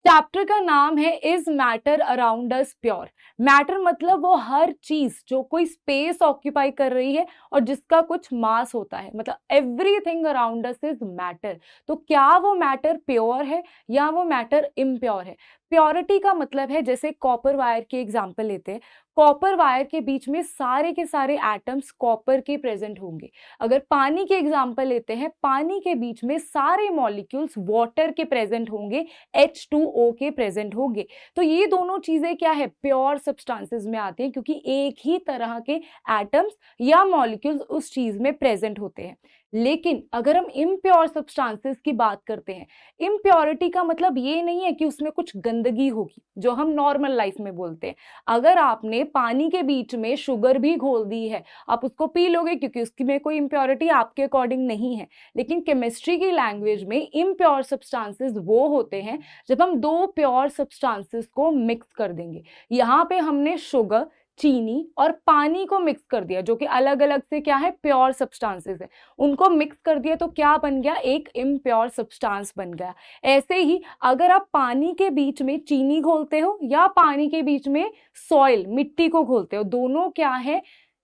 Chapter का नाम है is matter around us pure. Matter मतलब वो हर चीज जो कोई स्पेस ऑक्यूपाई कर रही है और जिसका कुछ मास होता है, मतलब everything around us is matter. तो क्या वो मैटर प्योर है या वो मैटर इम्प्योर है? प्योरिटी का मतलब है, जैसे कॉपर वायर की एग्जांपल लेते हैं, कॉपर वायर के बीच में सारे के सारे एटम्स कॉपर के प्रेजेंट होंगे। अगर पानी के एग्जांपल लेते हैं, पानी के बीच में सारे मॉलिक्यूल्स वाटर के प्रेजेंट होंगे, H2O के प्रेजेंट होंगे। तो ये दोनों चीजें क्या है, प्योर सब्सटेंसेस में आती हैं, क्योंकि एक ही तरह के एटम्स या मॉलिक्यूल्स उस चीज में प्रेजेंट होते हैं। लेकिन अगर हम इम्प्योर सब्सटेंसेस की बात करते हैं, इम्प्योरिटी का मतलब ये नहीं है कि उसमें कुछ गंदगी होगी जो हम नॉर्मल लाइफ में बोलते हैं। अगर आपने पानी के बीच में शुगर भी घोल दी है, आप उसको पी लोगे क्योंकि उसकी में कोई इम्प्योरिटी आपके अकॉर्डिंग नहीं है। लेकिन केमिस्ट्री की लैंग्वेज में इम्प्योर सब्सटेंसेस वो होते हैं जब हम दो प्योर सब्सटेंसेस को मिक्स कर देंगे। यहाँ पे हमने शुगर, चीनी और पानी को मिक्स कर दिया, जो कि अलग अलग से क्या है, प्योर सब्सटेंसेस है। उनको मिक्स कर दिया तो क्या बन गया, एक इम्प्योर सब्सटेंस बन गया। ऐसे ही अगर आप पानी के बीच में चीनी घोलते हो या पानी के बीच में सॉइल, मिट्टी को घोलते हो, दोनों क्या है,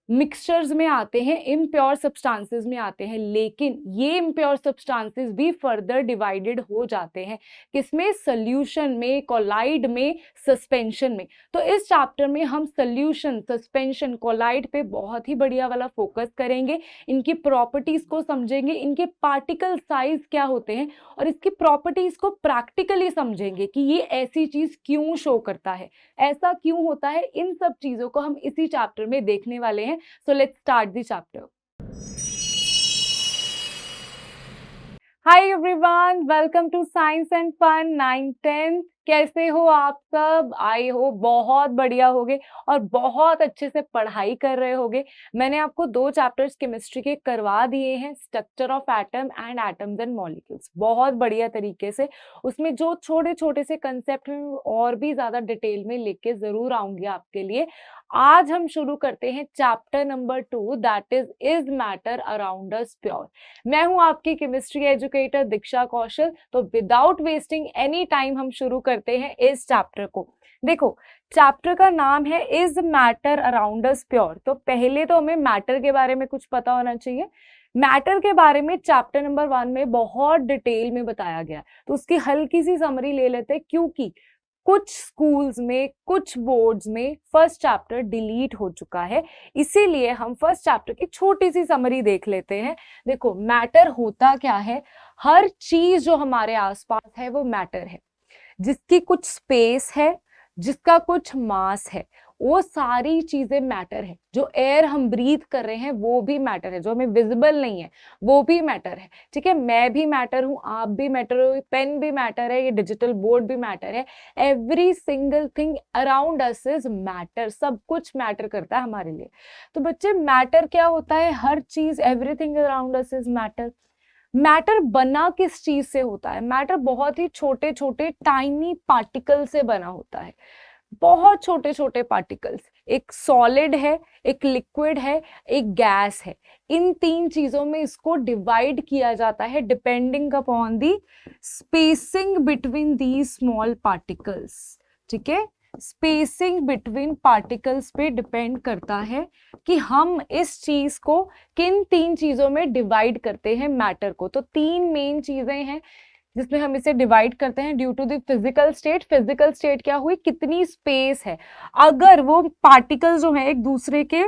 मिक्सचर्स में आते हैं, इम्प्योर सब्सटेंसेस में आते हैं। लेकिन ये इम्प्योर सब्सटेंसेस भी फर्दर डिवाइडेड हो जाते हैं, किसमें, सोल्यूशन में, कोलाइड में, सस्पेंशन में। तो इस चैप्टर में हम सोल्यूशन, सस्पेंशन, कोलाइड पे बहुत ही बढ़िया वाला फोकस करेंगे, इनकी प्रॉपर्टीज को समझेंगे, इनके पार्टिकल साइज क्या होते हैं और इसकी प्रॉपर्टीज को प्रैक्टिकली समझेंगे कि ये ऐसी चीज क्यों शो करता है, ऐसा क्यों होता है। इन सब चीजों को हम इसी चैप्टर में देखने वाले हैं। So let's start the chapter. Hi everyone, welcome to Science and Fun 9th-10th। कैसे हो आप सब? आई हो बहुत बढ़िया होगे और बहुत अच्छे से पढ़ाई कर रहे होगे। मैंने आपको 2 चैप्टर्स केमिस्ट्री के करवा दिए हैं, structure of atom and atoms and molecules, बहुत बढ़िया तरीके से। उसमें जो छोटे छोटे से कंसेप्ट हैं और भी ज्यादा डिटेल में लेके जरूर आऊंगी आपके लिए। आज हम शुरू करते हैं chapter number 2, that is matter around us pure. मैं हूं आपकी केमिस्ट्री एजुकेटर दीक्षा कौशल। तो विदाउट वेस्टिंग एनी टाइम हम शुरू करते हैं इस चैप्टर को। देखो, चैप्टर का नाम है is matter around us pure. तो पहले तो हमें मैटर के बारे में कुछ पता होना चाहिए। मैटर के बारे में चैप्टर नंबर 1 में बहुत डिटेल में बताया गया, तो उसकी हल्की सी समरी ले लेते हैं, क्योंकि कुछ स्कूल्स में, कुछ बोर्ड्स में फर्स्ट चैप्टर डिलीट हो चुका है, इसीलिए हम फर्स्ट चैप्टर की छोटी सी समरी देख लेते हैं। देखो, मैटर होता क्या है, हर चीज जो हमारे आसपास है वो मैटर है, जिसकी कुछ स्पेस है, जिसका कुछ मास है, वो सारी चीजें मैटर है। जो एयर हम ब्रीथ कर रहे हैं वो भी मैटर है, जो हमें विजिबल नहीं है वो भी मैटर है। ठीक है, मैं भी मैटर हूं, आप भी मैटर हो, पेन भी मैटर है, ये डिजिटल बोर्ड भी मैटर है। Every single thing around us is matter, सब कुछ मैटर करता है हमारे लिए। तो बच्चे, मैटर क्या होता है? हर चीज, everything around us is matter. Matter बना किस चीज से होता है? मैटर बहुत ही छोटे छोटे टाइनी पार्टिकल से बना होता है, बहुत छोटे छोटे पार्टिकल्स। एक सॉलिड है, एक लिक्विड है, एक गैस है। इन 3 चीजों में इसको डिवाइड किया जाता है depending upon the spacing between the small particles. ठीक है, स्पेसिंग बिटवीन पार्टिकल्स पे डिपेंड करता है कि हम इस चीज को किन 3 चीजों में डिवाइड करते हैं मैटर को। तो 3 मेन चीजें हैं जिसमें हम इसे डिवाइड करते हैं due to the physical state. Physical state क्या हुई, कितनी स्पेस है। अगर वो पार्टिकल्स जो है एक दूसरे के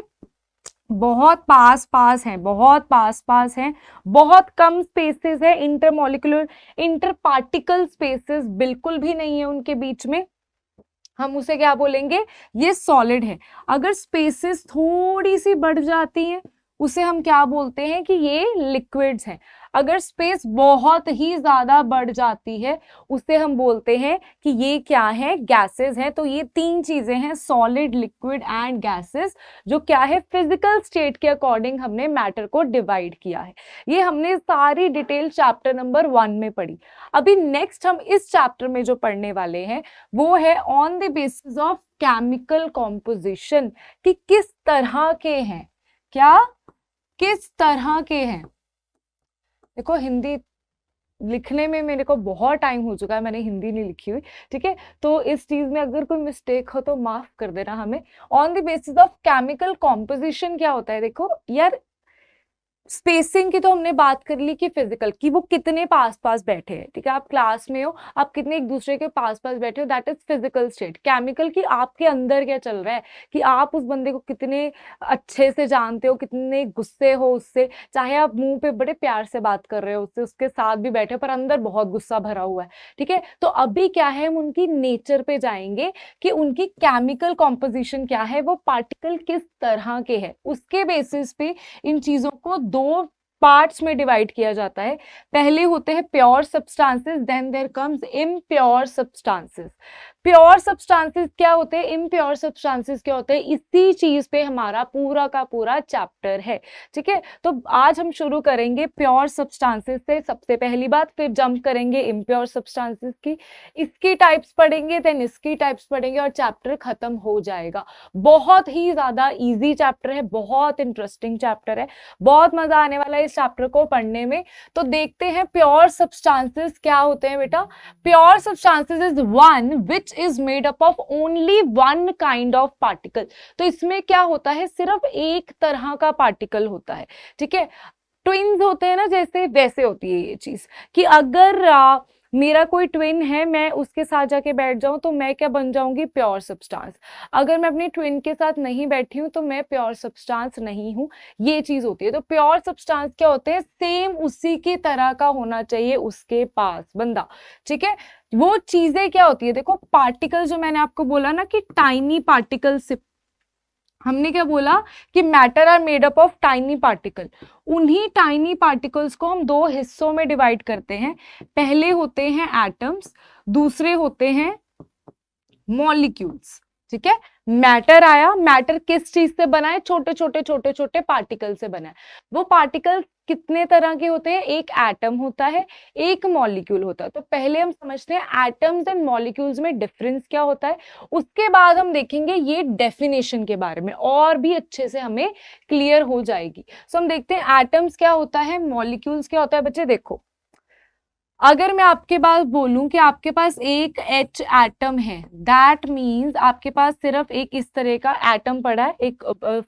बहुत पास पास हैं, बहुत पास पास हैं, बहुत कम स्पेसेस है, इंटरमॉलिक्यूलर, इंटर पार्टिकल स्पेसेस बिल्कुल भी नहीं है उनके बीच में, हम उसे क्या बोलेंगे, ये सॉलिड है। अगर स्पेसेस थोड़ी सी बढ़ जाती हैं उसे हम क्या बोलते हैं कि ये लिक्विड्स हैं। अगर स्पेस बहुत ही ज्यादा बढ़ जाती है उसे हम बोलते हैं कि ये क्या है, गैसेस है। तो ये 3 चीजें हैं, सॉलिड, लिक्विड एंड गैसेस, जो क्या है, फिजिकल स्टेट के अकॉर्डिंग हमने मैटर को डिवाइड किया है। ये हमने सारी डिटेल चैप्टर नंबर 1 में पढ़ी। अभी नेक्स्ट हम इस चैप्टर में जो पढ़ने वाले हैं वो है on the basis of chemical composition, कि किस तरह के हैं, क्या, किस तरह के हैं। देखो, हिंदी लिखने में मेरे को बहुत टाइम हो चुका है, मैंने हिंदी नहीं लिखी हुई, ठीक है। तो इस चीज में अगर कोई मिस्टेक हो तो माफ कर देना हमें। On the basis of chemical composition क्या होता है, देखो यार, स्पेसिंग की तो हमने बात कर ली कि फिजिकल कि वो कितने पास पास बैठे हैं, ठीक है। आप क्लास में हो, आप कितने एक दूसरे के पास पास बैठे हो, that is physical state. Chemical की आपके अंदर क्या चल रहा है, कि आप उस बंदे को कितने अच्छे से जानते हो, कितने गुस्से हो उससे, चाहे आप मुंह पे बड़े प्यार से बात कर रहे हो उससे, उसके साथ भी बैठे हो, पर अंदर बहुत गुस्सा भरा हुआ है, ठीक है। तो अभी क्या है, हम उनकी नेचर पे जाएंगे कि उनकी केमिकल कॉम्पोजिशन क्या है, वो पार्टिकल किस तरह के हैं, उसके बेसिस पे इन चीजों को दो पार्ट्स में डिवाइड किया जाता है। पहले होते हैं pure substances, then there comes impure substances. Pure substances क्या होते हैं, इम्प्योर सब्सटेंसेस क्या होते हैं, इसी चीज पे हमारा पूरा का पूरा चैप्टर है, ठीक है। तो आज हम शुरू करेंगे प्योर सब्सटेंसेस से, सबसे पहली बात, फिर जंप करेंगे इम्प्योर सब्सटेंसेस की, इसकी टाइप्स पढ़ेंगे, देन इसकी टाइप्स पढ़ेंगे और चैप्टर खत्म हो जाएगा। बहुत ही ज्यादा इजी चैप्टर है, बहुत इंटरेस्टिंग चैप्टर है, बहुत मजा आने वाला है इस चैप्टर को पढ़ने में। तो देखते हैं प्योर सब्सटेंसेस क्या होते हैं बेटा। Pure substances is one which is made up of only one kind of particle. तो इसमें क्या होता है, सिर्फ एक तरह का पार्टिकल होता है, ठीक है। ट्विन्स होते हैं ना जैसे, वैसे होती है ये चीज, कि अगर मेरा कोई ट्विन है, मैं उसके साथ जाके बैठ जाऊं तो मैं क्या बन जाऊंगी, प्योर सब्सटेंस। अगर मैं अपनी ट्विन के साथ नहीं बैठी हूं तो मैं प्योर सब्सटेंस नहीं हूं, ये चीज होती है। तो प्योर सब्सटेंस क्या होते हैं, सेम उसी की तरह का होना चाहिए उसके पास बंदा, ठीक है। वो चीजें क्या होती है, देखो पार्टिकल जो मैंने आपको बोला ना कि टाइनी पार्टिकल से, हमने क्या बोला कि matter are made up of tiny particle. उन्हीं टाइनी पार्टिकल्स को हम दो हिस्सों में डिवाइड करते हैं। पहले होते हैं एटम्स, दूसरे होते हैं मॉलिक्यूल्स, ठीक है। मैटर आया, मैटर किस चीज से बना है, छोटे छोटे छोटे छोटे पार्टिकल से बना है। वो पार्टिकल कितने तरह के होते हैं, एक एटम होता है, एक मॉलिक्यूल होता है। तो पहले हम समझते हैं एटम्स एंड मॉलिक्यूल्स में डिफरेंस क्या होता है, उसके बाद हम देखेंगे ये डेफिनेशन के बारे में, और भी अच्छे से हमें क्लियर हो जाएगी। सो हम देखते हैं एटम्स क्या होता है, मॉलिक्यूल्स क्या होता है। बच्चे देखो, अगर मैं आपके पास बोलूं कि आपके पास एक H एटम है, दैट मीन्स आपके पास सिर्फ एक इस तरह का एटम पड़ा है, एक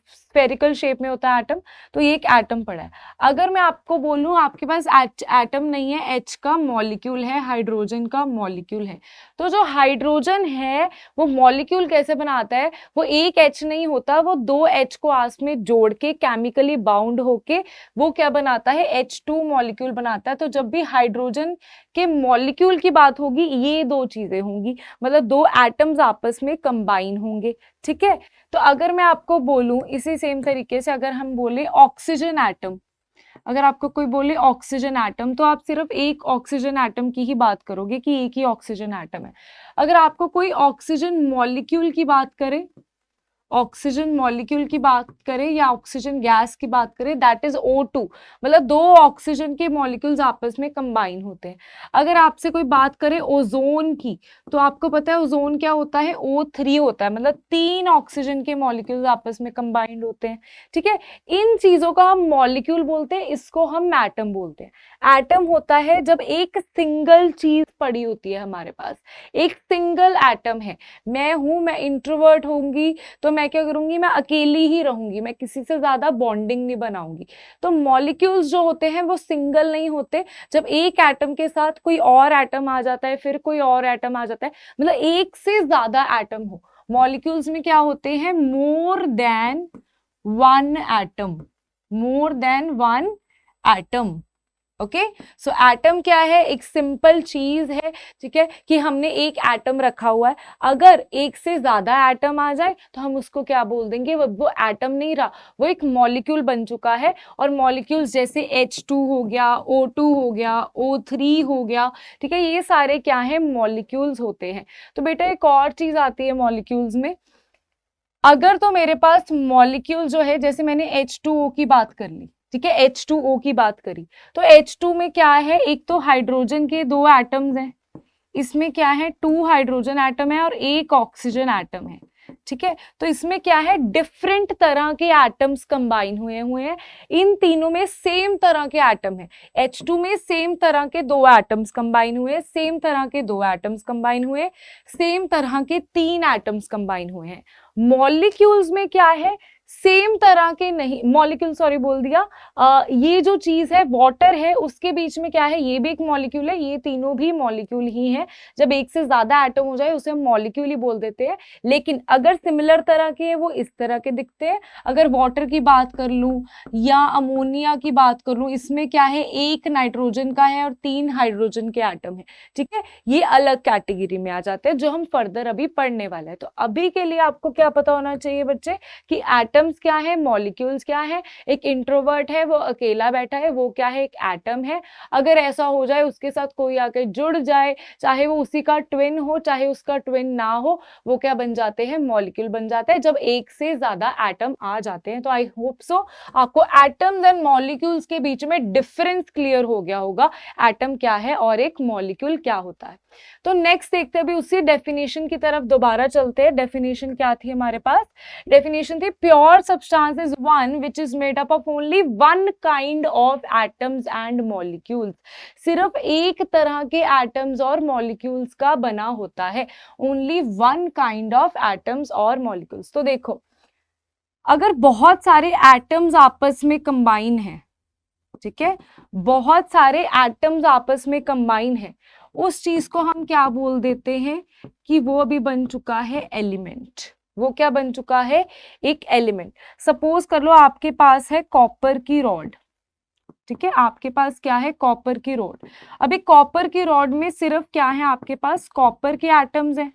स्फेरिकल शेप में होता है एटम, तो ये एक एटम पड़ा है। अगर मैं आपको बोलूं आपके पास एटम नहीं है, H का मॉलिक्यूल है, हाइड्रोजन का मॉलिक्यूल है, तो जो हाइड्रोजन है वो मॉलिक्यूल कैसे बनाता है, वो एक H नहीं होता, वो दो H को आपस में जोड़ के केमिकली बाउंड होके वो क्या बनाता है, H2 मॉलिक्यूल बनाता है। तो जब भी हाइड्रोजन के मॉलिक्यूल की बात होगी, ये दो चीजें होंगी, मतलब दो एटम्स आपस में कंबाइन होंगे, ठीक है। तो अगर मैं आपको बोलूं इसी सेम तरीके से, अगर हम बोले ऑक्सीजन एटम, अगर आपको कोई बोले ऑक्सीजन एटम, तो आप सिर्फ एक ऑक्सीजन एटम की ही बात करोगे कि एक ही ऑक्सीजन एटम है। अगर आपको कोई ऑक्सीजन मॉलिक्यूल की बात करे, ऑक्सीजन मॉलिक्यूल की बात करें या ऑक्सीजन गैस की बात करें, दैट इज O2, मतलब दो ऑक्सीजन के मॉलिक्यूल्स आपस में कंबाइन होते हैं। अगर आपसे कोई बात करे ओजोन की, तो आपको पता है ओजोन क्या होता है, O3 होता है, मतलब तीन ऑक्सीजन के मॉलिक्यूल्स आपस में कंबाइंड होते हैं, ठीक है। इन चीजों का हम मॉलिक्यूल बोलते हैं, इसको हम एटम बोलते हैं। एटम होता है जब एक सिंगल चीज पड़ी होती है हमारे पास, एक सिंगल एटम है। मैं हूं, मैं इंट्रोवर्ट होंगी तो मैं क्या करूंगी, मैं अकेली ही रहूंगी, मैं किसी से ज्यादा बॉन्डिंग नहीं बनाऊंगी। तो मॉलिक्यूल्स जो होते हैं वो सिंगल नहीं होते, जब एक एटम के साथ कोई और एटम आ जाता है, फिर कोई और एटम आ जाता है, मतलब एक से ज्यादा एटम हो। मॉलिक्यूल्स में क्या होते हैं, more than one atom, more than one atom, okay. So atom क्या है, एक सिंपल चीज है, ठीक है, कि हमने एक एटम रखा हुआ है। अगर एक से ज्यादा एटम आ जाए तो हम उसको क्या बोल देंगे, वो एटम नहीं रहा, वो एक मॉलिक्यूल बन चुका है। और मॉलिक्यूल्स जैसे H2 हो गया, O2 हो गया, O3 हो गया, ठीक है, ये सारे क्या है, मॉलिक्यूल्स होते हैं। तो बेटा एक और चीज आती है मॉलिक्यूल्स में, अगर तो मेरे पास मॉलिक्यूल जो है, जैसे मैंने H2O की बात कर ली, ठीक है, H2O की बात करी, तो H2 में क्या है, एक तो हाइड्रोजन के दो एटम्स हैं, इसमें क्या है, 2 हाइड्रोजन एटम है और एक ऑक्सीजन एटम है, ठीक है। तो इसमें क्या है, डिफरेंट तरह के एटम्स कंबाइन हुए हैं। इन तीनों में सेम तरह के एटम है। H2 में सेम तरह के 2 एटम्स कंबाइन हुए, सेम तरह के 2 एटम्स कंबाइन हुए, सेम तरह के 3 एटम्स कंबाइन हुए हैं। मॉलिक्यूल्स में क्या है, सेम तरह के नहीं, मॉलिक्यूल सॉरी बोल दिया, ये जो चीज है वाटर है, उसके बीच में क्या है, ये भी एक मॉलिक्यूल है, ये तीनों भी मॉलिक्यूल ही हैं। जब एक से ज्यादा एटम हो जाए उसे हम मॉलिक्यूल ही बोल देते हैं। लेकिन अगर सिमिलर तरह के है वो इस तरह के दिखते हैं। अगर वाटर की बात कर लूं या अमोनिया की बात कर लूं, इसमें क्या है, एक नाइट्रोजन का है और 3 हाइड्रोजन के एटम है। ठीक है, ये अलग कैटेगरी में आ जाते हैं जो हम फर्दर अभी पढ़ने वाले हैं। तो अभी के लिए आपको क्या पता होना चाहिए बच्चे कि एटम्स क्या है, मॉलिक्यूल्स क्या है। एक इंट्रोवर्ट है, वो अकेला बैठा है, वो क्या है, एक एटम है। अगर ऐसा हो जाए उसके साथ कोई आके जुड़ जाए, चाहे वो उसी का ट्विन हो चाहे उसका ट्विन ना हो, वो क्या बन जाते हैं, मॉलिक्यूल बन जाते हैं, जब एक से ज्यादा एटम आ जाते हैं। तो आई होप सो आपको एटम्स एंड मॉलिक्यूल्स के बीच में डिफरेंस क्लियर हो गया होगा, एटम क्या है और एक मॉलिक्यूल क्या होता है। तो नेक्स्ट देखते हैं, अभी उसी डेफिनेशन की तरफ दोबारा चलते हैं। डेफिनेशन क्या थी हमारे पास, डेफिनेशन थी pure substance is one which is made up of only one kind of atoms and molecules. सिर्फ एक तरह के एटम्स और मॉलिक्यूल्स का बना होता है, only one kind of atoms और मॉलिक्यूल्स। तो देखो, अगर बहुत सारे एटम्स आपस में कंबाइन है, ठीक है, बहुत सारे एटम्स आपस में कंबाइन है, उस चीज को हम क्या बोल देते हैं कि वो अभी बन चुका है एलिमेंट। वो क्या बन चुका है, एक एलिमेंट। सपोज कर लो आपके पास है कॉपर की रॉड, ठीक है, आपके पास क्या है, कॉपर की रॉड। अभी कॉपर की रॉड में सिर्फ क्या है, आपके पास कॉपर के एटम्स हैं।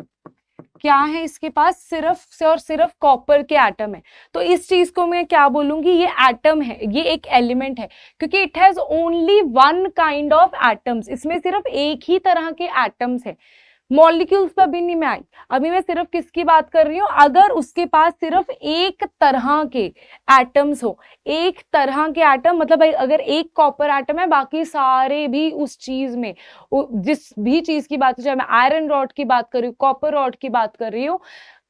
क्या है इसके पास, सिर्फ से और सिर्फ कॉपर के एटम है। तो इस चीज को मैं क्या बोलूंगी, ये एटम है, ये एक एलिमेंट है, क्योंकि it has only one kind of atoms. इसमें सिर्फ एक ही तरह के एटम्स है। मॉलिक्यूल्स पर भी नहीं मैं आई, अभी मैं सिर्फ किसकी बात कर रही हूं, अगर उसके पास सिर्फ एक तरह के एटम्स हो, एक तरह के एटम, मतलब भाई अगर एक कॉपर एटम है, बाकी सारे भी उस चीज में, जिस भी चीज की बात, चाहे मैं आयरन रॉड की बात कर रही हूँ, कॉपर रॉड की बात कर रही हूँ,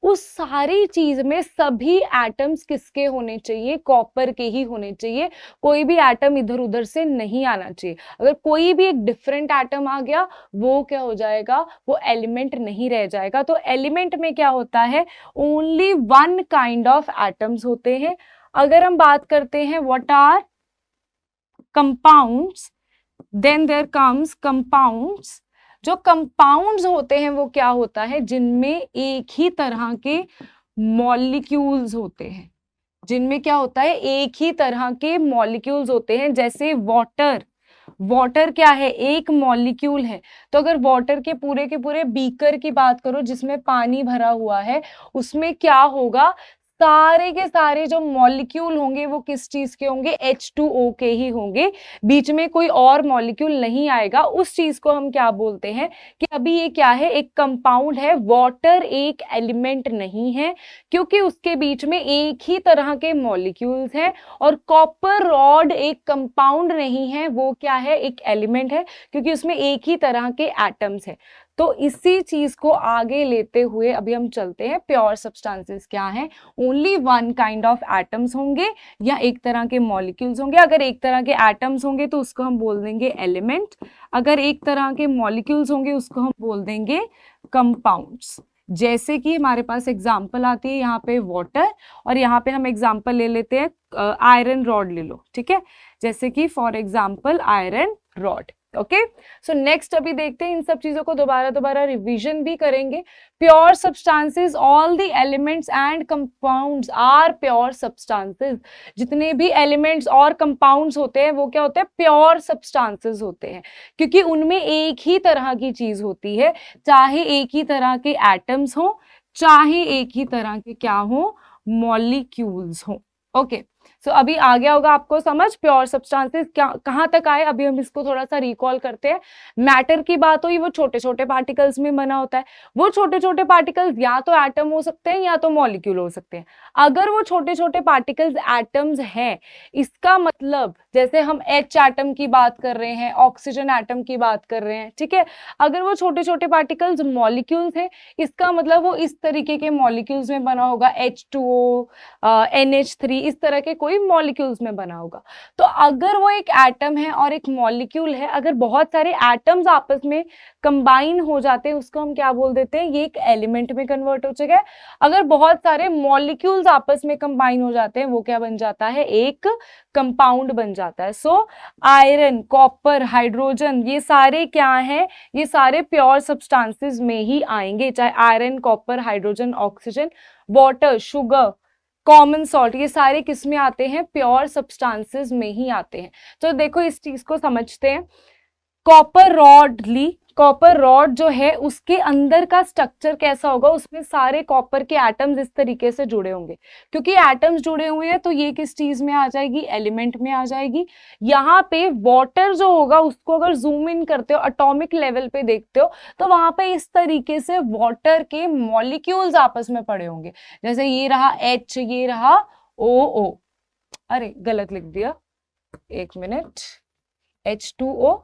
उस सारी चीज में सभी एटम्स किसके होने चाहिए, कॉपर के ही होने चाहिए। कोई भी एटम इधर उधर से नहीं आना चाहिए। अगर कोई भी एक डिफरेंट एटम आ गया, वो क्या हो जाएगा, वो एलिमेंट नहीं रह जाएगा। तो एलिमेंट में क्या होता है, only one kind of atoms होते हैं। अगर हम बात करते हैं what are compounds, then there comes compounds. जो कंपाउंड्स होते हैं वो क्या होता है, जिनमें एक ही तरह के मॉलिक्यूल्स होते हैं, जिनमें क्या होता है, एक ही तरह के मॉलिक्यूल्स होते हैं। जैसे वाटर, वाटर क्या है, एक मॉलिक्यूल है। तो अगर वाटर के पूरे बीकर की बात करो जिसमें पानी भरा हुआ है, उसमें क्या होगा, सारे के सारे जो मॉलिक्यूल होंगे वो किस चीज के होंगे, H2O के ही होंगे। बीच में कोई और मॉलिक्यूल नहीं आएगा। उस चीज को हम क्या बोलते हैं कि अभी ये क्या है, एक कंपाउंड है। वाटर एक एलिमेंट नहीं है क्योंकि उसके बीच में एक ही तरह के मॉलिक्यूल्स हैं, और कॉपर रॉड एक कंपाउंड नहीं है, वो क्या है, एक एलिमेंट है क्योंकि उसमें एक ही तरह के एटम्स है। तो इसी चीज को आगे लेते हुए अभी हम चलते हैं, प्योर सब्सटेंसेस क्या हैं, only one kind of atoms होंगे या एक तरह के मॉलिक्यूल्स होंगे। अगर एक तरह के एटम्स होंगे तो उसको हम बोल देंगे एलिमेंट, अगर एक तरह के मॉलिक्यूल्स होंगे उसको हम बोल देंगे कंपाउंड्स। जैसे कि हमारे पास एग्जाम्पल आती है यहाँ पे वाटर, और यहाँ पे हम एग्जाम्पल ले लेते हैं आयरन रॉड ले लो, ठीक है, जैसे कि for example iron rod. Okay, so next अभी देखते हैं, इन सब चीजों को दोबारा रिवीजन भी करेंगे। Pure substances, all the elements and compounds are pure substances. जितने भी एलिमेंट्स और कंपाउंड्स होते हैं वो क्या होते हैं, प्योर सब्सटेंसेस होते हैं, क्योंकि उनमें एक ही तरह की चीज होती है, चाहे एक ही तरह के एटम्स हो, चाहे एक ही तरह के क्या हो, मॉलिक्यूल्स हो। ओके, सो अभी आ गया होगा आपको समझ प्योर सब्सटेंसेस क्या कहाँ तक आए। अभी हम इसको थोड़ा सा रिकॉल करते हैं। मैटर की बात हुई, वो छोटे छोटे पार्टिकल्स में बना होता है। वो छोटे छोटे पार्टिकल्स या तो एटम हो सकते हैं या तो मॉलिक्यूल हो सकते हैं। अगर वो छोटे छोटे पार्टिकल्स एटम्स हैं, इसका मतलब जैसे हम एच एटम की बात कर रहे हैं, ऑक्सीजन एटम की बात कर रहे हैं, ठीक है। अगर वो छोटे छोटे पार्टिकल्स मॉलिक्यूल्स हैं, इसका मतलब वो इस तरीके के मॉलिक्यूल्स में बना होगा, H2O, NH3, इस तरह के कोई मॉलिक्यूल्स में बना होगा। तो अगर वो एक एटम है और एक मॉलिक्यूल है, अगर बहुत सारे एटम्स आपस में कंबाइन हो जाते हैं, उसको हम क्या बोल देते हैं, ये एक एलिमेंट में कन्वर्ट हो चुका है। अगर बहुत सारे मॉलिक्यूल्स आपस में कंबाइन हो जाते हैं, वो क्या बन जाता है, एक कंपाउंड बन जाता है। सो आयरन, कॉपर, हाइड्रोजन, ये सारे क्या हैं, ये सारे प्योर सब्सटेंसेस में ही आएंगे, चाहे iron, copper, hydrogen, oxygen, water, sugar, common salt, ये सारे किस में आते हैं, प्योर सब्सटेंसेस में ही आते हैं। तो देखो इस चीज को समझते हैं। कॉपर रॉड ली, कॉपर रॉड जो है उसके अंदर का स्ट्रक्चर कैसा होगा, उसमें सारे कॉपर के एटम्स इस तरीके से जुड़े होंगे। क्योंकि एटम्स जुड़े हुए हैं तो ये किस चीज में आ जाएगी, एलिमेंट में आ जाएगी। यहाँ पे वाटर जो होगा उसको अगर जूम इन करते हो, एटॉमिक लेवल पे देखते हो, तो वहां पे इस तरीके से वाटर के मॉलिक्यूल्स आपस में पड़े होंगे। जैसे ये रहा H, ये रहा OO, अरे गलत लिख दिया, एक मिनट, H2O,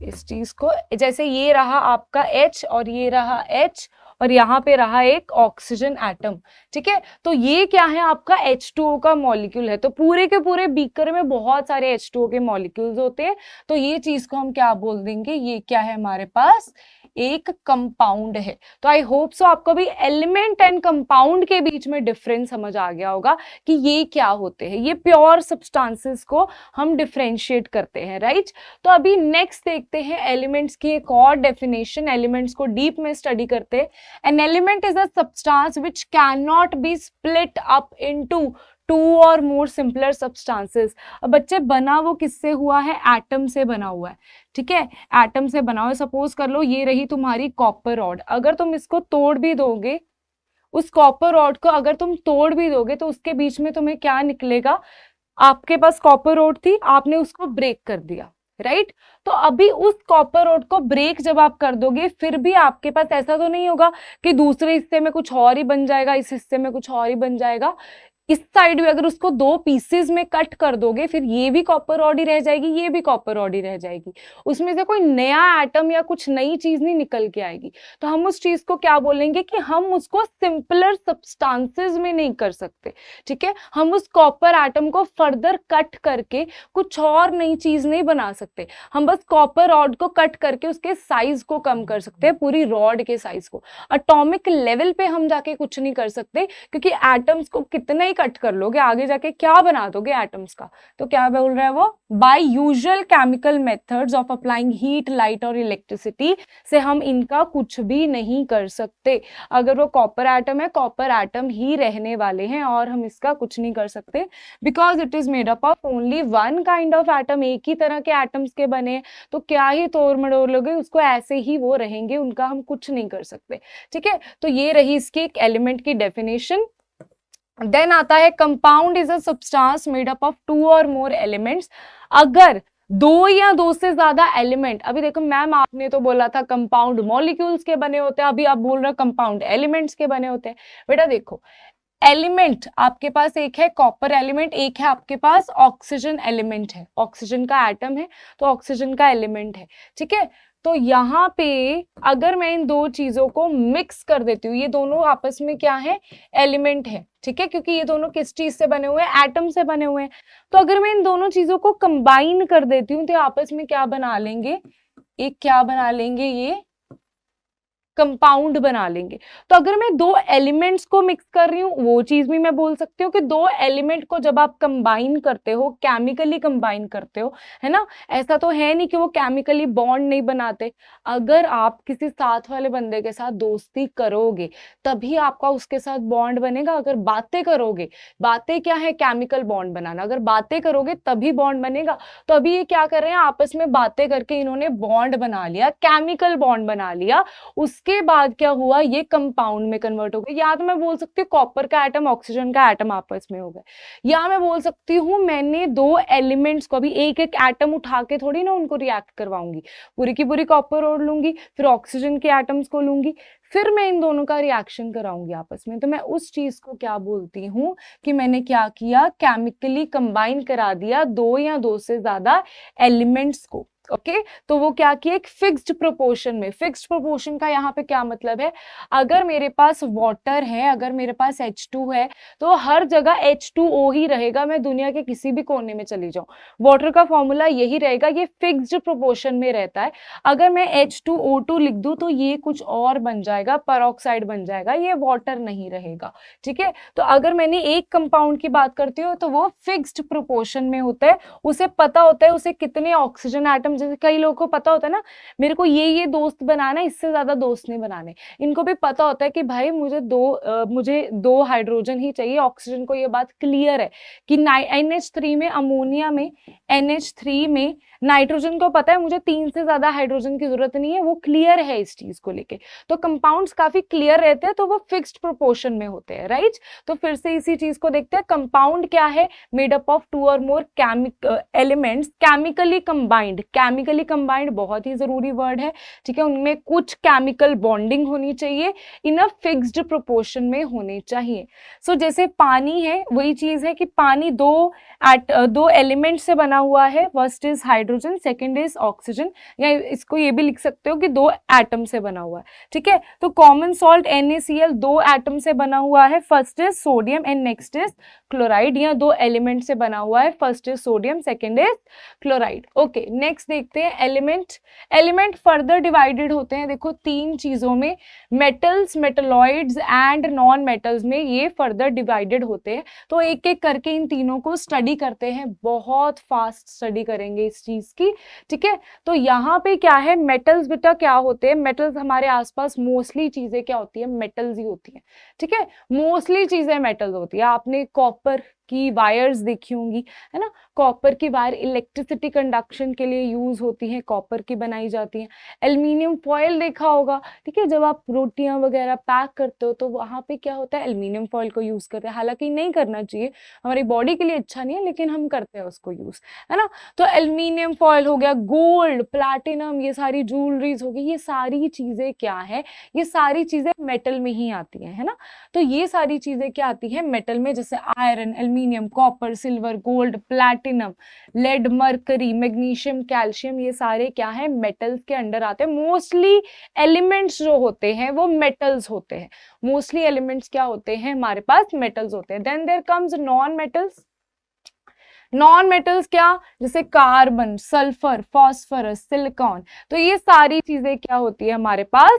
इस चीज को, जैसे ये रहा आपका H और ये रहा H और यहाँ पे रहा एक ऑक्सीजन एटम, ठीक है। तो ये क्या है, आपका H2O का मॉलिक्यूल है। तो पूरे के पूरे बीकर में बहुत सारे H2O के मॉलिक्यूल्स होते हैं। तो ये चीज को हम क्या बोल देंगे, ये क्या है हमारे पास, एक कंपाउंड है। तो आई होप सो आपको भी एलिमेंट एंड कंपाउंड के बीच में डिफरेंस समझ आ गया होगा कि ये क्या होते हैं। ये प्योर सब्सटेंसेस को हम डिफरेंशिएट करते हैं, राइट। तो अभी नेक्स्ट देखते हैं एलिमेंट्स की एक और डेफिनेशन, एलिमेंट्स को डीप में स्टडी करते हैं। An element is a substance which can not B split up into 2 और मोर सिंपलर सब्सटेंसेस। अब बच्चे बना वो किससे हुआ है, एटम से बना हुआ है, ठीक है, एटम से बना हुआ है। सपोज कर लो ये रही तुम्हारी कॉपर रॉड, अगर तुम इसको तोड़ भी दोगे, उस कॉपर रॉड को अगर तुम तोड़ भी दोगे तो उसके बीच में तुम्हें क्या निकलेगा, आपके पास कॉपर रॉड थी, आपने उसको ब्रेक कर दिया, राइट। तो अभी उस कॉपर रॉड को ब्रेक जब आप कर दोगे, फिर भी आपके पास ऐसा तो नहीं होगा कि दूसरे हिस्से में कुछ और ही बन जाएगा, इस हिस्से में कुछ और ही बन जाएगा। इस साइड में अगर उसको 2 पीसेस में कट कर दोगे, फिर ये भी कॉपर रॉड ही रह जाएगी, ये भी कॉपर रॉड ही रह जाएगी, उसमें से कोई नया एटम या कुछ नई चीज नहीं निकल के आएगी। तो हम उस चीज को क्या बोलेंगे कि हम उसको सिंपलर सब्सटेंसेस में नहीं कर सकते, ठीक है। हम उस कॉपर एटम को फर्दर कट करके कुछ और नई चीज नहीं बना सकते। हम बस कॉपर रॉड को कट करके उसके साइज को कम कर सकते हैं, पूरी रॉड के साइज को। एटॉमिक लेवल पे हम जाके कुछ नहीं कर सकते, क्योंकि एटम्स को कितना ही कट कर लोगे, आगे जाके क्या बना दोगे एटम्स का। तो क्या बोल रहा है वो, by usual chemical methods of applying heat, light और इलेक्ट्रिसिटी से हम इनका कुछ भी नहीं कर सकते। अगर वो कॉपर एटम है, कॉपर एटम ही रहने वाले हैं और हम इसका कुछ नहीं कर सकते, because it is made up of only one kind of atom, एक ही तरह के एटम्स के बने हैं। तो क्या ही तोड़ मड़ोड़ लोगे, उसको ऐसे ही वो रहेंगे, उनका हम कुछ नहीं कर सकते, ठीक है। तो ये रही इसकी एक एलिमेंट की डेफिनेशन। देन आता है compound is a substance made up of 2 और मोर एलिमेंट्स। अगर 2 या 2 से ज्यादा एलिमेंट, अभी देखो मैम आपने तो बोला था कंपाउंड मॉलिक्यूल्स के बने होते हैं, अभी आप बोल रहे हो कंपाउंड एलिमेंट्स के बने होते हैं। बेटा देखो, एलिमेंट आपके पास एक है कॉपर एलिमेंट, एक है आपके पास ऑक्सीजन एलिमेंट है, ऑक्सीजन का एटम है तो ऑक्सीजन का एलिमेंट है, ठीक है। तो यहाँ पे अगर मैं इन 2 चीजों को मिक्स कर देती हूँ, ये दोनों आपस में क्या है, एलिमेंट है, ठीक है, क्योंकि ये दोनों किस चीज से बने हुए हैं, एटम से बने हुए हैं। तो अगर मैं इन दोनों चीजों को कंबाइन कर देती हूँ तो आपस में क्या बना लेंगे, एक क्या बना लेंगे, ये कंपाउंड बना लेंगे। तो अगर मैं 2 एलिमेंट्स को मिक्स कर रही हूँ, वो चीज भी मैं बोल सकती हूँ कि 2 एलिमेंट को जब आप कंबाइन करते हो, केमिकली कंबाइन करते हो, है ना, ऐसा तो है नहीं कि वो केमिकली बॉन्ड नहीं बनाते। अगर आप किसी साथ वाले बंदे के साथ दोस्ती करोगे तभी आपका उसके साथ बॉन्ड बनेगा। अगर बातें करोगे, बातें क्या है, केमिकल बॉन्ड बनाना, अगर बातें करोगे तभी बॉन्ड बनेगा। तो अभी ये क्या कर रहे हैं, आपस में बातें करके इन्होंने बॉन्ड बना लिया, केमिकल बॉन्ड बना लिया, उसके उसके बाद क्या हुआ, ये कंपाउंड में कन्वर्ट हो गया। या तो मैं बोल सकती हूँ कॉपर का एटम ऑक्सीजन का एटम आपस में हो गए, या मैं बोल सकती हूँ मैंने दो एलिमेंट्स को, अभी एक एक एटम उठा के थोड़ी ना उनको रिएक्ट करवाऊंगी, पूरी की पूरी कॉपर और लूंगी, फिर ऑक्सीजन के एटम्स को लूंगी, फिर मैं इन दोनों का रिएक्शन कराऊंगी आपस में। तो मैं उस चीज को क्या बोलती हूँ कि मैंने क्या किया, केमिकली कंबाइन करा दिया दो या दो से ज्यादा एलिमेंट्स को। ओके तो वो क्या किया, एक फिक्स्ड प्रोपोर्शन में। फिक्स्ड प्रोपोर्शन का यहाँ पे क्या मतलब है, अगर मेरे पास वाटर है, अगर मेरे पास H2 है, तो हर जगह H2O ही रहेगा, मैं दुनिया के किसी भी कोने में चली जाऊं, वाटर का फॉर्मूला यही रहेगा, ये फिक्स्ड प्रोपोर्शन में रहता है। अगर मैं H2O2 लिख दूं तो ये कुछ और बन जाएगा, पेरोक्साइड बन जाएगा, ये वाटर नहीं रहेगा। ठीक है, तो अगर मैंने एक कंपाउंड की बात करती हूँ तो वो फिक्स्ड प्रोपोर्शन में होता है, उसे पता होता है उसे कितने ऑक्सीजन एटम, जैसे कई लोगों को पता होता है ना, मेरे को ये दोस्त बनाना है, इससे ज्यादा दोस्त नहीं बनाने। इनको भी पता होता है कि भाई मुझे दो हाइड्रोजन ही चाहिए, ऑक्सीजन को ये बात क्लियर है कि NH3 में, अमोनिया में, NH3 में नाइट्रोजन को पता है मुझे 3 से ज्यादा हाइड्रोजन की जरूरत नहीं है, वो क्लियर है इस चीज को लेके। तो कंपाउंड्स काफी क्लियर रहते हैं, तो वो फिक्स्ड प्रोपोर्शन में होते हैं, राइट। तो फिर से इसी चीज को देखते हैं, कंपाउंड क्या है, मेड अप ऑफ 2 और more elements chemically combined. Chemically combined बहुत ही जरूरी वर्ड है, ठीक है, उनमें कुछ केमिकल बॉन्डिंग होनी चाहिए, इन अ फिक्स्ड प्रोपोर्शन में होनी चाहिए। सो जैसे पानी है, वही चीज है कि पानी दो एलिमेंट से बना हुआ है, first is hydrogen, second is oxygen, या इसको ये भी लिख सकते हो कि दो एटम से बना हुआ है। ठीक है, तो कॉमन सॉल्ट NaCl दो एटम से बना हुआ है, first is sodium and next is chloride, या दो एलिमेंट से बना हुआ है, first is sodium, second is chloride. Okay next देखते हैं एलिमेंट फर्दर डिवाइडेड होते हैं, देखो 3 चीजों में, metals, metalloids and non metals में ये फर्दर डिवाइडेड होते हैं। तो एक एक करके इन तीनों को स्टडी करते हैं, बहुत फास्ट स्टडी करेंगे इस चीज की। ठीक है, तो यहाँ पे क्या है, मेटल्स बेटा क्या होते हैं, मेटल्स हमारे आसपास मोस्टली चीजें क्या होती है, मेटल्स ही होती हैं। ठीक है, मोस्टली चीजें मेटल्स होती है। आपने कॉपर की वायर्स देखी होंगी, है ना, कॉपर की वायर इलेक्ट्रिसिटी कंडक्शन के लिए यूज होती है, कॉपर की बनाई जाती है। एल्युमिनियम फॉयल देखा होगा, ठीक है, जब आप रोटियां वगैरह पैक करते हो तो वहां पे क्या होता है, एल्युमिनियम फॉयल को यूज करते हैं, हालांकि नहीं करना चाहिए, हमारी बॉडी के लिए अच्छा नहीं है, लेकिन हम करते हैं उसको यूज, है ना। तो एल्युमिनियम फॉयल हो गया, गोल्ड, प्लैटिनम, ये सारी ज्वेलरीज हो गई, ये सारी चीजें क्या है, ये सारी चीजें मेटल में ही आती है ना। तो ये सारी चीजें क्या आती है, मेटल में, जैसे iron, aluminium, copper, silver, gold, platinum, lead, mercury, magnesium, calcium, ये सारे क्या है, मेटल्स के अंडर आते हैं। मोस्टली एलिमेंट्स जो होते हैं वो मेटल्स होते हैं, मोस्टली एलिमेंट्स क्या होते हैं हमारे पास, मेटल्स होते हैं। Then there comes non metals. Non metals क्या, जैसे कार्बन, सल्फर, फास्फोरस, सिलिकॉन, तो ये सारी चीजें क्या होती है हमारे पास,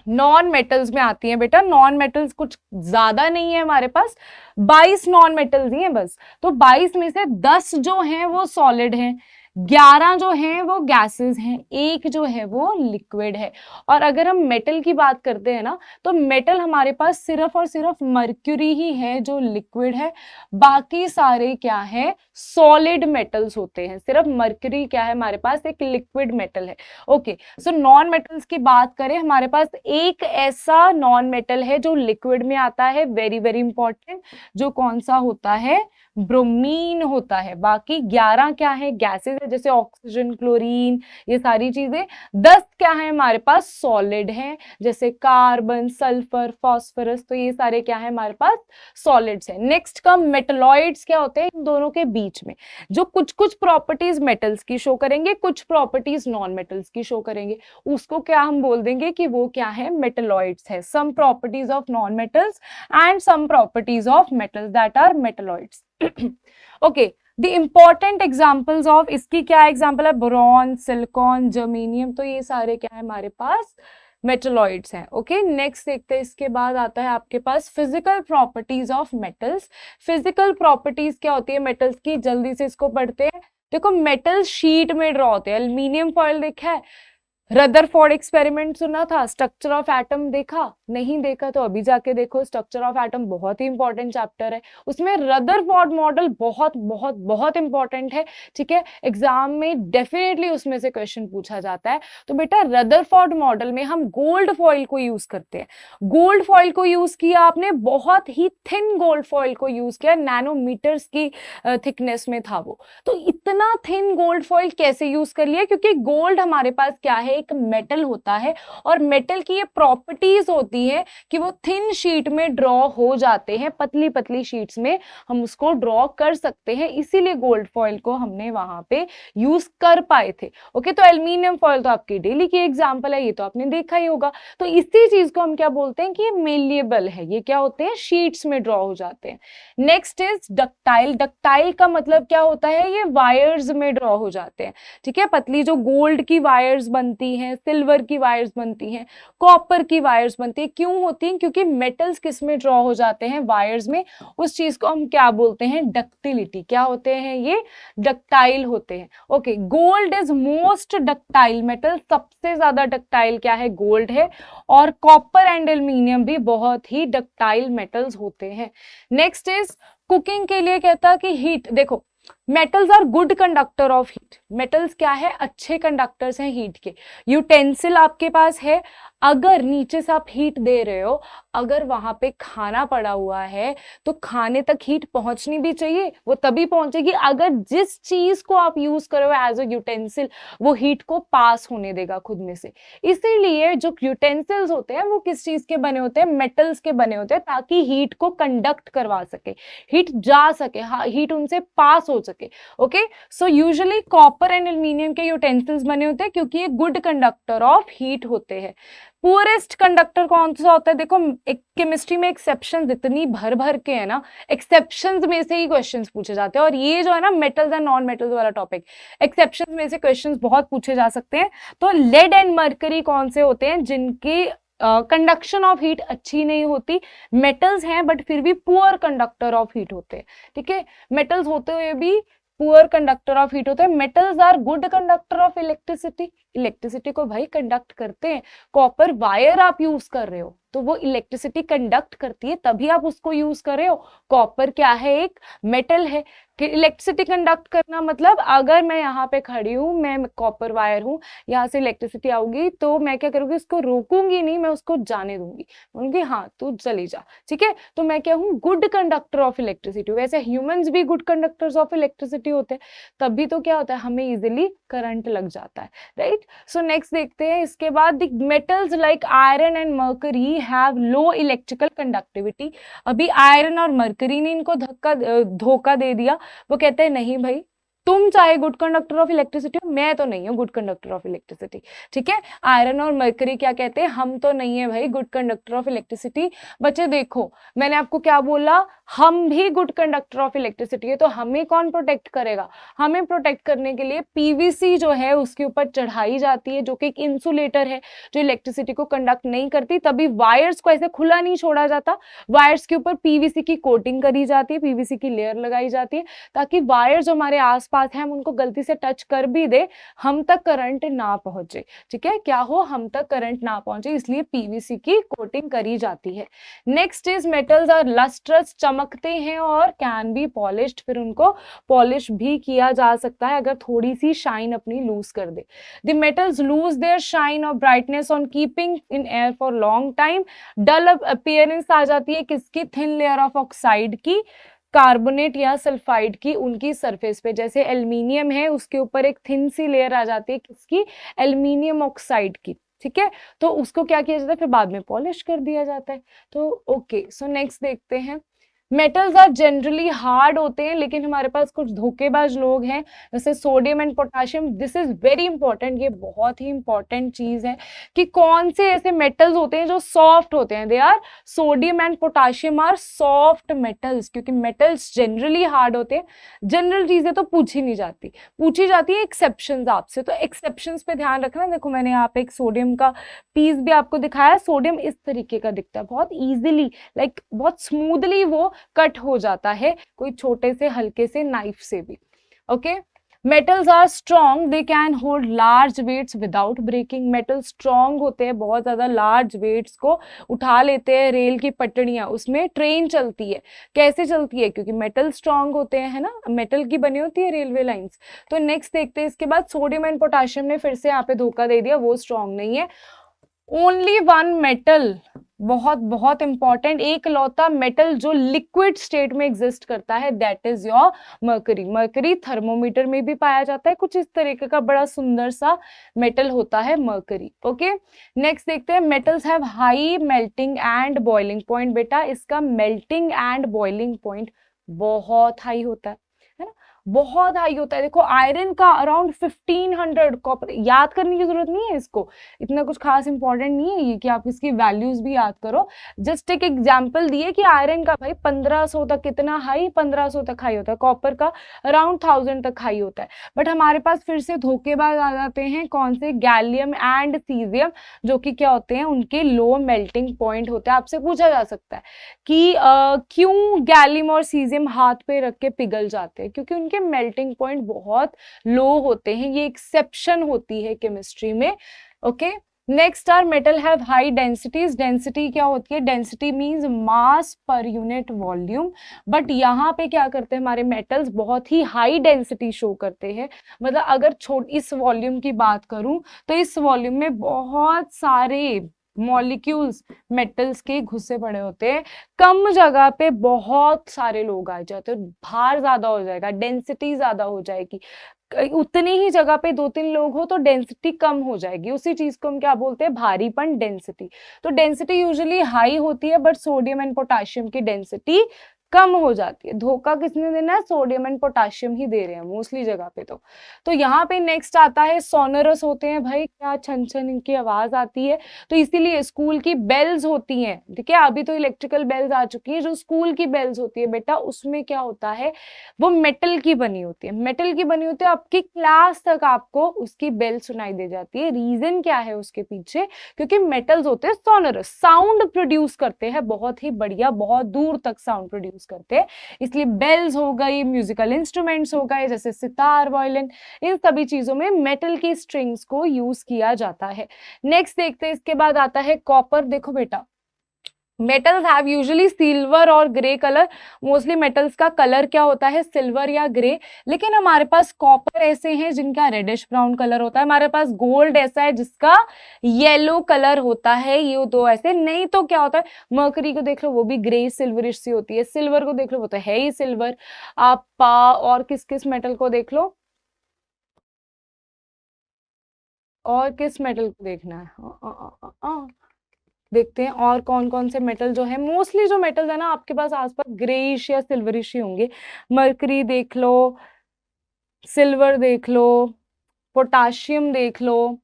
नॉन मेटल्स में आती हैं। बेटा नॉन मेटल्स कुछ ज्यादा नहीं है हमारे पास, 22 नॉन मेटल्स ही हैं बस। तो 22 में से 10 जो हैं वो सॉलिड हैं, 11 जो हैं वो गैसेस हैं, एक जो है वो लिक्विड है। और अगर हम मेटल की बात करते हैं ना, तो मेटल हमारे पास सिर्फ और सिर्फ मर्क्यूरी ही है जो लिक्विड है, बाकी सारे क्या है, सॉलिड मेटल्स होते हैं। सिर्फ मर्क्यूरी क्या है हमारे पास, एक लिक्विड मेटल है। ओके सो नॉन मेटल्स की बात करें, हमारे पास एक ऐसा नॉन मेटल है जो लिक्विड में आता है, वेरी वेरी इंपॉर्टेंट, जो कौन सा होता है, ब्रोमीन होता है। बाकी 11 क्या है, गैसेस है, जैसे ऑक्सीजन, क्लोरीन, ये सारी चीजें। 10 क्या है हमारे पास, सॉलिड है, जैसे कार्बन, सल्फर, फास्फोरस, तो ये सारे क्या है हमारे पास, सॉलिड्स है। नेक्स्ट का मेटलॉइड्स क्या होते हैं, इन दोनों के बीच में जो कुछ कुछ प्रॉपर्टीज मेटल्स की शो करेंगे, कुछ प्रॉपर्टीज नॉन मेटल्स की शो करेंगे, उसको क्या हम बोल देंगे कि वो क्या है, मेटलॉइड्स है। Some properties of non metals and some properties of metals that are metalloids. Okay the important examples of, इसकी क्या एग्जाम्पल है, बोरॉन, सिलिकॉन, जर्मेनियम, तो ये सारे क्या है हमारे पास, मेटलॉइड्स हैं। ओके नेक्स्ट देखते हैं, इसके बाद आता है आपके पास physical properties of metals. Physical properties क्या होती है मेटल्स की, जल्दी से इसको पढ़ते हैं। देखो मेटल शीट में ड्रॉ होते हैं, एल्युमिनियम फॉयल देखा है, रदरफोर्ड एक्सपेरिमेंट सुना था, स्ट्रक्चर ऑफ एटम देखा, नहीं देखा तो अभी जाके देखो, स्ट्रक्चर ऑफ एटम बहुत ही इंपॉर्टेंट चैप्टर है, उसमें रदरफोर्ड मॉडल बहुत बहुत बहुत इंपॉर्टेंट है, ठीक है, एग्जाम में डेफिनेटली उसमें से क्वेश्चन पूछा जाता है। तो बेटा रदरफोर्ड मॉडल में हम गोल्ड फॉइल को यूज करते हैं, गोल्ड फॉइल को यूज किया आपने, बहुत ही थिन गोल्ड फॉइल को यूज किया, नैनोमीटर्स की थिकनेस में था वो। तो इतना थिन गोल्ड फॉइल कैसे यूज कर लिया, क्योंकि गोल्ड हमारे पास क्या है, एक मेटल होता है, और मेटल की ये प्रॉपर्टीज होती है कि वो थिन शीट में ड्रॉ हो जाते हैं, पतली पतली शीट्स में हम उसको ड्रॉ कर सकते हैं, इसीलिए गोल्ड फॉइल को हमने वहां पे यूज कर पाए थे। ओके, तो एल्यूमिनियम फॉइल तो आपकी डेली की एग्जांपल है, ये तो आपने देखा ही होगा। तो इसी चीज को हम क्या बोलते हैं कि ये मेलिएबल है, ये क्या होते हैं, शीट्स में ड्रॉ हो जाते हैं। नेक्स्ट इज डक्टाइल, डक्टाइल का मतलब क्या होता है, ये वायर्स में ड्रॉ हो जाते हैं, ठीक है, पतली जो गोल्ड की वायर्स बनती हैं, सिल्वर की वायर्स बनती हैं, कॉपर की वायर्स बनती है, क्यों होती हैं, क्योंकि मेटल्स किस में ड्रॉ हो जाते हैं, वायर्स में, उस चीज को हम क्या बोलते हैं, डक्टिलिटी। क्या होते हैं ये, डक्टाइल होते हैं। Okay, gold is most ductile metal, सबसे ज्यादा डक्टाइल क्या है, गोल्ड है, और कॉपर एंड एल्यूमिनियम भी बहुत ही डक्टाइल मेटल्स होते हैं। नेक्स्ट इज कुकिंग के लिए कहता कि हीट, देखो metals are good conductor of heat, metals क्या है, अच्छे कंडक्टर्स हैं हीट के। यूटेंसिल आपके पास है, अगर नीचे से आप हीट दे रहे हो, अगर वहां पे खाना पड़ा हुआ है तो खाने तक हीट पहुंचनी भी चाहिए, वो तभी पहुंचेगी अगर जिस चीज को आप यूज करो एज अ यूटेंसिल वो हीट को पास होने देगा खुद में से। इसीलिए जो यूटेंसिल्स होते हैं वो किस चीज के बने होते हैं, मेटल्स के बने होते हैं, ताकि हीट को कंडक्ट करवा सके, हीट जा सके, हीट उनसे पास हो सके। Okay, so usually copper and aluminium के यूटेंसिल्स बने होते हैं क्योंकि ये गुड कंडक्टर ऑफ हीट होते हैं। पुअरेस्ट कंडक्टर कौन सा होता है, देखो एक केमिस्ट्री में एक्सेप्शंस इतनी भर भर के है ना, एक्सेप्शंस में से ही क्वेश्चंस पूछे जाते हैं, और ये जो है ना मेटल्स एंड नॉन मेटल्स वाला टॉपिक, एक्सेप्शंस में से क्वेश्चंस बहुत पूछे जा सकते हैं। तो लेड एंड मरकरी कौन से होते हैं, जिनकी कंडक्शन ऑफ हीट अच्छी नहीं होती, मेटल्स हैं बट फिर भी पुअर कंडक्टर ऑफ हीट होते हैं, ठीक है, मेटल्स होते हुए भी पुअर कंडक्टर ऑफ हीट होते हैं। Metals are good conductor of electricity, electricity को भाई कंडक्ट करते हैं, कॉपर वायर आप यूज कर रहे हो तो वो इलेक्ट्रिसिटी कंडक्ट करती है, तभी आप उसको यूज कर रहे हो। कॉपर क्या है, एक मेटल है, कि इलेक्ट्रिसिटी कंडक्ट करना मतलब अगर मैं यहाँ पे खड़ी हूँ, मैं कॉपर वायर हूँ, यहाँ से इलेक्ट्रिसिटी आऊगी तो मैं क्या करूँगी, उसको रोकूंगी नहीं, मैं उसको जाने दूंगी, बोलूंगी हाँ तू चली जा, ठीक है, तो मैं क्या हूँ, गुड कंडक्टर ऑफ इलेक्ट्रिसिटी। वैसे ह्यूमंस भी गुड कंडक्टर्स ऑफ इलेक्ट्रिसिटी होते हैं, तभी तो क्या होता है, हमें इजिली करंट लग जाता है, राइट। सो नेक्स्ट देखते हैं, इसके बाद metals like iron and mercury have low electrical conductivity. अभी आयरन और मर्करी ने इनको धोखा दे दिया, वो कहते हैं नहीं भाई, तुम चाहे गुड कंडक्टर ऑफ इलेक्ट्रिसिटी हो, मैं तो नहीं हूँ गुड कंडक्टर ऑफ इलेक्ट्रिसिटी, ठीक है। आयरन और मरकरी क्या कहते हैं, हम तो नहीं है भाई गुड कंडक्टर ऑफ इलेक्ट्रिसिटी। बच्चे देखो मैंने आपको क्या बोला, हम भी गुड कंडक्टर ऑफ इलेक्ट्रिसिटी है, तो हमें कौन प्रोटेक्ट करेगा, हमें प्रोटेक्ट करने के लिए पीवीसी जो है उसके ऊपर चढ़ाई जाती है, जो कि एक इंसुलेटर है जो इलेक्ट्रिसिटी को कंडक्ट नहीं करती, तभी वायर्स को ऐसे खुला नहीं छोड़ा जाता, वायर्स के ऊपर पीवीसी की कोटिंग करी जाती है, पीवीसी की लेयर लगाई जाती है, ताकि वायर जो हमारे आसपास है हम उनको गलती से टच कर भी दे, हम तक करंट ना पहुंचे, ठीक है, क्या हो, हम तक करंट ना पहुंचे, इसलिए पीवीसी की कोटिंग करी जाती है। Next is metals are lustrous, चमकते हैं और कैन बी पॉलिश्ड, फिर उनको पॉलिश भी किया जा सकता है अगर थोड़ी सी शाइन अपनी लूज कर दे। The metals lose their shine और brightness on keeping in air for long time, dull appearance आ जाती है किसकी, थिन लेयर ऑफ ऑक्साइड की, कार्बोनेट या सल्फाइड की उनकी सरफेस पे, जैसे एल्यूमिनियम है उसके ऊपर एक थिन सी लेयर आ जाती है किसकी, एल्यूमिनियम ऑक्साइड की, ठीक है, तो उसको क्या किया जाता है, फिर बाद में पॉलिश कर दिया जाता है। तो ओके, सो नेक्स्ट देखते हैं, मेटल्स आर जनरली हार्ड होते हैं, लेकिन हमारे पास कुछ धोखेबाज लोग हैं जैसे sodium and potassium. This is very important, ये बहुत ही इंपॉर्टेंट चीज है कि कौन से ऐसे मेटल्स होते हैं जो सॉफ्ट होते हैं, they are sodium and potassium are soft metals, क्योंकि मेटल्स जनरली हार्ड होते हैं। जनरल चीजें तो पूछी नहीं जाती, पूछी जाती है एक्सेप्शंस आपसे, तो एक्सेप्शंस पे ध्यान रखना। देखो मैंने यहाँ पे एक सोडियम का पीस भी आपको दिखाया, सोडियम इस तरीके का दिखता है, बहुत इजीली लाइक बहुत स्मूथली वो कट हो जाता है कोई छोटे से हल्के से नाइफ से भी। Okay, metals are strong, they can hold large weights without breaking. Metal strong होते हैं, बहुत ज्यादा लार्ज वेट्स को उठा लेते हैं। रेल की पटड़ियां, उसमें ट्रेन चलती है, कैसे चलती है? क्योंकि मेटल स्ट्रॉन्ग होते हैं, है ना, मेटल की बनी होती है रेलवे लाइंस। तो नेक्स्ट देखते हैं इसके बाद, सोडियम एंड पोटेशियम ने फिर से यहाँ पे धोखा दे दिया, वो स्ट्रॉन्ग नहीं है। ओनली वन मेटल, बहुत बहुत इंपॉर्टेंट, एक लौता मेटल जो लिक्विड स्टेट में एग्जिस्ट करता है, that is your mercury. Mercury thermometer में भी पाया जाता है, कुछ इस तरीके का बड़ा सुंदर सा मेटल होता है मर्करी। ओके, नेक्स्ट देखते हैं, metals have high melting and boiling point. बेटा इसका मेल्टिंग एंड बॉइलिंग पॉइंट बहुत हाई होता है ना, बहुत हाई होता है। देखो आयरन का अराउंड 1500, कॉपर याद करने की जरूरत नहीं है, इसको इतना कुछ खास इंपॉर्टेंट नहीं है ये कि आप इसकी वैल्यूज भी याद करो। जस्ट एक एग्जांपल दिए कि आयरन का भाई 1500 तक कितना हाई, 1500 तक हाई होता है, कॉपर का अराउंड 1000 तक हाई होता है। बट हमारे पास फिर से धोखेबाज आ जाते हैं, कौन से? गैलियम एंड सीजियम, जो कि क्या होते हैं, उनके लो मेल्टिंग पॉइंट होते हैं। आपसे पूछा जा सकता है कि क्यों गैलियम और सीजियम हाथ पे रख के पिघल जाते हैं? क्योंकि उनके मेल्टिंग पॉइंट बहुत लो होते हैं, ये एक्सेप्शन होती है केमिस्ट्री में। Okay, next are metal have high densities. Density क्या होती है? Density means mass per unit volume. But यहाँ पे क्या करते हैं हमारे मेटल्स, बहुत ही हाई डेंसिटी शो करते हैं। मतलब अगर इस वॉल्यूम की बात करूं तो इस वॉल्यूम में बहुत सारे मॉलिक्यूल्स मेटल्स के घुसे पड़े होते हैं, कम जगह पे बहुत सारे लोग आ जाते हैं, भार ज्यादा हो जाएगा, डेंसिटी ज्यादा हो जाएगी। उतनी ही जगह पे 2-3 लोग हो तो डेंसिटी कम हो जाएगी, उसी चीज को हम क्या बोलते हैं? भारीपन, डेंसिटी। तो डेंसिटी यूजुअली हाई होती है, बट सोडियम एंड पोटेशियम की डेंसिटी कम हो जाती है। धोखा किसने देना है? सोडियम एंड पोटेशियम ही दे रहे हैं मोस्टली जगह पे। तो यहाँ पे नेक्स्ट आता है, सोनरस होते हैं भाई, क्या छन छन इनकी आवाज आती है, तो इसीलिए स्कूल की बेल्स होती हैं, ठीक है। अभी तो इलेक्ट्रिकल बेल्स आ चुकी है, जो स्कूल की बेल्स होती है बेटा, उसमें क्या होता है, वो मेटल की बनी होती है, मेटल की बनी होती है। आपकी क्लास तक आपको उसकी बेल सुनाई दे जाती है। रीजन क्या है उसके पीछे? क्योंकि मेटल्स होते हैं सोनरस, साउंड प्रोड्यूस करते हैं, बहुत ही बढ़िया, बहुत दूर तक साउंड प्रोड्यूस करते हैं, इसलिए बेल्स हो गई, म्यूजिकल इंस्ट्रूमेंट्स हो गए जैसे सितार, वायलिन, इन सभी चीजों में मेटल की स्ट्रिंग्स को यूज किया जाता है। नेक्स्ट देखते हैं, इसके बाद आता है कॉपर। देखो बेटा, मेटल्स हैव यूजुअली सिल्वर और ग्रे कलर। मोस्टली मेटल्स का कलर क्या होता है? सिल्वर या ग्रे। लेकिन हमारे पास कॉपर ऐसे हैं जिनका रेडिश ब्राउन कलर होता है, हमारे पास गोल्ड ऐसा है जिसका येलो कलर होता है। ये दो ऐसे, नहीं तो क्या होता है, मर्करी को देख लो, वो भी ग्रे सिल्वरिश सी होती है। सिल्वर को देख लो, वो तो है ही सिल्वर। आप और किस किस मेटल को देख लो, और किस मेटल को देखना है? देखते हैं और कौन कौन से मेटल जो है, मोस्टली जो मेटल है ना आपके पास आसपास ग्रेइश या सिल्वरिश ही होंगे। मर्करी देख लो, सिल्वर देख लो, पोटाशियम देख लो,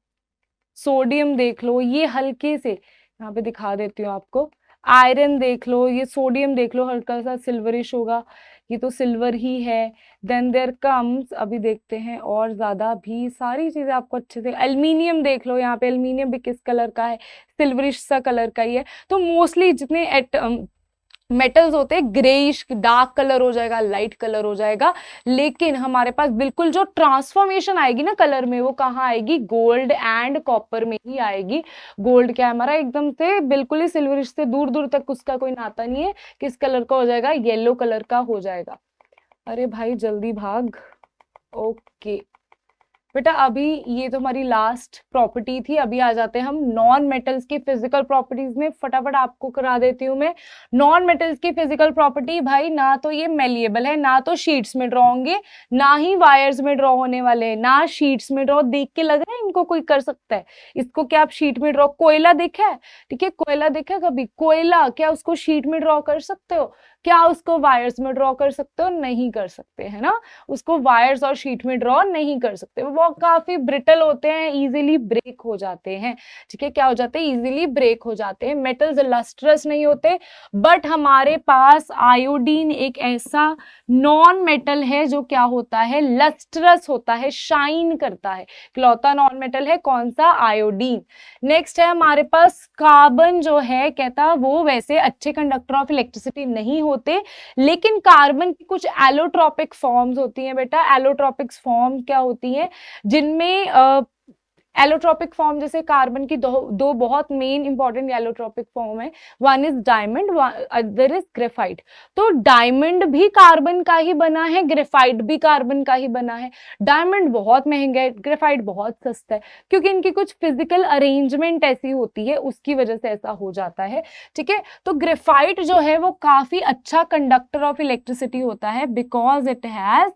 सोडियम देख लो, ये हल्के से यहाँ पे दिखा देती हूँ आपको। आयरन देख लो, ये सोडियम देख लो, हल्का सा सिल्वरिश होगा, ये तो सिल्वर ही है। देन देयर कम्स, अभी देखते हैं और ज्यादा भी सारी चीजें आपको अच्छे से। एल्यूमिनियम देख लो, यहाँ पे एल्यूमिनियम भी किस कलर का है? सिल्वरिश सा कलर का ही है। तो मोस्टली जितने मेटल्स होते हैं ग्रेइश, डार्क कलर हो जाएगा, लाइट कलर हो जाएगा। लेकिन हमारे पास बिल्कुल जो ट्रांसफॉर्मेशन आएगी ना कलर में, वो कहाँ आएगी? गोल्ड एंड कॉपर में ही आएगी। गोल्ड क्या है हमारा, एकदम से बिल्कुल ही सिल्वरिश से दूर दूर तक उसका कोई नाता नहीं है। किस कलर का हो जाएगा? येलो कलर का हो जाएगा। अरे भाई जल्दी भाग। ओके बेटा, अभी ये तो हमारी लास्ट प्रॉपर्टी थी, अभी आ जाते हैं हम नॉन मेटल्स की फिजिकल प्रॉपर्टीज में। फटाफट आपको करा देती हूँ मैं नॉन मेटल्स की फिजिकल प्रॉपर्टी। भाई ना तो ये मेलिएबल है, ना तो शीट्स में ड्रॉ होंगे, ना ही वायर्स में ड्रॉ होने वाले हैं, ना शीट्स में ड्रॉ। देख के लग रहा है इनको कोई कर सकता है? इसको क्या आप शीट में ड्रॉ, कोयला देखा है? ठीक है, कोयला देखा है कभी? कोयला क्या उसको शीट में ड्रॉ कर सकते हो? क्या उसको वायर्स में ड्रॉ कर सकते हो? नहीं कर सकते, है ना। उसको वायर्स और शीट में ड्रॉ नहीं कर सकते, वो काफी ब्रिटल होते हैं, इजीली ब्रेक हो जाते हैं। ठीक है, क्या हो जाते हैं? इजीली ब्रेक हो जाते हैं। मेटल्स लस्ट्रस नहीं होते। बट हमारे पास आयोडीन एक ऐसा नॉन मेटल है जो क्या होता है? लस्ट्रस होता है, शाइन करता है। इकलौता नॉन मेटल है कौन सा? आयोडीन। नेक्स्ट है हमारे पास कार्बन जो है, कहता वो वैसे अच्छे कंडक्टर ऑफ इलेक्ट्रिसिटी नहीं होते, लेकिन कार्बन की कुछ एलोट्रोपिक फॉर्म्स होती हैं बेटा। एलोट्रोपिक फॉर्म क्या होती हैं, जिनमें एलोट्रोपिक फॉर्म, जैसे कार्बन की दो बहुत मेन इंपॉर्टेंट एलोट्रोपिक फॉर्म है, one is diamond, other is graphite. तो डायमंड भी कार्बन का ही बना है, ग्रेफाइट भी कार्बन का ही बना है। डायमंड बहुत महंगा है, ग्रेफाइट बहुत सस्ता है, क्योंकि इनकी कुछ फिजिकल अरेंजमेंट ऐसी होती है, उसकी वजह से ऐसा हो जाता है। ठीक है, तो ग्रेफाइट जो है वो काफी अच्छा कंडक्टर ऑफ इलेक्ट्रिसिटी होता है, because it has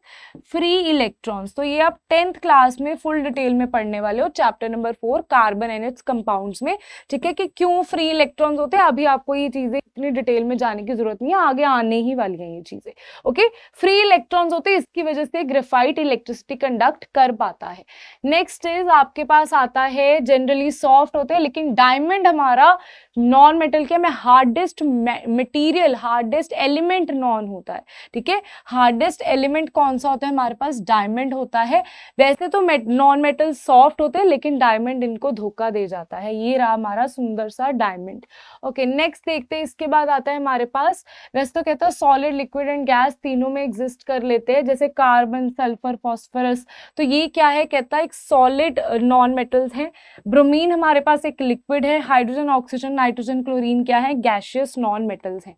free electrons. तो ये आप 10th क्लास में फुल डिटेल में पढ़ने वाले हो, chapter number 4 carbon and it's compounds में। ठीक है, कि क्यों फ्री इलेक्ट्रॉन्स होते हैं। अभी आपको ये चीजें इतनी डिटेल में जाने की जरूरत नहीं है, आगे आने ही वाली हैं ये चीजें। ओके, फ्री इलेक्ट्रॉन्स होते हैं, इसकी वजह से ग्रेफाइट इलेक्ट्रिसिटी कंडक्ट कर पाता है। नेक्स्ट इज आपके पास आता है, जनरली सॉफ्ट होते हैं, लेकिन डायमंड हमारा नॉन मेटल के में hardest material, hardest element non होता है। ठीक है, हार्डेस्ट एलिमेंट कौन सा होता है हमारे पास, डायमंड होता है। वैसे तो नॉन मेटल सॉफ्ट होते हैं, लेकिन डायमंड इनको धोखा दे जाता है। ये रहा हमारा सुंदर सा डायमंड। ओके, नेक्स्ट देखते हैं, इसके बाद आता है हमारे पास, वैसे तो कहता है सॉलिड, लिक्विड एंड गैस तीनों में एग्जिस्ट कर लेते हैं, जैसे कार्बन, सल्फर, फॉस्फोरस। तो ये क्या है, कहता है एक सॉलिड नॉन मेटल्स है। ब्रोमीन हमारे पास एक लिक्विड है। हाइड्रोजन, ऑक्सीजन, नाइट्रोजन, क्लोरीन क्या है, गैसियस नॉन मेटल्स हैं।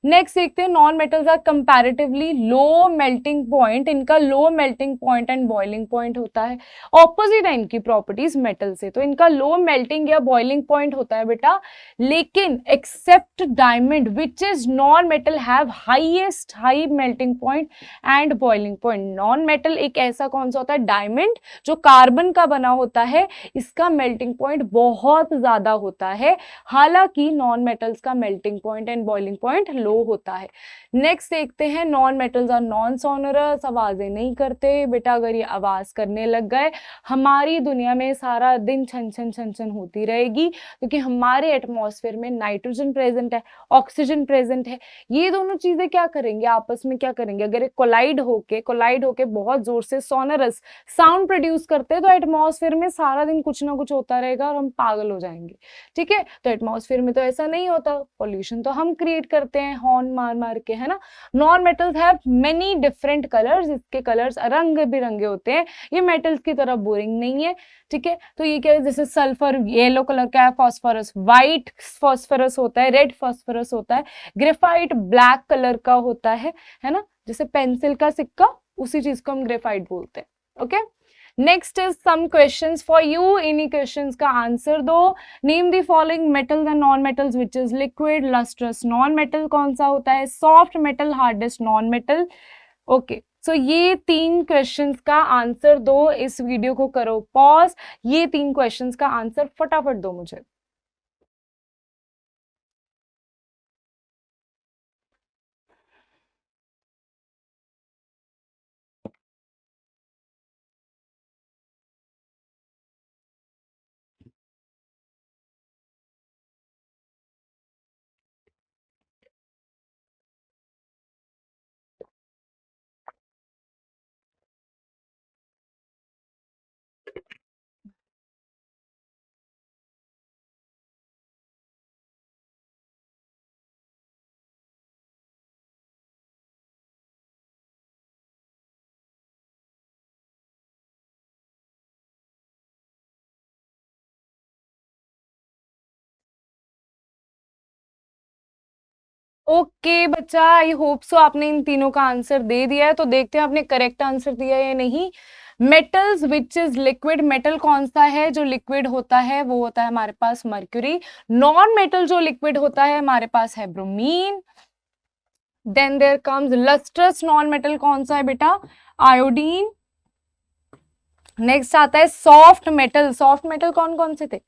नेक्स्ट देखते हैं, non metals are comparatively low melting point. इनका low melting point and boiling point होता है, ऑपोजिट है इनकी प्रॉपर्टीज मेटल से। तो इनका लो मेल्टिंग या बॉइलिंग पॉइंट होता है बेटा, लेकिन except diamond which is non metal have highest high melting point and boiling point. Non metal एक ऐसा कौन सा होता है, डायमंड जो कार्बन का बना होता है, इसका मेल्टिंग पॉइंट बहुत ज्यादा होता है, हालांकि नॉन मेटल्स का melting point and boiling point low होता है। नेक्स्ट देखते हैं, non metals are non sonorous, आवाजें नहीं करते बेटा। अगर ये आवाज करने लग गए, हमारी दुनिया में सारा दिन छन छन छन छन होती रहेगी, क्योंकि हमारे एटमॉस्फेयर में नाइट्रोजन प्रेजेंट है, ऑक्सीजन प्रेजेंट है। ये दोनों चीजें क्या करेंगे, आपस में क्या करेंगे, अगर कोलाइड होके बहुत जोर से सोनरस साउंड प्रोड्यूस करते हैं, तो एटमॉस्फेयर में सारा दिन कुछ ना कुछ होता रहेगा और हम पागल हो जाएंगे। ठीक है, तो एटमॉस्फेयर में तो ऐसा नहीं होता, पोल्यूशन तो हम क्रिएट करते हैं हॉर्न मार मार के, है ना। Non metals have many different colours, इसके कलर्स रंग बिरंगे होते हैं, ये मेटल्स की तरह बोरिंग नहीं है। ठीक है, तो ये क्या है, जैसे सल्फर येलो कलर का है, फॉस्फोरस व्हाइट फॉस्फोरस होता है, रेड फॉस्फोरस होता है, ग्रेफाइट ब्लैक कलर का होता है ना, जैसे पेंसिल का सिक्का, उसी चीज को हम ग्रेफाइट बोलते हैं। Okay, next is some questions for you, इन्हीं क्वेश्चंस का आंसर दो। Name the following metals and non metals which is liquid, lustrous non metal कौन सा होता है, soft metal, hardest non metal. Okay, so ये 3 क्वेश्चंस का आंसर दो। इस वीडियो को करो पॉज, ये 3 क्वेश्चंस का आंसर फटाफट दो मुझे। ओके बच्चा, आई होप सो आपने इन तीनों का आंसर दे दिया है। तो देखते हैं आपने करेक्ट आंसर दिया है या नहीं। Metals which is liquid, metal कौन सा है जो लिक्विड होता है, वो होता है हमारे पास मर्क्यूरी। नॉन मेटल जो लिक्विड होता है हमारे पास है bromine. Then there comes lustrous non metal कौन सा है बेटा, आयोडीन। नेक्स्ट आता है सॉफ्ट मेटल, सॉफ्ट मेटल कौन कौन से थे,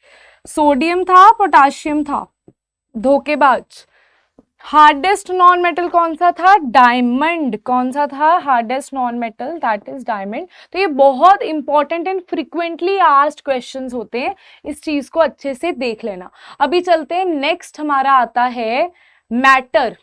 सोडियम था, पोटाशियम था, धोखेबाज। हार्डेस्ट नॉन मेटल कौन सा था, डायमंड। कौन सा था hardest non metal, that is diamond. तो ये बहुत important and frequently asked questions होते हैं, इस चीज को अच्छे से देख लेना। अभी चलते हैं, नेक्स्ट हमारा आता है मैटर।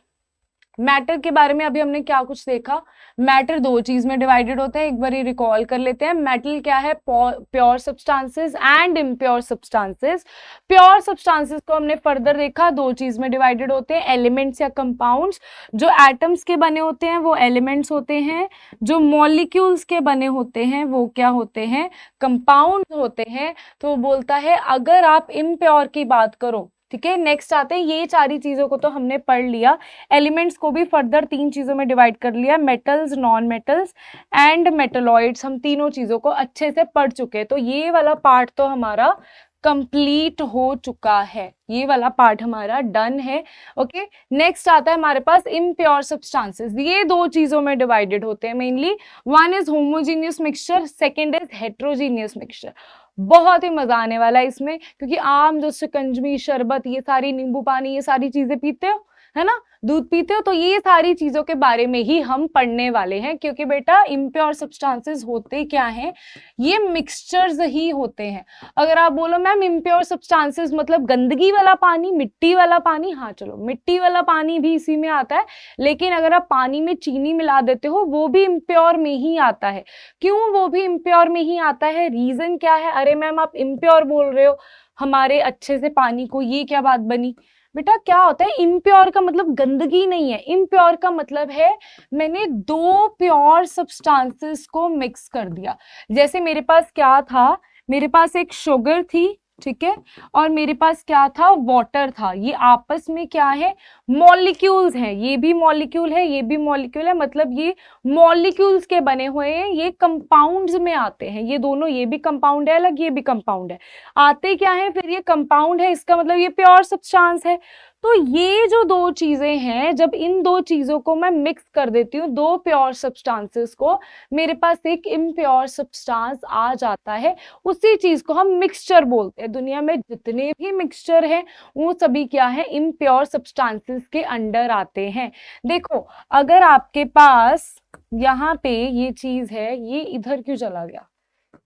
मैटर के बारे में अभी हमने क्या कुछ देखा, मैटर दो चीज में डिवाइडेड होते हैं, एक बार रिकॉल कर लेते हैं। मेटल क्या है? Pure substances and impure substances. Pure substances को हमने फर्दर देखा दो चीज में डिवाइडेड होते हैं, एलिमेंट्स या कंपाउंड्स। जो एटम्स के बने होते हैं वो एलिमेंट्स होते हैं, जो मॉलिक्यूल्स के बने होते हैं वो क्या होते हैं? कंपाउंड्स होते हैं। तो वो बोलता है अगर आप इम्प्योर की बात करो, ठीक है। नेक्स्ट आते हैं, ये सारी चीजों को तो हमने पढ़ लिया, एलिमेंट्स को भी फर्दर तीन चीजों में डिवाइड कर लिया, metals, non metals and metalloids. हम तीनों चीजों को अच्छे से पढ़ चुके हैं। तो ये वाला पार्ट तो हमारा कंप्लीट हो चुका है, ये वाला पार्ट हमारा डन है। ओके, नेक्स्ट आता है हमारे पास इम्प्योर सब्सटेंसेस। ये दो चीजों में डिवाइडेड होते हैं mainly, one is homogeneous mixture, second is heterogeneous mixture. बहुत ही मजा आने वाला है इसमें, क्योंकि आम जो शिकंजवी, शरबत, ये सारी, नींबू पानी, ये सारी चीजें पीते हो, है ना, दूध पीते हो, तो ये सारी चीजों के बारे में ही हम पढ़ने वाले हैं। क्योंकि बेटा इम्प्योर सब्सटेंसेस होते क्या हैं? ये मिक्सचर्स ही होते हैं। अगर आप बोलो मैम इम्प्योर सब्सटेंसेस मतलब गंदगी वाला पानी, मिट्टी वाला पानी, हाँ चलो मिट्टी वाला पानी भी इसी में आता है, लेकिन अगर आप पानी में चीनी मिला देते हो वो भी इम्प्योर में ही आता है। क्यों वो भी इम्प्योर में ही आता है? रीजन क्या है? अरे मैम आप इम्प्योर बोल रहे हो हमारे अच्छे से पानी को, ये क्या बात बनी? बेटा क्या होता है, इम्प्योर का मतलब गंदगी नहीं है, इम्प्योर का मतलब है मैंने दो प्योर सब्सटेंसेस को मिक्स कर दिया। जैसे मेरे पास क्या था, मेरे पास एक शुगर थी, ठीक है, और मेरे पास क्या था? वाटर था। ये आपस में क्या है? मॉलिक्यूल्स हैं। ये भी मॉलिक्यूल है, ये भी मॉलिक्यूल है, मतलब ये मॉलिक्यूल्स के बने हुए हैं, ये कंपाउंड्स में आते हैं। ये दोनों, ये भी कंपाउंड है अलग, ये भी कंपाउंड है, आते क्या है फिर? ये कंपाउंड है, इसका मतलब ये प्योर सब्सटेंस है। तो ये जो दो चीजें हैं, जब इन दो चीजों को मैं मिक्स कर देती हूँ, दो प्योर सब्सटेंसेस को, मेरे पास एक इम्प्योर सब्सटेंस आ जाता है। उसी चीज को हम मिक्सचर बोलते हैं। दुनिया में जितने भी मिक्सचर हैं वो सभी क्या है? इम्प्योर सब्सटेंसेस के अंडर आते हैं। देखो अगर आपके पास यहाँ पे ये चीज है, ये इधर क्यों चला गया?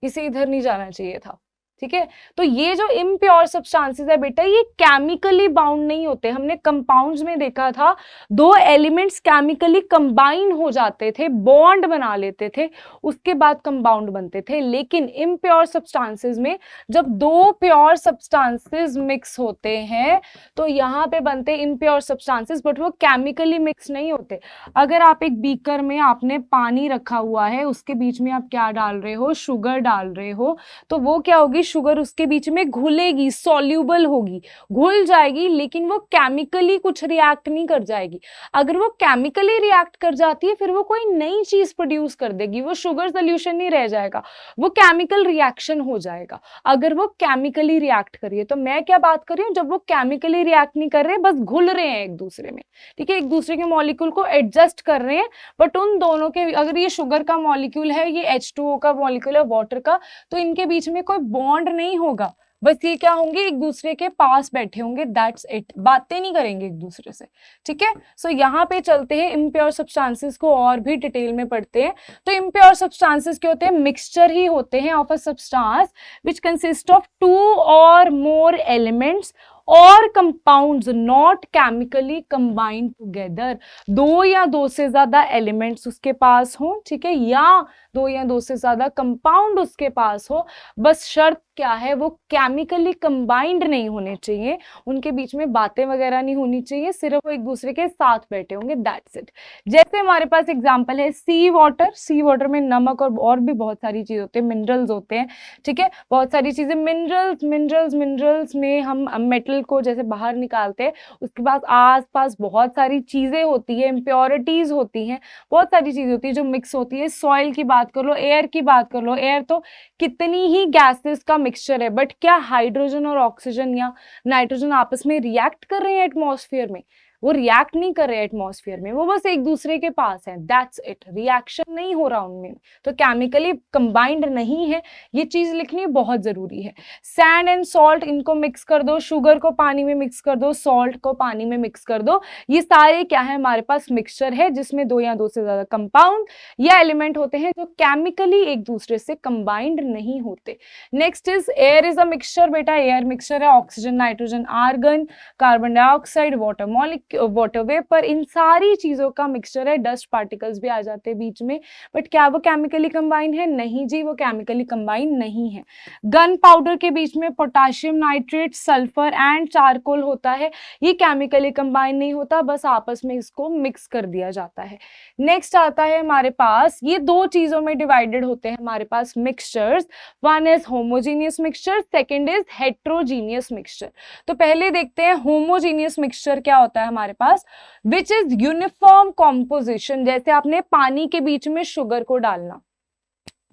इसे इधर नहीं जाना चाहिए था, ठीक है। तो ये जो इम्प्योर सब्सटेंसेस है बेटा, ये केमिकली बाउंड नहीं होते। हमने कंपाउंड्स में देखा था, दो एलिमेंट्स केमिकली कंबाइन हो जाते थे, बॉन्ड बना लेते थे, उसके बाद कंपाउंड बनते थे। लेकिन इम्प्योर सब्सटेंसेस में जब दो प्योर सब्सटेंसेस मिक्स होते हैं तो यहाँ पे बनते इम्प्योर सब्सटेंसेस, बट वो केमिकली मिक्स नहीं होते। अगर आप एक बीकर में आपने पानी रखा हुआ है, उसके बीच में आप क्या डाल रहे हो? शुगर डाल रहे हो, तो वो क्या होगी? शुगर उसके बीच में घुलेगी, सॉल्यूबल होगी, घुल जाएगी, लेकिन वो केमिकली कुछ रिएक्ट नहीं कर जाएगी। अगर वो केमिकली रिएक्ट कर जाती है फिर वो कोई नई चीज प्रोड्यूस कर देगी, वो शुगर सोल्यूशन नहीं रह जाएगा, वो केमिकल रिएक्शन हो जाएगा। अगर वो केमिकली रिएक्ट करिए, तो मैं क्या बात कर रही हूँ, जब वो केमिकली रिएक्ट नहीं कर रहे, बस घुल रहे हैं एक दूसरे में, ठीक है, एक दूसरे के मॉलिक्यूल को एडजस्ट कर रहे हैं, बट उन दोनों के, अगर ये शुगर का मॉलिक्यूल है, ये H2O का मॉलिक्यूल है वाटर का, तो इनके बीच में कोई बॉन्ड नहीं होगा, बस ये क्या होंगे? एक दूसरे के पास बैठे होंगे, दैट्स इट, बातें नहीं करेंगे एक दूसरे से, ठीक है। सो यहाँ पे चलते हैं, इम्प्योर सब्सटेंसेस को और भी डिटेल में पढ़ते हैं। तो इम्प्योर सब्सटेंसेस क्या होते हैं? मिक्सचर ही होते हैं of a substance which consist of two or more elements or compounds not chemically combined together. दो या दो से ज्यादा एलिमेंट्स उसके पास हो, ठीक है, या दो या दो से ज्यादा कंपाउंड उसके पास हो, बस शर्त क्या है? वो केमिकली कंबाइंड नहीं होने चाहिए, उनके बीच में बातें वगैरह नहीं होनी चाहिए, सिर्फ वो एक दूसरे के साथ बैठे होंगे, दैट्स इट। जैसे हमारे पास एग्जांपल है सी वाटर। सी वाटर में नमक और भी बहुत सारी चीज होते हैं, मिनरल्स होते हैं, ठीक है, बहुत सारी चीजें। मिनरल्स में हम मेटल को जैसे बाहर निकालते हैं, उसके बाद आसपास बहुत सारी चीजें होती है, इम्प्योरिटीज होती हैं, बहुत सारी चीजें होती है जो मिक्स होती है। सॉइल की बात कर लो, एयर की बात कर लो, एयर तो कितनी ही गैसेस का मिक्सचर है, बट क्या हाइड्रोजन और ऑक्सीजन या नाइट्रोजन आपस में रिएक्ट कर रहे हैं एटमॉस्फेयर में? वो रिएक्ट नहीं कर रहे एटमॉस्फेयर में, वो बस एक दूसरे के पास है, दैट्स इट, रिएक्शन नहीं हो रहा उनमें, तो केमिकली कंबाइंड नहीं है। ये चीज लिखनी बहुत जरूरी है। सैंड एंड सॉल्ट, इनको मिक्स कर दो, शुगर को पानी में मिक्स कर दो, सॉल्ट को पानी में मिक्स कर दो, ये सारे क्या है? हमारे पास मिक्सचर है जिसमें दो या दो से ज्यादा कंपाउंड या एलिमेंट होते हैं जो केमिकली एक दूसरे से कंबाइंड नहीं होते। नेक्स्ट इज अ मिक्सचर बेटा, एयर मिक्सचर है, oxygen, nitrogen, argon, carbon dioxide, water vapour, इन सारी चीजों का मिक्सचर है। डस्ट पार्टिकल्स भी आ जाते हैं बीच में, बट क्या वो केमिकली कंबाइन है? नहीं जी, वो केमिकली कंबाइन नहीं है। गन पाउडर के बीच में potassium nitrate, sulphur and charcoal होता है, ये केमिकली कंबाइन नहीं होता, बस आपस में इसको मिक्स कर दिया जाता है। नेक्स्ट आता है हमारे पास, ये दो चीजों में डिवाइडेड होते हैं हमारे पास mixtures, one is homogeneous mixture, second is heterogeneous mixture. तो पहले देखते हैं होमोजीनियस मिक्सचर क्या होता है हमारे पास, विच इज यूनिफॉर्म कॉम्पोजिशन। जैसे आपने पानी के बीच में शुगर को डालना,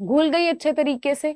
घुल गई अच्छे तरीके से,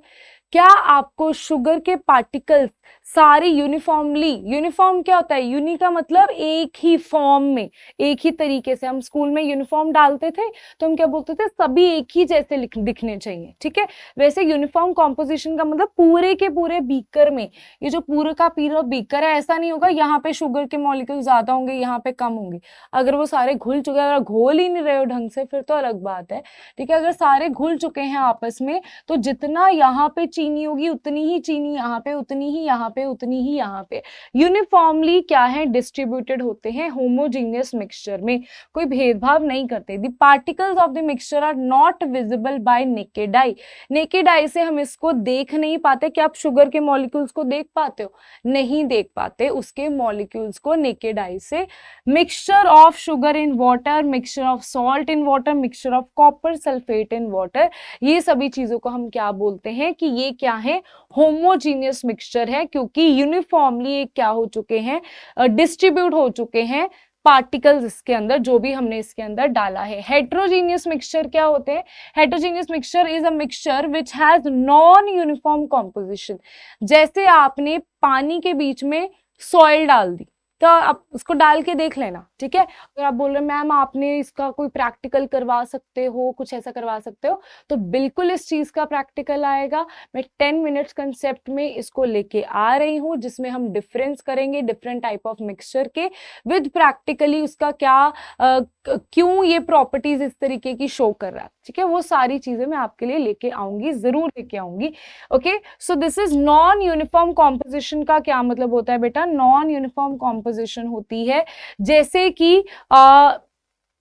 क्या आपको शुगर के पार्टिकल्स सारे यूनिफॉर्मली, यूनिफॉर्म क्या होता है? यूनि का मतलब एक ही फॉर्म में, एक ही तरीके से। हम स्कूल में यूनिफॉर्म डालते थे तो हम क्या बोलते थे? सभी एक ही जैसे दिखने चाहिए, ठीक है। वैसे यूनिफॉर्म कॉम्पोजिशन का मतलब पूरे के पूरे बीकर में, ये जो पूरे का पूरा बीकर है, ऐसा नहीं होगा यहाँ पे शुगर के मॉलिक्यूल ज्यादा होंगे, यहाँ पे कम होंगे। अगर वो सारे घुल चुके हैं, अगर घोल ही नहीं रहे हो ढंग से, फिर तो अलग बात है, ठीक है। अगर सारे घुल चुके हैं आपस में, तो जितना यहाँ पे चीनी होगी उतनी ही चीनी यहाँ पे, उतनी ही यहाँ पे, उतनी ही यहाँ पे, यूनिफॉर्मली क्या है? डिस्ट्रीब्यूटेड होते हैं होमोजीनियस मिक्सचर में, कोई भेदभाव नहीं करते। The particles of the mixture are not visible by naked eye. Naked eye से हम इसको देख नहीं पाते। क्या आप शुगर के मॉलिक्यूल्स को देख पाते हो? नहीं देख पाते उसके मॉलिक्यूल्स को नेकेड आई से। Mixture of sugar in water, mixture of salt in water, mixture of copper sulphate in water, ये सभी चीजों को हम क्या बोलते हैं कि ये क्या है? होमोजीनियस मिक्सचर है, क्योंकि यूनिफॉर्मली क्या हो चुके हैं? डिस्ट्रीब्यूट हो चुके हैं पार्टिकल्स इसके अंदर, जो भी हमने इसके अंदर डाला है। हेट्रोजीनियस मिक्सचर क्या होते हैं? Heterogeneous mixture is a mixture which has non uniform composition. जैसे आपने पानी के बीच में सॉइल डाल दी, तो आप उसको डाल के देख लेना, ठीक है। अगर आप बोल रहे हैं मैम आपने इसका कोई प्रैक्टिकल करवा सकते हो, कुछ ऐसा करवा सकते हो, तो बिल्कुल इस चीज का प्रैक्टिकल आएगा। मैं 10 मिनट्स कंसेप्ट में इसको लेके आ रही हूँ, जिसमें हम डिफरेंस करेंगे डिफरेंट टाइप ऑफ मिक्सचर के, विद प्रैक्टिकली उसका क्या क्यों ये प्रॉपर्टीज इस तरीके की शो कर रहा है, ठीक है। वो सारी चीजें मैं आपके लिए लेके आऊंगी, जरूर लेके आऊंगी। Okay, so this is non uniform composition का क्या मतलब होता है बेटा? नॉन यूनिफॉर्म कॉम्पोजिशन होती है जैसे कि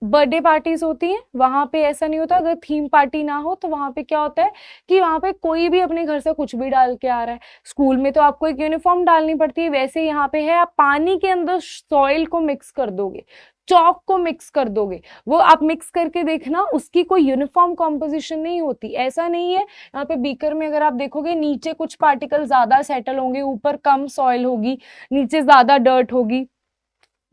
बर्थडे पार्टीज होती हैं, वहां पे ऐसा नहीं होता। अगर थीम पार्टी ना हो तो वहां पे क्या होता है कि वहां पे कोई भी अपने घर से कुछ भी डाल के आ रहा है। स्कूल में तो आपको एक यूनिफॉर्म डालनी पड़ती है, वैसे यहाँ पे है, आप पानी के अंदर सॉइल को मिक्स कर दोगे, चॉक को मिक्स कर दोगे, वो आप मिक्स करके देखना, उसकी कोई यूनिफॉर्म कॉम्पोजिशन नहीं होती। ऐसा नहीं है, यहाँ पे बीकर में अगर आप देखोगे नीचे कुछ पार्टिकल ज्यादा सेटल होंगे, ऊपर कम सॉइल होगी, नीचे ज्यादा डर्ट होगी,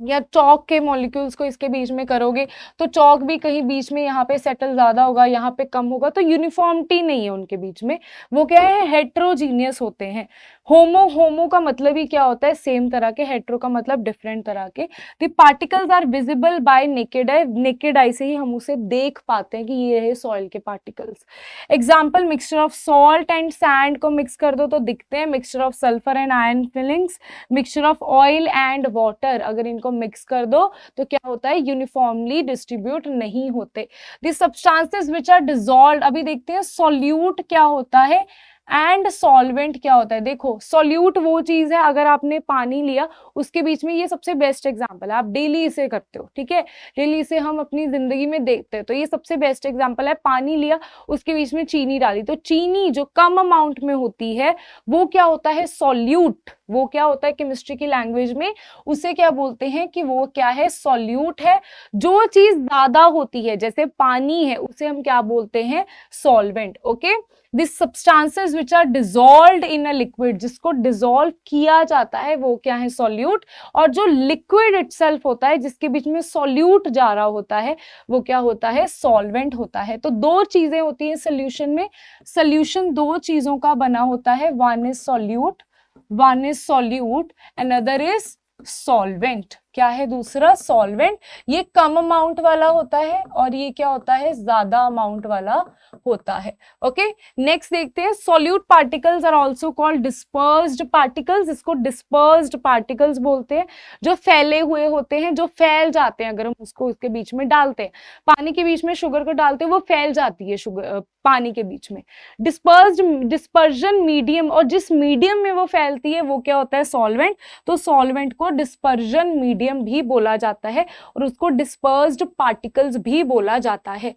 या चौक के मॉलिक्यूल्स को इसके बीच में करोगे तो चौक भी कहीं बीच में यहाँ पे सेटल ज्यादा होगा, यहाँ पे कम होगा, तो यूनिफॉर्मिटी नहीं है उनके बीच में, वो क्या है? हेट्रोजीनियस होते हैं। होमो का मतलब ही क्या होता है? सेम तरह के, हेट्रो का मतलब डिफरेंट तरह के। The particles are visible by naked eye, naked eye से ही हम उसे देख पाते हैं कि ये है सॉइल के particles. Example, mixture of salt and sand को मिक्स कर दो तो दिखते हैं। Mixture of sulphur and iron filings, mixture of oil and water, अगर इनको मिक्स कर दो तो क्या होता है? यूनिफॉर्मली डिस्ट्रीब्यूट नहीं होते। The substances which are dissolved, अभी देखते हैं सॉल्यूट क्या होता है एंड सॉल्वेंट क्या होता है। देखो, सॉल्यूट वो चीज है, अगर आपने पानी लिया उसके बीच में, ये सबसे बेस्ट एग्जांपल है, आप डेली इसे करते हो, ठीक है, डेली इसे हम अपनी जिंदगी में देखते हैं, तो ये सबसे बेस्ट एग्जांपल है। पानी लिया, उसके बीच में चीनी डाली, तो चीनी जो कम अमाउंट में होती है वो क्या होता है? सॉल्यूट। वो क्या होता है केमिस्ट्री की लैंग्वेज में? उसे क्या बोलते हैं कि वो क्या है? सॉल्यूट है। जो चीज ज्यादा होती है जैसे पानी है, उसे हम क्या बोलते हैं? Solvent. Okay, this substances which are dissolved in a liquid, जिसको डिसॉल्व किया जाता है वो क्या है? सॉल्यूट। और जो लिक्विड इटसेल्फ होता है, जिसके बीच में सॉल्यूट जा रहा होता है, वो क्या होता है? सॉल्वेंट होता है। तो दो चीजें होती हैं सोल्यूशन में। सोल्यूशन दो चीजों का बना होता है, one is solute, another is solvent. क्या है दूसरा? सॉल्वेंट। ये कम अमाउंट वाला होता है और ये क्या होता है? ज्यादा अमाउंट वाला होता है। ओके, नेक्स्ट देखते हैं। Solute particles are also called dispersed particles. इसको डिस्पर्स्ड पार्टिकल्स बोलते हैं, जो फैले हुए होते हैं, जो फैल जाते हैं। अगर हम उसको इसके बीच में डालते हैं, पानी के बीच में शुगर को डालते हैं, वो फैल जाती है शुगर पानी के बीच में। डिस्पर्जन मीडियम, और जिस मीडियम में वो फैलती है वो क्या होता है? सॉल्वेंट। तो सॉल्वेंट को डिस्पर्जन मीडियम भी बोला जाता है और उसको डिस्पर्स्ड पार्टिकल्स भी बोला जाता है।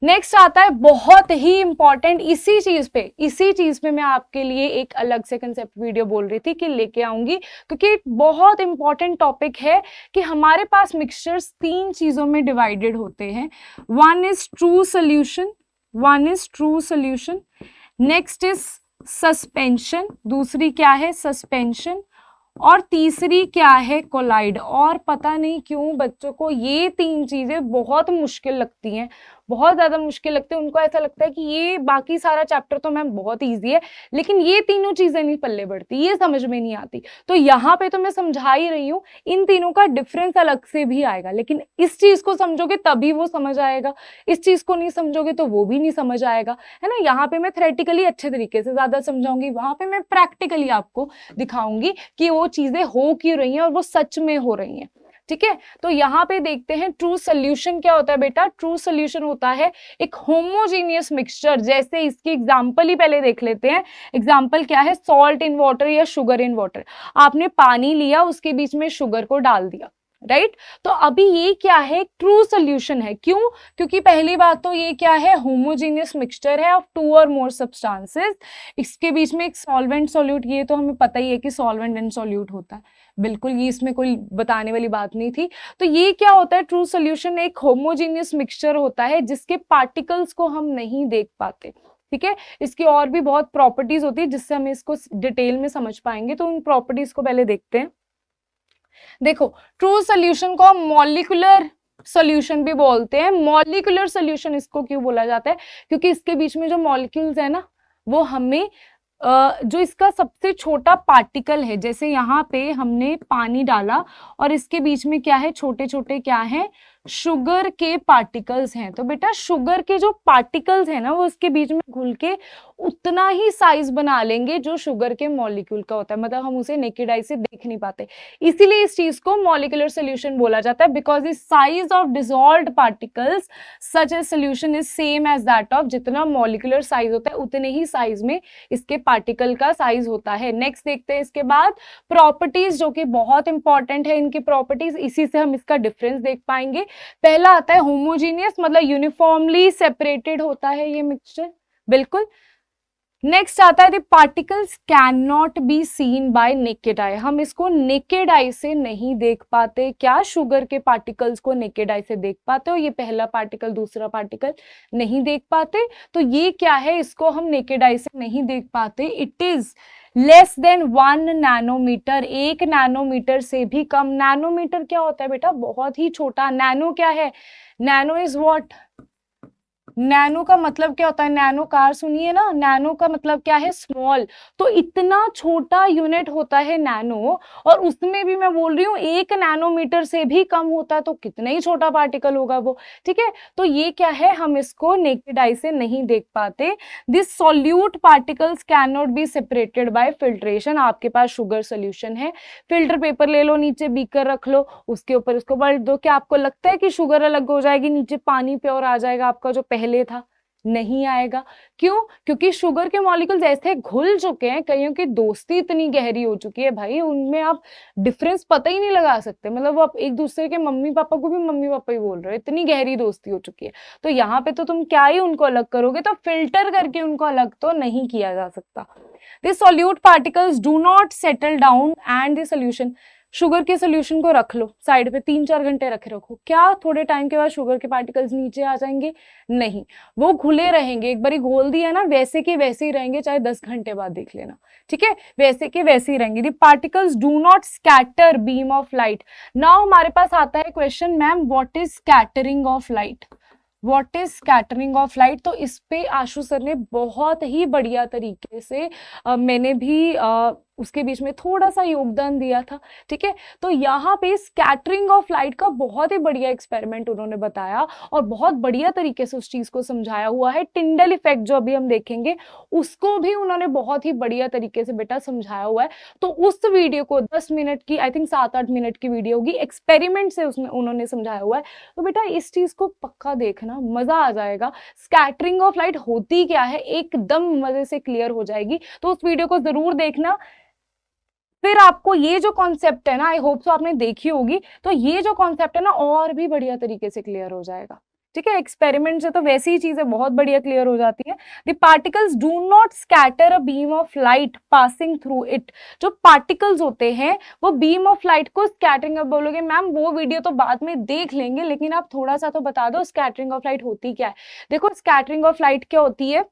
नेक्स्ट आता है बहुत ही इंपॉर्टेंट, इसी चीज पे मैं आपके लिए एक अलग से कंसेप्ट वीडियो बोल रही थी कि लेके आऊंगी, क्योंकि बहुत इंपॉर्टेंट टॉपिक है कि हमारे पास मिक्सचर्स 3 चीजों में डिवाइडेड होते हैं। One is true solution, next is suspension, दूसरी क्या है? सस्पेंशन, और तीसरी क्या है? कोलाइड। और पता नहीं क्यों बच्चों को ये 3 चीजें बहुत मुश्किल लगती हैं, बहुत ज्यादा मुश्किल लगती है। उनको ऐसा लगता है कि ये बाकी सारा चैप्टर तो मैम बहुत इजी है, लेकिन ये तीनों चीजें नहीं पल्ले बढ़ती, ये समझ में नहीं आती। तो यहाँ पे तो मैं समझा ही रही हूँ, इन तीनों का डिफरेंस अलग से भी आएगा, लेकिन इस चीज को समझोगे तभी वो समझ आएगा, इस चीज को नहीं समझोगे तो वो भी नहीं समझ आएगा, है ना। यहाँ पे मैं थ्योरेटिकली अच्छे तरीके से ज्यादा समझाऊंगी, वहां पे मैं प्रैक्टिकली आपको दिखाऊंगी कि वो चीजें हो क्यों रही हैं और वो सच में हो रही हैं। ठीक है, तो यहाँ पे देखते हैं ट्रू सोल्यूशन क्या होता है बेटा। ट्रू सोल्यूशन होता है एक होमोजीनियस मिक्सचर। जैसे इसकी एग्जांपल ही पहले देख लेते हैं। एग्जांपल क्या है? सॉल्ट इन वाटर या शुगर इन वाटर। आपने पानी लिया, उसके बीच में शुगर को डाल दिया, राइट। तो अभी ये क्या है? ट्रू सोल्यूशन है। क्यों? क्योंकि पहली बात तो ये क्या है? होमोजीनियस मिक्सचर है ऑफ 2 और मोर सब्सटेंसेस। इसके बीच में एक सॉल्वेंट सॉल्यूट, ये तो हमें पता ही है कि सॉल्वेंट एंड सॉल्यूट होता है, बिल्कुल, ये इसमें कोई बताने वाली बात नहीं थी। तो ये क्या होता है? ट्रू सोल्यूशन एक होमोजीनियस मिक्सचर होता है जिसके पार्टिकल्स को हम नहीं देख पाते। ठीक है, इसकी और भी बहुत प्रॉपर्टीज होती है जिससे हम इसको डिटेल में समझ पाएंगे। तो उन प्रॉपर्टीज को पहले देखते हैं। देखो, ट्रू सोल्यूशन को हम मॉलिक्यूलर सोल्यूशन भी बोलते हैं। मॉलिक्यूलर सोल्यूशन इसको क्यों बोला जाता है? क्योंकि इसके बीच में जो मॉलिक्यूल्स है ना, वो हमें जो इसका सबसे छोटा पार्टिकल है, जैसे यहाँ पे हमने पानी डाला और इसके बीच में क्या है? छोटे छोटे क्या है? शुगर के पार्टिकल्स हैं। तो बेटा शुगर के जो पार्टिकल्स हैं ना, वो इसके बीच में घुल के उतना ही साइज बना लेंगे जो शुगर के मॉलिक्यूल का होता है, मतलब हम उसे नेकेड आई से देख नहीं पाते। इसीलिए इस चीज को मॉलिक्यूलर सोल्यूशन बोला जाता है, बिकॉज इस size of dissolved particles such a solution is same as that of, जितना मॉलिक्यूलर साइज होता है उतने ही साइज में इसके पार्टिकल का साइज होता है। नेक्स्ट देखते हैं इसके बाद प्रॉपर्टीज, जो कि बहुत इंपॉर्टेंट है इनकी प्रॉपर्टीज, इसी से हम इसका डिफरेंस देख पाएंगे। पहला आता है होमोजीनियस, मतलब यूनिफॉर्मली सेपरेटेड होता है ये मिक्सचर, बिल्कुल। नेक्स्ट आता है the particles can not be seen by naked आई। हम इसको नेकेड आई से नहीं देख पाते। क्या? शुगर के पार्टिकल्स को नेकेड आई से देख पाते हो? ये पहला पार्टिकल दूसरा पार्टिकल नहीं देख पाते। तो ये क्या है? इसको हम नेकेड आई से नहीं देख पाते। It is less than 1 nanometre, 1 nanometre से भी कम। नैनोमीटर क्या होता है बेटा? बहुत ही छोटा। नैनो क्या है? Nano is what? नैनो का मतलब क्या होता है? नैनो कार सुनिए ना, नैनो का मतलब क्या है? स्मॉल। तो इतना छोटा यूनिट होता है नैनो, और उसमें भी मैं बोल रही हूँ 1 नैनोमीटर से भी कम होता है, तो कितना ही छोटा पार्टिकल होगा वो। ठीक है, तो ये क्या है? हम इसको नेकेड आई से नहीं देख पाते। This solute particles can not be separated by filtration. आपके पास शुगर सोल्यूशन है, फिल्टर पेपर ले लो, नीचे बीकर रख लो, उसके ऊपर इसको पलट दो। क्या आपको लगता है कि शुगर अलग हो जाएगी, नीचे पानी प्योर आ जाएगा आपका जो पहले था? नहीं आएगा। क्यों? क्योंकि शुगर के मॉलिक्यूल्स ऐसे घुल चुके हैं, कईयों की दोस्ती इतनी गहरी हो चुकी है भाई, उनमें आप डिफरेंस पता ही नहीं लगा सकते। मतलब वो आप एक दूसरे के मम्मी पापा को भी मम्मी पापा ही बोल रहे हो, इतनी गहरी दोस्ती हो चुकी है। तो यहाँ पे तो तुम क्या ही उनको अलग करोगे? तो फिल्टर करके उनको अलग तो नहीं किया जा सकता। The solute particles do not settle down and the solution, sugar के सोल्यूशन को रख लो साइड पे, 3-4 घंटे रखे रखो, क्या थोड़े टाइम के बाद शुगर के पार्टिकल्स नीचे आ जाएंगे? नहीं, वो घुले रहेंगे। एक बारी घोल दिया ना, वैसे के वैसे ही रहेंगे, चाहे 10 घंटे बाद देख लेना। ठीक है, वैसे के वैसे ही रहेंगे। The particles do not scatter beam of light. Now हमारे पास आता है question, ma'am what is scattering of light? What is scattering of light? तो इस पे आशु सर ने बहुत ही बढ़िया तरीके से मैंने भी उसके बीच में थोड़ा सा योगदान दिया था। ठीक है, तो यहाँ पे स्कैटरिंग ऑफ लाइट का बहुत ही बढ़िया एक्सपेरिमेंट उन्होंने बताया और बहुत बढ़िया तरीके से उस चीज को समझाया हुआ है। टिंडल इफेक्ट जो अभी हम देखेंगे उसको भी उन्होंने बहुत ही बढ़िया तरीके से बेटा समझाया हुआ है। तो उस वीडियो को 10 मिनट की, आई थिंक 7-8 मिनट की वीडियो होगी, एक्सपेरिमेंट से उसमें उन्होंने समझाया हुआ है। तो बेटा इस चीज को पक्का देखना, मजा आ जाएगा। स्कैटरिंग ऑफ लाइट होती क्या है एकदम मजे से क्लियर हो जाएगी, तो उस वीडियो को जरूर देखना। फिर आपको ये जो कॉन्सेप्ट है ना, आई होप सो आपने देखी होगी, तो ये जो कॉन्सेप्ट है ना और भी बढ़िया तरीके से क्लियर हो जाएगा। ठीक है, एक्सपेरिमेंट से तो वैसी ही चीजें बहुत बढ़िया क्लियर हो जाती है। The particles do not scatter a beam of light passing through it. जो पार्टिकल्स होते हैं वो बीम ऑफ लाइट को स्कैटरिंग, अब बोलोगे मैम वो वीडियो तो बाद में देख लेंगे, लेकिन आप थोड़ा सा तो बता दो स्कैटरिंग ऑफ लाइट होती क्या है। देखो स्कैटरिंग ऑफ लाइट क्या होती है,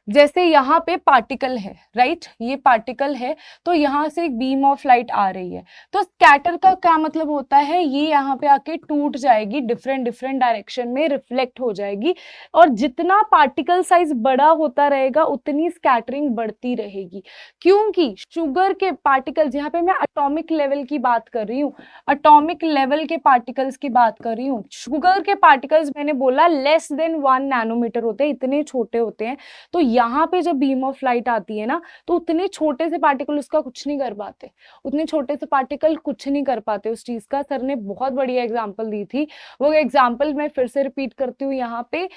जैसे यहाँ पे पार्टिकल है, राइट, ये पार्टिकल है, तो यहाँ से एक बीम ऑफ लाइट आ रही है, तो स्कैटर का क्या मतलब होता है, ये यहाँ पे आके टूट जाएगी, डिफरेंट डिफरेंट डायरेक्शन में रिफ्लेक्ट हो जाएगी, और जितना पार्टिकल साइज बड़ा होता रहेगा उतनी स्कैटरिंग बढ़ती रहेगी। क्योंकि शुगर के पार्टिकल्स, यहाँ पे मैं एटॉमिक लेवल की बात कर रही हूँ, एटॉमिक लेवल के पार्टिकल्स की बात कर रही हूँ। शुगर के पार्टिकल्स मैंने बोला लेस देन 1 नैनोमीटर होते हैं, इतने छोटे होते हैं। तो यहाँ पे जब बीम ऑफ लाइट आती है ना, तो उतने छोटे से पार्टिकल उसका कुछ नहीं कर पाते, उतने छोटे से पार्टिकल कुछ नहीं कर पाते उस चीज का। सर ने बहुत बढ़िया एग्जांपल दी थी, वो एग्जांपल मैं फिर से रिपीट करती हूँ यहाँ पे।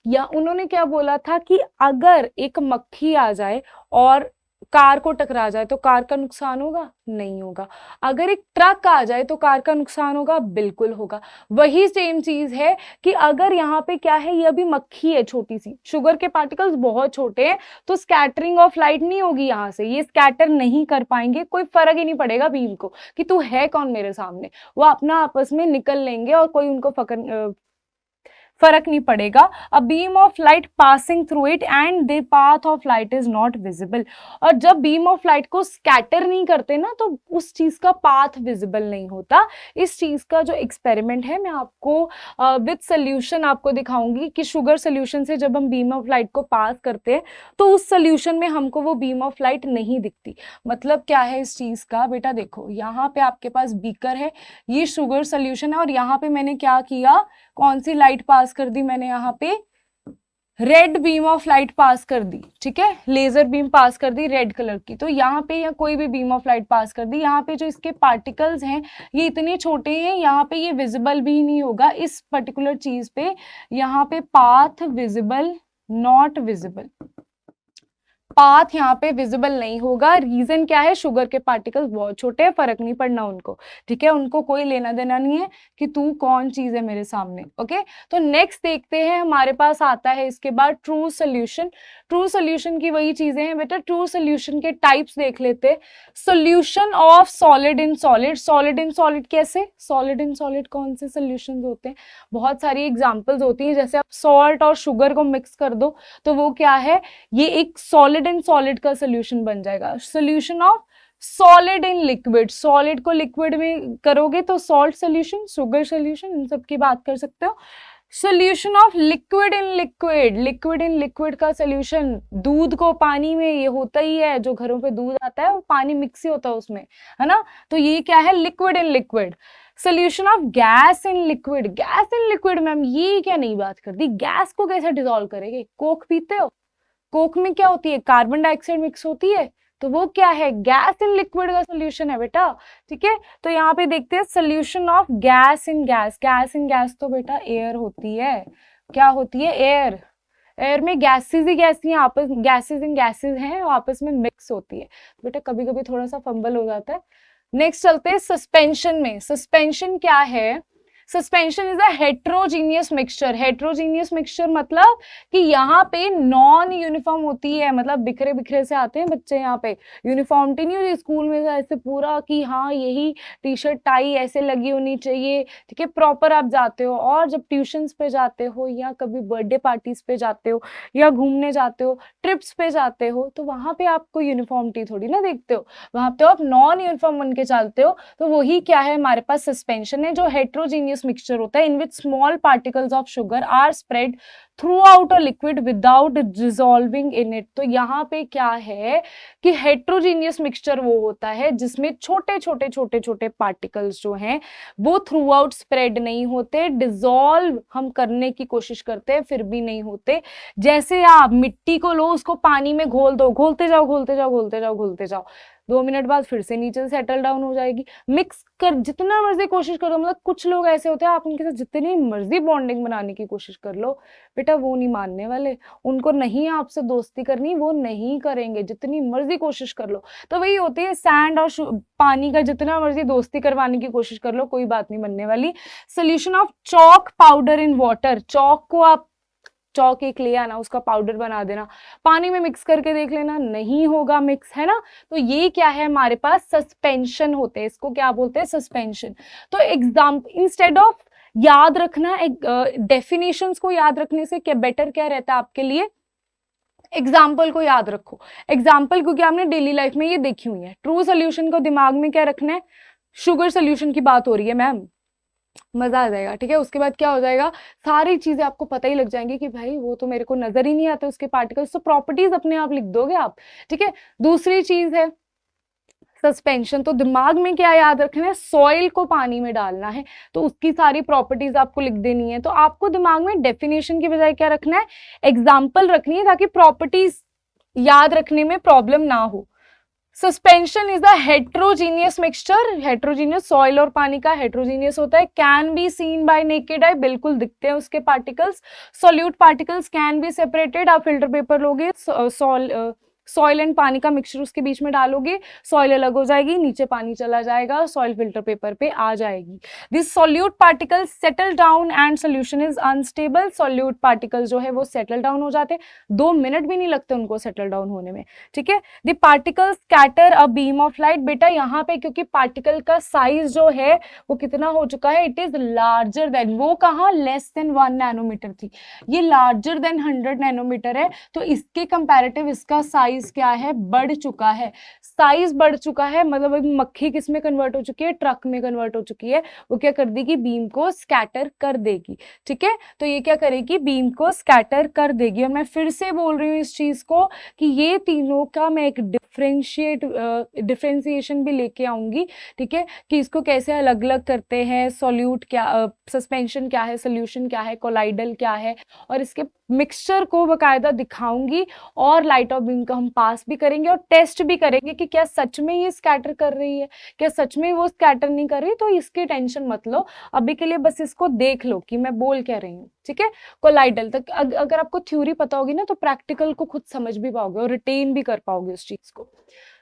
या उन्होंने क्या बोला था कि अगर एक मक्खी आ जाए और कार को टकरा जाए तो कार का नुकसान होगा? नहीं होगा। अगर एक ट्रक आ जाए तो कार का नुकसान होगा? बिल्कुल होगा। वही सेम चीज है कि अगर यहाँ पे क्या है, ये अभी मक्खी है छोटी सी, शुगर के पार्टिकल्स बहुत छोटे हैं, तो स्कैटरिंग ऑफ लाइट नहीं होगी यहाँ से, ये स्कैटर नहीं कर पाएंगे, कोई फर्क ही नहीं पड़ेगा बीम को कि तू है कौन मेरे सामने, वो अपना आपस में निकल लेंगे और कोई उनको फर्क नहीं पड़ेगा। A beam of light passing through it and the path of light is not visible. और जब बीम ऑफ लाइट को स्कैटर नहीं करते ना, तो उस चीज का पाथ विजिबल नहीं होता। इस चीज का जो एक्सपेरिमेंट है मैं आपको विद सोल्यूशन आपको दिखाऊंगी कि शुगर सोल्यूशन से जब हम बीम ऑफ लाइट को पास करते हैं तो उस सोल्यूशन में हमको वो बीम ऑफ लाइट नहीं दिखती। मतलब क्या है इस चीज का, बेटा देखो यहाँ पे आपके पास बीकर है, ये शुगर सोल्यूशन है, और यहाँ पे मैंने क्या किया, कौन सी लाइट पास कर दी मैंने, यहाँ पे red beam of light pass कर दी। ठीक है, लेजर बीम पास कर दी रेड कलर की। तो यहाँ पे या कोई भी बीम ऑफ लाइट पास कर दी, यहाँ पे जो इसके पार्टिकल्स हैं ये इतने छोटे हैं, यहाँ पे ये विजिबल भी नहीं होगा इस पर्टिकुलर चीज पे, यहाँ पे path visible, not visible, path यहाँ पे विजिबल नहीं होगा। रीजन क्या है, शुगर के पार्टिकल्स बहुत छोटे हैं, फर्क नहीं पड़ना उनको। ठीक है, उनको कोई लेना देना नहीं है कि तू कौन चीज है मेरे सामने। ओके, तो नेक्स्ट देखते हैं, हमारे पास आता है इसके बाद ट्रू सोल्यूशन। ट्रू सोल्यूशन की वही चीजें हैं बेटा, ट्रू सोल्यूशन के टाइप्स देख लेते हैं। Solution of solid in solid. Solid in solid कैसे, सॉलिड इन सॉलिड कौन से सोल्यूशन होते हैं, बहुत सारी एग्जाम्पल्स होती हैं। जैसे आप सॉल्ट और शुगर को मिक्स कर दो तो वो क्या है, ये एक सॉलिड इन सॉलिड का सोल्यूशन बन जाएगा। Solution of solid in liquid, solid को लिक्विड में करोगे तो सॉल्ट सोल्यूशन, शुगर सोल्यूशन, इन सब की बात कर सकते हो। Solution of liquid in liquid, liquid in liquid का सोल्यूशन, दूध को पानी में, ये होता ही है, जो घरों पे दूध आता है वो पानी मिक्स ही होता है उसमें, है ना, तो ये क्या है, liquid in liquid. Solution of gas in liquid, gas in liquid ma'am ये क्या नहीं बात कर दी, गैस को कैसे डिसॉल्व करेंगे, कोक पीते हो, कोक में क्या होती है, कार्बन डाइऑक्साइड मिक्स होती है, तो वो क्या है, गैस इन लिक्विड का सोल्यूशन है बेटा। ठीक है, तो यहाँ पे देखते हैं solution of gas in gas. Gas in gas तो बेटा एयर होती है, क्या होती है, एयर। एयर में गैसेस ही गैसें आपस, गैसेस इन गैसेस हैं, आपस में मिक्स होती है। बेटा कभी कभी थोड़ा सा फंबल हो जाता है। नेक्स्ट चलते हैं सस्पेंशन में। सस्पेंशन क्या है, suspension is a heterogeneous mixture. Heterogeneous mixture मतलब कि यहाँ पे नॉन यूनिफॉर्म होती है, मतलब बिखरे बिखरे से आते हैं बच्चे, यहाँ पे यूनिफॉर्मिटी नहीं होती स्कूल में ऐसे पूरा कि हाँ यही टी शर्ट टाई ऐसे लगी होनी चाहिए। ठीक है, प्रॉपर आप जाते हो, और जब ट्यूशंस पे जाते हो या कभी बर्थडे पार्टीज पे जाते हो या घूमने जाते हो, ट्रिप्स पे जाते हो, तो वहां पे आपको यूनिफॉर्मिटी थोड़ी ना देखते हो, वहां पे आप नॉन यूनिफॉर्म बन के चलते हो। तो वही क्या है, हमारे पास सस्पेंशन है जो हेट्रोजीनियस मिक्सचर होता है, in which small particles of sugar are spread throughout a liquid without dissolving in it. तो यहाँ पे क्या है कि हेट्रोजीनियस मिक्सचर वो होता है जिसमें छोटे छोटे छोटे छोटे पार्टिकल्स जो हैं वो थ्रू आउट स्प्रेड नहीं होते, डिसॉल्व हम करने की कोशिश करते हैं फिर भी नहीं होते। जैसे आप मिट्टी को लो, उसको पानी में घोल दो, घोलते जाओ घोलते जाओ घोलते जाओ घोलते जाओ, 2 मिनट बाद फिर से नीचे से सेटल डाउन हो जाएगी। मिक्स कर जितना मर्जी कोशिश करो, मतलब कुछ लोग ऐसे होते हैं आप उनके साथ जितनी मर्जी बॉन्डिंग बनाने की कोशिश कर लो, बेटा वो नहीं मानने वाले, उनको नहीं आपसे दोस्ती करनी, वो नहीं करेंगे जितनी मर्जी कोशिश कर लो। तो वही होती है सैंड और पानी का, जितना मर्जी दोस्ती करवाने की कोशिश कर लो कोई बात नहीं बनने वाली। Solution of chalk powder in water, chalk को आप चौक एक ले आना, उसका पाउडर बना देना, पानी में मिक्स करके देख लेना, नहीं होगा मिक्स, है ना। तो ये क्या है हमारे पास सस्पेंशन होते हैं, इसको क्या बोलते हैं सस्पेंशन। तो एग्जाम्पल इंस्टेड ऑफ याद रखना, डेफिनेशंस को याद रखने से क्या बेटर क्या रहता है आपके लिए, एग्जाम्पल को याद रखो। एग्जाम्पल क्योंकि आपने डेली लाइफ में ये देखी हुई है। ट्रू सोल्यूशन को दिमाग में क्या रखना है, शुगर सोल्यूशन की बात हो रही है मैम, मजा आ जाएगा, ठीक है। उसके बाद क्या हो जाएगा, सारी चीजें आपको पता ही लग जाएंगी कि भाई वो तो मेरे को नजर ही नहीं आते उसके पार्टिकल्स, तो प्रॉपर्टीज अपने आप लिख दोगे आप, ठीक है। दूसरी चीज है सस्पेंशन, तो दिमाग में क्या याद रखना है, सॉइल को पानी में डालना है तो उसकी सारी प्रॉपर्टीज आपको लिख देनी है। तो आपको दिमाग में डेफिनेशन की बजाय क्या रखना है, एग्जाम्पल रखनी है ताकि प्रॉपर्टीज याद रखने में प्रॉब्लम ना हो। Suspension is the heterogeneous mixture, heterogeneous soil और पानी का हेट्रोजीनियस होता है। Can be seen by naked आई, बिल्कुल दिखते हैं उसके particles. Solute particles can be separated, आप फिल्टर पेपर लोगे, सॉइल एंड पानी का मिक्सचर उसके बीच में डालोगे, सॉइल अलग हो जाएगी, नीचे पानी चला जाएगा, सॉइल फिल्टर पेपर पे आ जाएगी। This solute particles settle down and solution is unstable, solute particles जो है वो सेटल डाउन हो जाते, 2 मिनट भी नहीं लगते उनको सेटल डाउन होने में, ठीक है। The particles scatter a beam of light, बेटा यहाँ पे क्योंकि पार्टिकल का साइज जो है वो कितना हो चुका है, इट इज लार्जर देन, वो कहाँ लेस देन 1 नैनोमीटर थी, ये लार्जर देन 100 नैनोमीटर है, तो इसके कंपैरेटिव इसका साइज क्या है, बढ़ चुका है। साइज बढ़ चुका है मतलब अभी मक्खी किस में कन्वर्ट हो चुकी है, ट्रक में कन्वर्ट हो चुकी है, वो क्या कर देगी, बीम को स्कैटर कर देगी, ठीक है। तो ये क्या करेगी, बीम को स्कैटर कर देगी। और मैं फिर से बोल रही हूँ इस चीज को कि ये तीनों का मैं एक डिफरेंशिएशन भी लेके आऊंगी, ठीक है, कि इसको कैसे अलग अलग करते हैं, सॉल्यूट क्या, सस्पेंशन क्या है, सोल्यूशन क्या है, कोलाइडल क्या है, और इसके मिक्सचर को बकायदा दिखाऊंगी। और लाइट ऑफ बीम का हम पास भी करेंगे और टेस्ट भी करेंगे कि क्या सच में ये स्कैटर कर रही है, क्या सच में वो स्कैटर नहीं कर रही। तो इसकी टेंशन मत लो, अभी के लिए बस इसको देख लो कि मैं बोल क्या रही हूँ, ठीक है। कोलाइडल तक अगर आपको थ्योरी पता होगी ना तो प्रैक्टिकल को खुद समझ भी पाओगे और रिटेन भी कर पाओगे उस चीज को।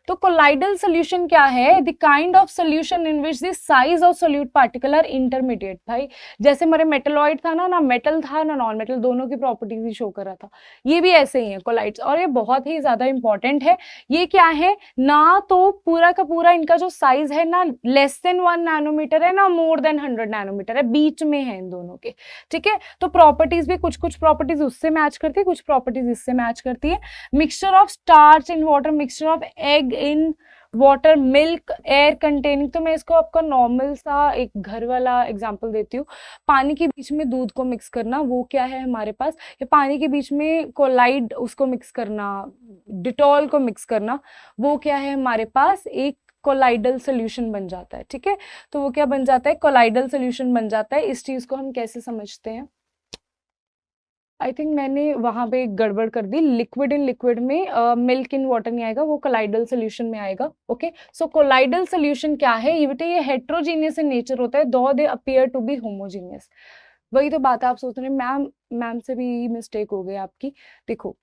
तो कोलाइडल सोल्यूशन क्या है, the kind of solution in which the size of solute particle are intermediate. भाई जैसे हमारे मेटलॉइड था ना मेटल था ना नॉन मेटल, दोनों की प्रॉपर्टीज ही शो कर रहा था, ये भी ऐसे ही है कोलाइड्स, और ये बहुत ही ज्यादा इंपॉर्टेंट है। ये क्या है ना, तो पूरा का पूरा इनका जो साइज है ना लेस देन 1 नैनोमीटर है ना मोर देन 100 नैनोमीटर है, बीच में है इन दोनों के, ठीक है। तो प्रॉपर्टीज भी कुछ प्रॉपर्टीज उससे मैच करती है, कुछ प्रॉपर्टीज इससे मैच करती है। Mixture of starch in water, mixture of egg in water, milk air containing. तो मैं इसको आपका नॉर्मल सा एक घर वाला एग्जांपल देती हूँ। पानी के बीच में दूध को मिक्स करना, वो क्या है हमारे पास, या पानी के बीच में कोलाइड उसको मिक्स करना, डिटॉल को मिक्स करना, वो क्या है हमारे पास, एक कोलाइडल सोल्यूशन बन जाता है, ठीक है। तो वो क्या बन जाता है, कोलाइडल सोल्यूशन बन जाता है। इस चीज को हम कैसे समझते हैं, आई थिंक मैंने वहां पे गड़बड़ कर दी, लिक्विड इन लिक्विड में मिल्क इन वाटर नहीं आएगा, वो कोलाइडल सोल्यूशन में आएगा, ओके। सो कोलाइडल सोल्यूशन क्या है, ये बेटे ये हेट्रोजीनियस इन नेचर होता है, though they appear to be homogeneous. वही तो बात है, आप सोच रहे हैं मैम से भी मिस्टेक हो गई आपकी। देखो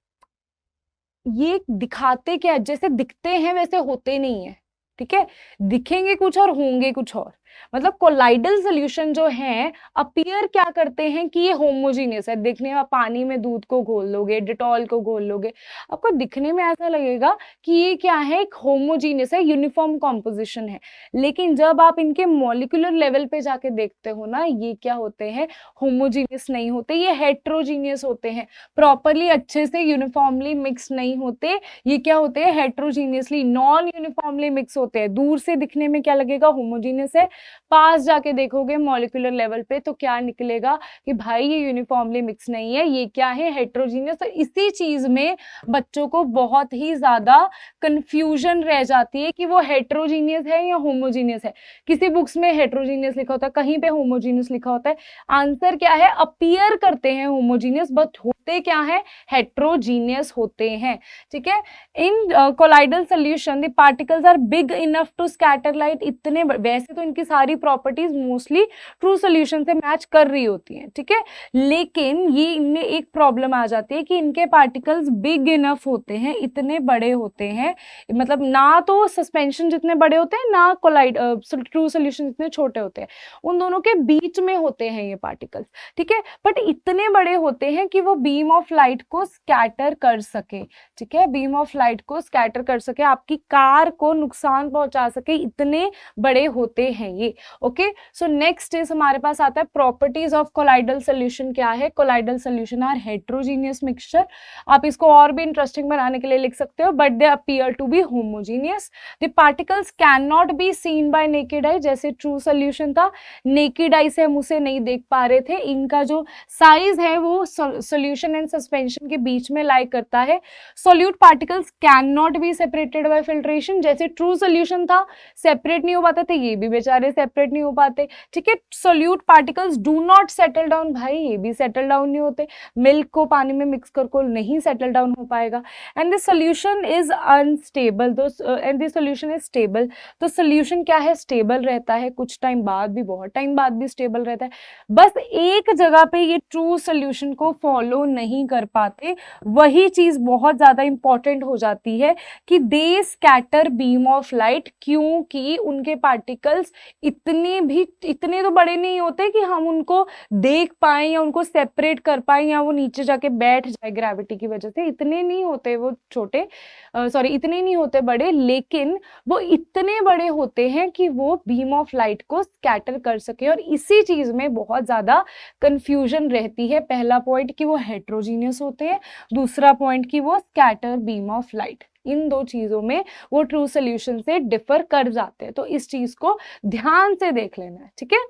ये दिखाते क्या, जैसे दिखते हैं वैसे होते नहीं है, ठीक है, दिखेंगे कुछ और होंगे कुछ और। मतलब कोलाइडल सोल्यूशन जो है अपीयर क्या करते हैं कि ये होमोजीनियस है, दिखने में पानी में दूध को घोल लोगे, डिटॉल को घोल लोगे, आपको दिखने में ऐसा लगेगा कि ये क्या है, एक होमोजीनियस है, यूनिफॉर्म कॉम्पोजिशन है। लेकिन जब आप इनके मॉलिक्यूलर लेवल पे जाके देखते हो ना, ये क्या होते हैं, होमोजीनियस नहीं होते, ये हेट्रोजीनियस होते हैं, प्रॉपरली अच्छे से यूनिफॉर्मली मिक्स नहीं होते। ये क्या होते हैं, हेट्रोजीनियसली नॉन यूनिफॉर्मली मिक्स होते हैं। दूर से दिखने में क्या लगेगा, होमोजीनियस है, पास जाके देखोगे मॉलिक्यूलर लेवल पे तो क्या निकलेगा कि भाई ये यूनिफॉर्मली मिक्स नहीं है, ये क्या है, हेट्रोजीनियस। तो इसी चीज में बच्चों को बहुत ही ज्यादा कंफ्यूजन रह जाती है कि वो हेट्रोजीनियस है या होमोजीनियस है। किसी बुक्स में हेट्रोजीनियस लिखा होता है, कहीं पे होमोजीनियस लिखा होता है। आंसर क्या है, अपीयर करते हैं होमोजीनियस बट होते क्या है, हेट्रोजीनियस होते हैं। ठीक है, in colloidal solution the particles are big enough to scatter light. इतने वैसे तो इनकी सारी प्रॉपर्टीज मोस्टली ट्रू सोल्यूशन से मैच कर रही होती हैं, ठीक है, लेकिन ये इनमें एक प्रॉब्लम आ जाती है कि इनके पार्टिकल्स बिग इनफ होते हैं, इतने बड़े होते हैं, मतलब ना तो सस्पेंशन जितने बड़े होते हैं ना कोलाइड ट्रू सोल्यूशन जितने छोटे होते हैं, उन दोनों के बीच में होते हैं ये पार्टिकल्स। ठीक है, बट इतने बड़े होते हैं कि वो बीम ऑफ लाइट को स्कैटर कर सके। ठीक है, बीम ऑफ लाइट को स्कैटर कर सके, आपकी कार को नुकसान पहुंचा सके, इतने बड़े होते हैं ये। ओके, सो नेक्स्ट इज हमारे पास आता है प्रॉपर्टीज ऑफ कोलाइडल सोल्यूशन। क्या है, colloidal solution are heterogeneous mixture. आप इसको और भी इंटरेस्टिंग बनाने के लिए लिख सकते हो, but they appear to be homogeneous. The particles can not be seen by naked eye, जैसे ट्रू सोल्यूशन था, नेकेड आई से हम उसे नहीं देख पा रहे थे। इनका जो साइज है वो सोल्यूशन एंड सस्पेंशन के बीच में लाई करता है। Solute particles can not be separated by filtration, जैसे ट्रू सोल्यूशन था सेपरेट नहीं हो पाते थे, ये भी बेचारे सेपरेट नहीं हो पाते। ठीक है, solute particles do not settle down, भाई ये भी सेटल डाउन नहीं होते, मिल्क को पानी में मिक्स करके नहीं सेटल डाउन हो पाएगा। And the solution is unstable, and the solution is stable. तो सोल्यूशन क्या है, स्टेबल रहता है, कुछ टाइम बाद भी, बहुत टाइम बाद भी स्टेबल रहता है। बस एक जगह पे ये ट्रू सोल्यूशन को फॉलो नहीं कर पाते, वही चीज बहुत ज्यादा इंपॉर्टेंट हो जाती है कि दे स्कैटर बीम ऑफ लाइट, क्योंकि उनके पार्टिकल्स इतने तो बड़े नहीं होते कि हम उनको देख पाए या उनको सेपरेट कर पाए या वो नीचे जाके बैठ जाए ग्रेविटी की वजह से, इतने नहीं होते वो छोटे, इतने नहीं होते बड़े, लेकिन वो इतने बड़े होते हैं कि वो बीम ऑफ लाइट को स्कैटर कर सके। और इसी चीज में बहुत ज्यादा कंफ्यूजन रहती है। पहला पॉइंट कि वो हेट्रोजीनियस होते हैं, दूसरा पॉइंट कि वो स्कैटर बीम ऑफ लाइट, इन दो चीजों में वो ट्रू सोल्यूशन से डिफर कर जाते हैं। तो इस चीज को ध्यान से देख लेना है, ठीक है।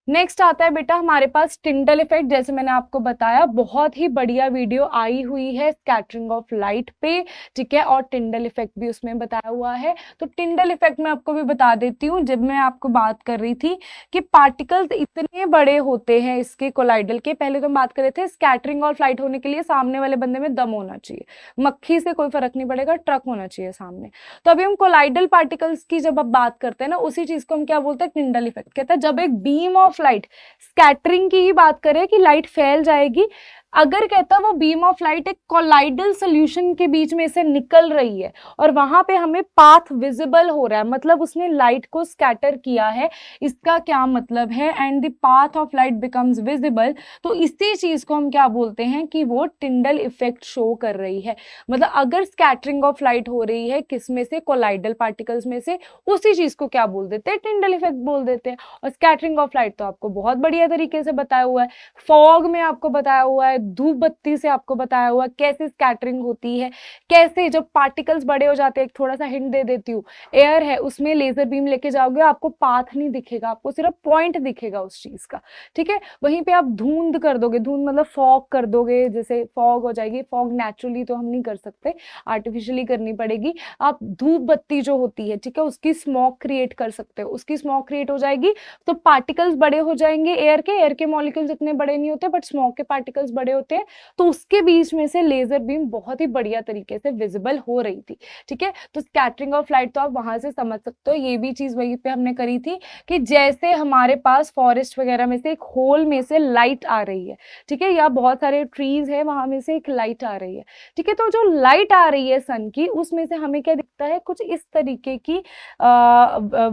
नेक्स्ट आता है बेटा हमारे पास टिंडल इफेक्ट। जैसे मैंने आपको बताया, बहुत ही बढ़िया वीडियो आई हुई है स्कैटरिंग ऑफ लाइट पे, ठीक है, और टिंडल इफेक्ट भी उसमें बताया हुआ है। तो टिंडल इफेक्ट मैं आपको भी बता देती हूँ। जब मैं आपको बात कर रही थी कि पार्टिकल्स इतने बड़े होते हैं इसके कोलाइडल के, पहले तो हम बात कर रहे थे स्कैटरिंग ऑफ लाइट होने के लिए सामने वाले बंदे में दम होना चाहिए, मक्खी से कोई फर्क नहीं पड़ेगा, ट्रक होना चाहिए सामने। तो अभी हम कोलाइडल पार्टिकल्स की जब आप बात करते हैं ना, उसी चीज को हम क्या बोलते हैं, टिंडल इफेक्ट कहते हैं। जब एक बीम ऑफ लाइट, स्कैटरिंग की ही बात करें कि लाइट फैल जाएगी, अगर कहता वो बीम ऑफ लाइट एक कोलाइडल सोल्यूशन के बीच में से निकल रही है और वहां पे हमें पाथ विजिबल हो रहा है, मतलब उसने लाइट को स्कैटर किया है, इसका क्या मतलब है, and the path of light becomes visible, तो इसी चीज को हम क्या बोलते हैं कि वो टिंडल इफेक्ट शो कर रही है। मतलब अगर स्कैटरिंग ऑफ लाइट हो रही है किस में से, कोलाइडल पार्टिकल्स में से, उसी चीज को क्या बोल देते हैं, टिंडल इफेक्ट बोल देते हैं। और स्कैटरिंग ऑफ लाइट तो आपको बहुत बढ़िया तरीके से बताया हुआ है, फॉग में आपको बताया हुआ है, धूप बत्ती से आपको बताया हुआ कैसे स्कैटरिंग होती है, कैसे जब पार्टिकल्स बड़े हो जाते हैं। एक थोड़ा सा हिंट दे देती हूँ, एयर है उसमें लेजर बीम लेके जाओगे आपको पाथ नहीं दिखेगा, आपको सिर्फ पॉइंट दिखेगा उस चीज का, ठीक है। वहीं पे आप धुंध कर दोगे, धुंध मतलब फॉग कर दोगे, जैसे फॉग हो जाएगी, फॉग नेचुरली तो हम नहीं कर सकते, आर्टिफिशियली करनी पड़ेगी। आप धूप बत्ती जो होती है, ठीक है, उसकी स्मोक क्रिएट कर सकते हो, उसकी स्मोक क्रिएट हो जाएगी तो पार्टिकल्स बड़े हो जाएंगे, एयर के मॉलिक्यूल्स इतने बड़े नहीं होते बट स्मोक के पार्टिकल्स बड़े होते हैं, तो उसके बीच में से लेजर बीम बहुत ही बढ़िया तरीके से विजिबल हो रही थी, ठीक है। तो स्कैटरिंग ऑफ लाइट तो आप वहां से समझ सकते हो। ये भी चीज वहीं पे हमने करी थी कि जैसे हमारे पास फॉरेस्ट वगैरह में से एक होल में से लाइट आ रही है, ठीक है, या बहुत सारे ट्रीज है वहां में से एक लाइट आ रही है, ठीक है, तो जो लाइट आ रही है सन की, उसमें से हमें क्या दिखता है, कुछ इस तरीके की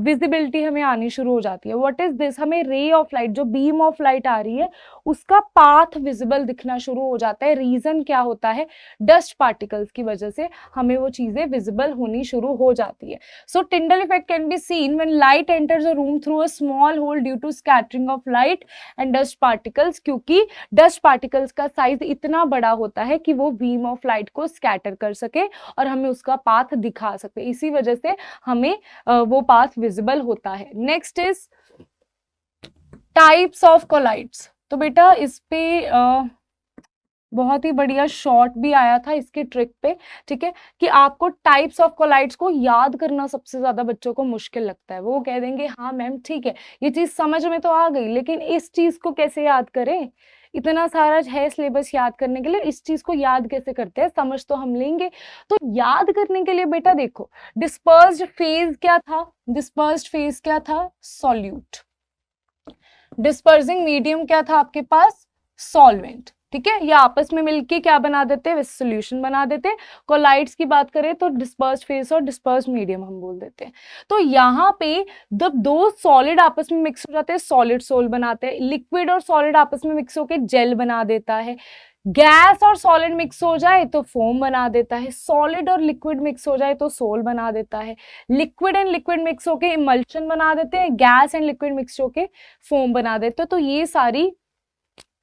विजिबिलिटी हमें आनी शुरू हो जाती है। व्हाट इज दिस, हमें रे ऑफ लाइट, जो बीम ऑफ लाइट आ रही है उसका पाथ विजिबल दिखना दिखना शुरू हो जाता है। रीजन क्या होता है? डस्ट पार्टिकल्स की वजह से हमें वो चीजें विजिबल होनी शुरू हो जाती है। So Tyndall effect can be seen when light enters a room through a small hole due to scattering of light and dust particles, क्योंकि डस्ट पार्टिकल्स का साइज इतना बड़ा होता है कि वो बीम ऑफ लाइट को स्कैटर कर सके और हमें उसका पाथ दिखा सके, इसी वजह से हमें वो पाथ विजिबल होता है। Next is types of colloids. तो बेटा इस पे बहुत ही बढ़िया शॉर्ट भी आया था इसकी ट्रिक पे, ठीक है, कि आपको टाइप्स ऑफ कोलाइड्स को याद करना सबसे ज्यादा बच्चों को मुश्किल लगता है। वो कह देंगे हाँ मैम ठीक है ये चीज समझ में तो आ गई, लेकिन इस चीज को कैसे याद करें? इतना सारा है सिलेबस याद करने के लिए, इस चीज को याद कैसे करते हैं? समझ तो हम लेंगे। तो याद करने के लिए बेटा देखो, डिस्पर्स्ड फेज क्या था? डिस्पर्स्ड फेज क्या था? सॉल्यूट। डिस्पर्सिंग मीडियम क्या था आपके पास? सॉल्वेंट। ठीक है, ये आपस में मिलके क्या बना देते हैं? सोल्यूशन बना देते हैं। कोलाइड्स की बात करें तो डिस्पर्स्ड फेस और डिस्पर्स्ड मीडियम हम बोल देते हैं। तो यहाँ पे जब दो सॉलिड आपस में मिक्स हो जाते हैं सॉलिड सोल बनाते हैं, लिक्विड और सॉलिड आपस में मिक्स होकर जेल बना देता है, गैस और सॉलिड मिक्स हो जाए तो फोम बना देता है, सॉलिड और लिक्विड मिक्स हो जाए तो सोल बना देता है, लिक्विड एंड लिक्विड मिक्स होके इमल्शन बना देते हैं, गैस एंड लिक्विड मिक्स होके फोम बना देते हैं। तो ये सारी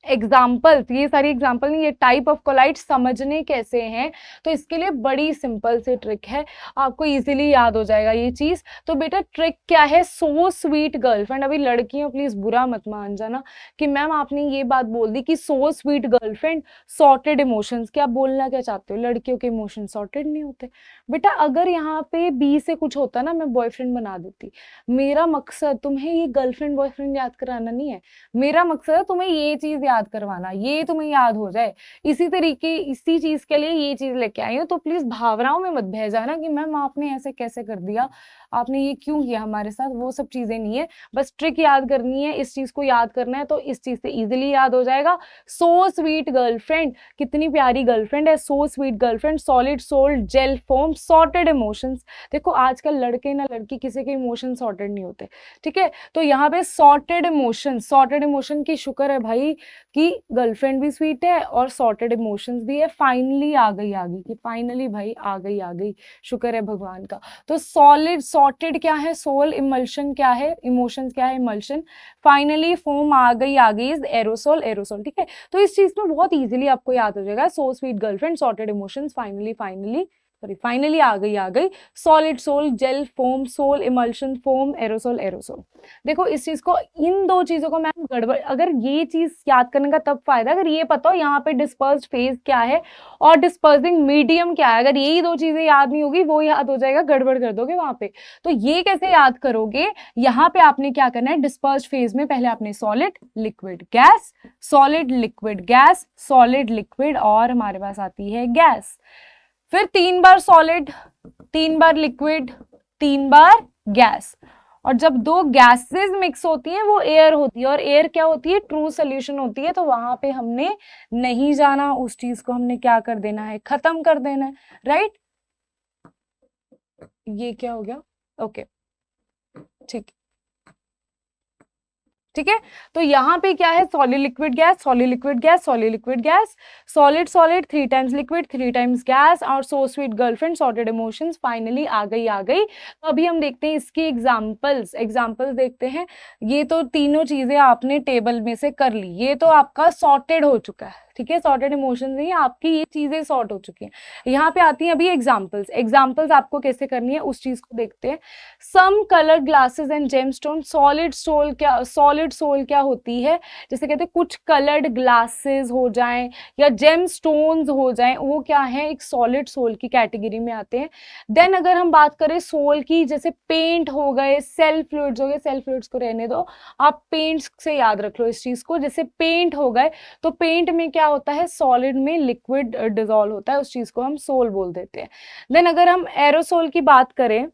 एग्जाम्पल्स, ये सारी एग्जाम्पल नहीं, ये टाइप ऑफ कोलाइड समझने कैसे हैं, तो इसके लिए बड़ी सिंपल सी ट्रिक है, आपको इजीली याद हो जाएगा ये चीज। तो बेटा ट्रिक क्या है? सो स्वीट गर्लफ्रेंड। अभी लड़कियों प्लीज बुरा मत मान जाना कि मैम आपने ये बात बोल दी कि सो स्वीट गर्लफ्रेंड सॉर्टेड इमोशंस, क्या बोलना क्या चाहते हो? लड़कियों के इमोशन सॉर्टेड नहीं होते बेटा। अगर यहाँ पे बी से कुछ होता ना, मैं बॉयफ्रेंड बना देती। मेरा मकसद तुम्हें ये गर्लफ्रेंड बॉयफ्रेंड याद कराना नहीं है, मेरा मकसद है तुम्हें ये चीज याद करवाना, ये तुम्हें याद हो जाए। इसी तरीके इसी चीज के लिए ये चीज लेके आई हो, तो प्लीज भावनाओं में मत बह जाना कि मैम आपने ऐसे कैसे कर दिया, आपने ये क्यों किया हमारे साथ। वो सब चीजें नहीं है, बस ट्रिक याद करनी है, इस चीज को याद करना है तो इस चीज से इजिली याद हो जाएगा। सो स्वीट गर्लफ्रेंड, कितनी प्यारी गर्लफ्रेंड है। सो sweet girlfriend, solid sol gel foam, sorted emotions. देखो आजकल लड़के ना लड़की किसी के इमोशन सॉर्टेड नहीं होते, ठीक है। तो यहाँ पे सॉर्टेड इमोशन, सॉर्टेड इमोशन की शुक्र है भाई कि गर्लफ्रेंड भी स्वीट है और सॉर्टेड इमोशंस भी है। फाइनली आ गई कि फाइनली भाई आ गई, शुक्र है भगवान का। तो सॉलिड सॉर्टेड क्या है? सोल, इमल्शन क्या है? इमोशंस क्या है? इमल्शन। फाइनली फोम आ गई इज एरोसोल, एरोसोल, ठीक है। तो इस चीज में बहुत इजीली आपको याद हो जाएगा, so sweet girlfriend, sorted emotions, finally आ गई solid sol gel foam, sol emulsion foam, aerosol aerosol. देखो इस चीज को, इन दो चीजों को मैम गड़बड़, अगर ये चीज याद करने का तब फायदा अगर ये पता हो यहाँ पे डिस्पर्स्ड फेज क्या है और डिस्पर्सिंग मीडियम क्या है। अगर यही दो चीजें याद नहीं होगी, वो याद हो जाएगा, गड़बड़ कर दोगे वहां पे। तो ये कैसे याद करोगे? यहाँ पे आपने क्या करना है, डिस्पर्स्ड फेज में पहले आपने solid liquid gas, solid liquid gas, solid liquid और हमारे पास आती है गैस, फिर 3 बार सॉलिड, 3 बार लिक्विड, 3 बार गैस। और जब दो गैसेस मिक्स होती हैं वो एयर होती है, और एयर क्या होती है? ट्रू सोल्यूशन होती है। तो वहां पे हमने नहीं जाना, उस चीज को हमने क्या कर देना है? खत्म कर देना है, राइट। ये क्या हो गया? ओके ठीक है। तो यहाँ पे क्या है? Solid liquid gas, solid liquid gas, solid liquid gas, solid solid 3 times liquid 3 times gas, और so sweet girlfriend sorted emotions, finally आ गई। तो अभी हम देखते हैं इसकी एग्जाम्पल्स देखते हैं। ये तो तीनों चीजें आपने टेबल में से कर ली, ये तो आपका सॉर्टेड हो चुका है, ठीक है। सॉर्टेड इमोशंस नहीं, आपकी ये चीजें सॉर्ट हो चुकी हैं। यहाँ पे आती हैं अभी एग्जाम्पल्स आपको कैसे करनी है उस चीज को देखते हैं। Some colour glasses and gemstone, solid sol क्या होती है? जैसे कहते हैं कुछ कलर्ड ग्लासेस हो जाएं या जेमस्टोन्स हो जाएं, वो क्या है? एक सॉलिड सोल की कैटेगरी में आते हैं। देन अगर हम बात करें सोल की, जैसे पेंट हो गए, सेल फ्लूइड्स हो गए, सेल फ्लूइड्स को रहने दो, आप पेंट्स से याद रख लो इस चीज को। जैसे पेंट हो गए, तो पेंट में क्या होता है? सॉलिड में लिक्विड डिसॉल्व होता है, उस चीज को हम सोल बोल देते हैं। देन अगर हम एरोसोल की बात करें,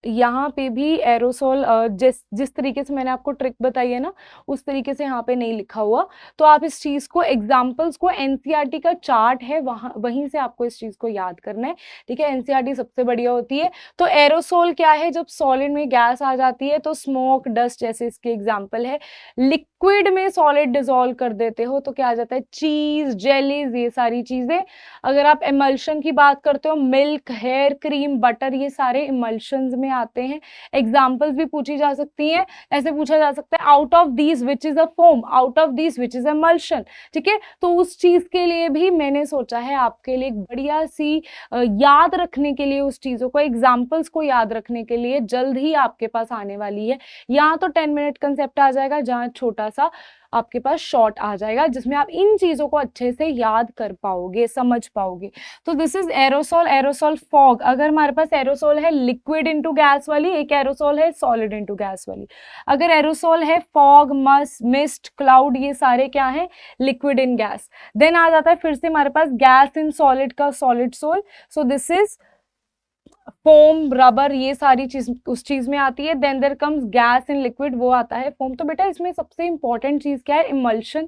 यहाँ पे भी एरोसोल जिस जिस तरीके से मैंने आपको ट्रिक बताई है ना, उस तरीके से यहाँ पे नहीं लिखा हुआ। तो आप इस चीज को, एग्जाम्पल्स को, एनसीईआरटी का चार्ट है वहां, वहीं से आपको इस चीज को याद करना है, ठीक है। एनसीईआरटी सबसे बढ़िया होती है। तो एरोसोल क्या है, जब सॉलिड में गैस आ जाती है तो स्मोक, डस्ट जैसे इसके एग्जाम्पल है। लिक्विड में सॉलिड डिसॉल्व कर देते हो तो क्या आ जाता है, चीज, जेलीज, ये सारी चीजें। अगर आप इमल्शन की बात करते हो, मिल्क, हेयर क्रीम, बटर, ये सारे इमल्शंस में आते हैं। एग्जाम्पल्स भी पूछी जा सकती हैं। ऐसे पूछा जा सकता है, out of these which is a foam, out of these which is emulsion, ठीक है। तो उस चीज के लिए भी मैंने सोचा है आपके लिए एक बढ़िया सी याद रखने के लिए, उस चीजों को, एग्जाम्पल्स को याद रखने के लिए जल्द ही आपके पास आने वाली है। यहाँ तो 10 मिनट कंसेप्ट आ जाएगा, जहाँ छोटा सा आपके पास शॉर्ट आ जाएगा, जिसमें आप इन चीजों को अच्छे से याद कर पाओगे, समझ पाओगे। तो this is aerosol. Aerosol fog, अगर हमारे पास एरोसोल है लिक्विड इनटू गैस वाली, एक एरोसोल है सॉलिड इनटू गैस वाली। अगर एरोसोल है फॉग, मिस्ट, क्लाउड, ये सारे क्या है, लिक्विड इन गैस। देन आ जाता है फिर से हमारे पास गैस इन सॉलिड का solid sol. So this is foam, rubber, ये सारी चीज उस चीज में आती है। Then there comes gas in liquid, वो आता है फोम। तो बेटा इसमें सबसे इंपॉर्टेंट चीज क्या है, इमल्शन।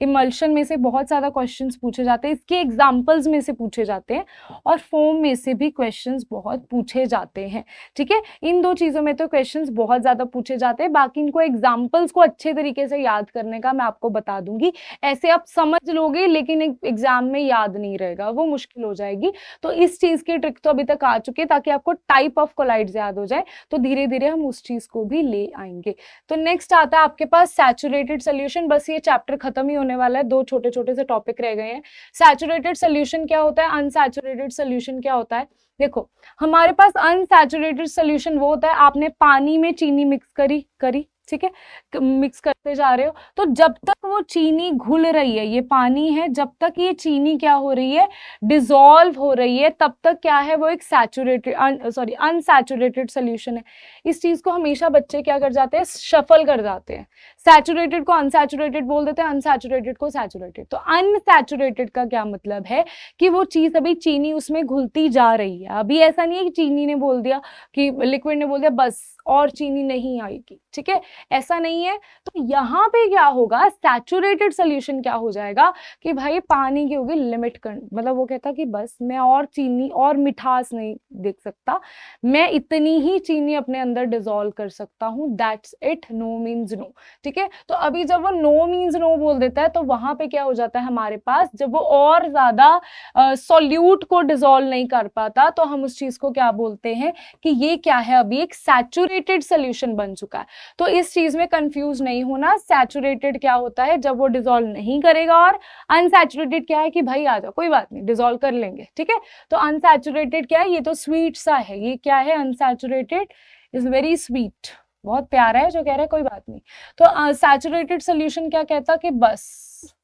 इमल्शन में से बहुत ज्यादा क्वेश्चंस पूछे जाते हैं, इसके एग्जांपल्स में से पूछे जाते हैं, और फोम में से भी क्वेश्चंस बहुत पूछे जाते हैं, ठीक है। इन दो चीजों में तो क्वेश्चंस बहुत ज्यादा पूछे जाते हैं, बाकी इनको एग्जाम्पल्स को अच्छे तरीके से याद करने का मैं आपको बता दूंगी। ऐसे आप समझ लोगे लेकिन एग्जाम में याद नहीं रहेगा, वो मुश्किल हो जाएगी। तो इस चीज की ट्रिक तो अभी तक आ चुकी है, ताकि आपको टाइप ऑफ कोलाइड्स याद हो जाए, तो धीरे धीरे हम उस चीज को भी ले आएंगे। तो नेक्स्ट आता है आपके पास सैचुरेटेड सोल्यूशन। बस ये चैप्टर खत्म ही होने वाला है, दो छोटे छोटे से टॉपिक रह गए हैं। सैचुरेटेड सोल्यूशन क्या होता है, अनसैचुरेटेड सोल्यूशन क्या होता है। देखो हमारे पास अनसैचुरेटेड सोल्यूशन वो होता है, आपने पानी में चीनी मिक्स करी, ठीक है, मिक्स करते जा रहे हो, तो जब तक वो चीनी घुल रही है, ये पानी है, जब तक ये चीनी क्या हो रही है, डिसॉल्व हो रही है, तब तक क्या है, वो एक सैचुरेटेड अनसैचुरेटेड सोल्यूशन है। इस चीज को हमेशा बच्चे क्या कर जाते हैं, शफल कर जाते हैं। सैचुरेटेड को अनसैचुरेटेड बोल देते हैं, अनसैचुरेटेड को सैचुरेटेड। तो अनसैचुरेटेड का क्या मतलब है, कि वो चीज अभी चीनी उसमें घुलती जा रही है। अभी ऐसा नहीं है कि चीनी ने बोल दिया, कि लिक्विड ने बोल दिया बस और चीनी नहीं आएगी, ठीक है, ऐसा नहीं है। तो यहाँ पे क्या होगा, सैचुरेटेड सोल्यूशन क्या हो जाएगा, कि भाई पानी की होगी लिमिट कर, मतलब वो कहता कि बस मैं और चीनी और मिठास नहीं देख सकता, मैं इतनी ही चीनी अपने अंदर डिसॉल्व कर सकता हूँ, that's it, no means no, ठीक है। तो अभी जब वो नो मीन्स नो बोल देता है, तो वहां पे क्या हो जाता है हमारे पास, जब वो और ज्यादा सॉल्यूट को डिसॉल्व नहीं कर पाता, तो हम उस चीज को क्या बोलते हैं, कि ये क्या है, अभी एक सैचुरेटेड सोल्यूशन बन चुका है। तो इस चीज में कंफ्यूज नहीं होना, सैचुरेटेड क्या होता है जब वो डिसॉल्व नहीं करेगा, और अनसैचुरेटेड क्या है कि भाई आ जाओ कोई बात नहीं डिसॉल्व कर लेंगे, ठीक है। तो अनसैचुरेटेड क्या है, ये तो स्वीट सा है, ये क्या है, अनसैचुरेटेड इज वेरी स्वीट, बहुत प्यारा है जो कह रहा है, कोई बात नहीं। तो सैचुरेटेड सोल्यूशन क्या कहता कि बस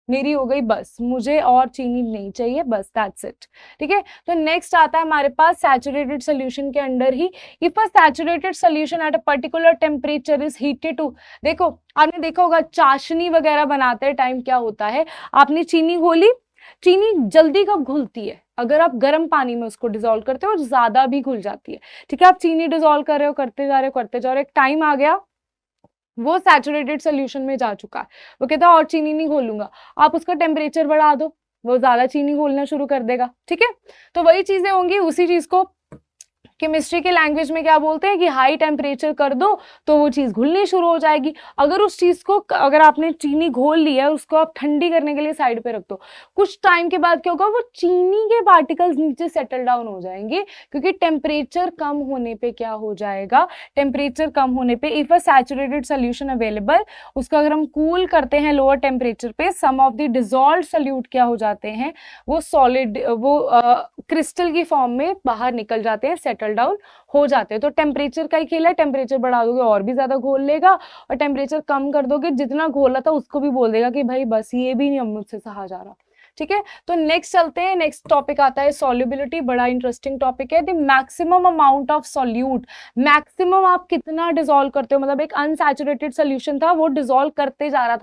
मेरी हो गई, बस मुझे और चीनी नहीं चाहिए, बस दैट्स इट, ठीक है। तो नेक्स्ट आता है हमारे पास सैचुरेटेड सोल्यूशन के अंदर ही, if a saturated solution at a particular temperature is heated to, देखो आपने देखा होगा चाशनी वगैरह बनाते टाइम क्या होता है, आपने चीनी घोली, चीनी जल्दी कब घुलती है, अगर आप गर्म पानी में उसको डिसॉल्व करते हो ज्यादा भी घुल जाती है, ठीक है। आप चीनी डिसॉल्व कर रहे हो, करते जा रहे हो, करते जा रहे हो, एक टाइम आ गया वो सैचुरेटेड सोल्यूशन में जा चुका है, वो कहता है और चीनी नहीं घोलूंगा, आप उसका टेम्परेचर बढ़ा दो, वो ज्यादा चीनी घोलना शुरू कर देगा, ठीक है। तो वही चीजें होंगी, उसी चीज को केमिस्ट्री के लैंग्वेज में क्या बोलते हैं, कि हाई टेम्परेचर कर दो तो वो चीज घुलनी शुरू हो जाएगी। अगर उस चीज को, अगर आपने चीनी घोल लिया है, उसको आप ठंडी करने के लिए साइड पे रख दो, कुछ टाइम के बाद क्या होगा, वो चीनी के पार्टिकल्स नीचे सेटल डाउन हो जाएंगे, क्योंकि टेम्परेचर कम होने पे क्या हो जाएगा, टेम्परेचर कम होने पे if a saturated solution available, उसको अगर हम कूल करते हैं लोअर टेम्परेचर पे, सम ऑफ द डिसॉल्व्ड सोल्यूट क्या हो जाते हैं, वो सॉलिड, वो क्रिस्टल की फॉर्म में बाहर निकल जाते हैं, सेटल डाउन हो जाते हैं। तो टेम्परेचर का ही खेल है, टेम्परेचर बढ़ा दोगे और भी ज्यादा घोल लेगा, और टेम्परेचर कम कर दोगे, जितना घोला था उसको भी बोल देगा कि भाई बस ये भी नहीं अब मुझसे सहा जा रहा, ठीक है, तो नेक्स्ट चलते हैं, नेक्स्ट टॉपिक आता है सॉल्युबिलिटी, बड़ा इंटरेस्टिंग टॉपिक है। The maximum amount of solute, maximum आप कितना डिसॉल्व करते हो, मतलब एक अनसैचुरेटेड सोल्यूशन था, वो डिसॉल्व करते जा रहा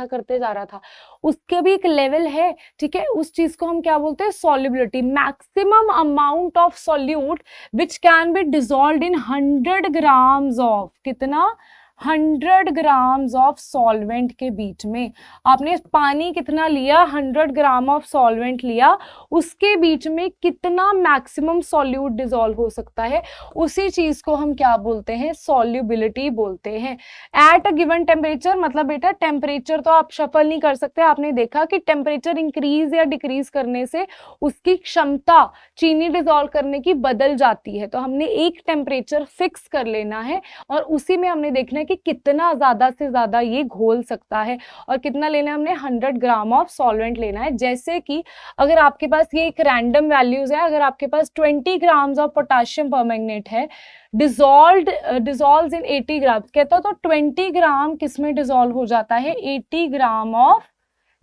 था, उसके भी एक लेवल है, ठीक है, उस चीज को हम क्या बोलते हैं, solubility. Maximum amount of solute which can be dissolved in 100 grams of, कितना, 100 ग्राम्स ऑफ सॉल्वेंट के बीच में। आपने पानी कितना लिया, 100 ग्राम ऑफ सॉल्वेंट लिया, उसके बीच में कितना मैक्सिमम सॉल्यूट डिसॉल्व हो सकता है, उसी चीज को हम क्या बोलते हैं, सॉल्युबिलिटी बोलते हैं। एट अ गिवन टेम्परेचर, मतलब बेटा टेम्परेचर तो आप शफल नहीं कर सकते, आपने देखा कि टेम्परेचर इंक्रीज या डिक्रीज करने से उसकी क्षमता चीनी डिसॉल्व करने की बदल जाती है, तो हमने एक टेम्परेचर फिक्स कर लेना है और उसी में हमने देखना है कि कितना ज्यादा से ज्यादा ये घोल सकता है, और कितना लेना है हमने, 100 ग्राम ऑफ सॉल्वेंट लेना है। जैसे कि अगर आपके पास ये एक रैंडम वैल्यूज है, अगर आपके पास 20 ग्राम्स ऑफ पोटाशियम परमैंगनेट है, डिसॉल्व्स इन 80 ग्राम, कहता तो 20 ग्राम किसमें डिसॉल्व हो जाता है, 80 ग्राम ऑफ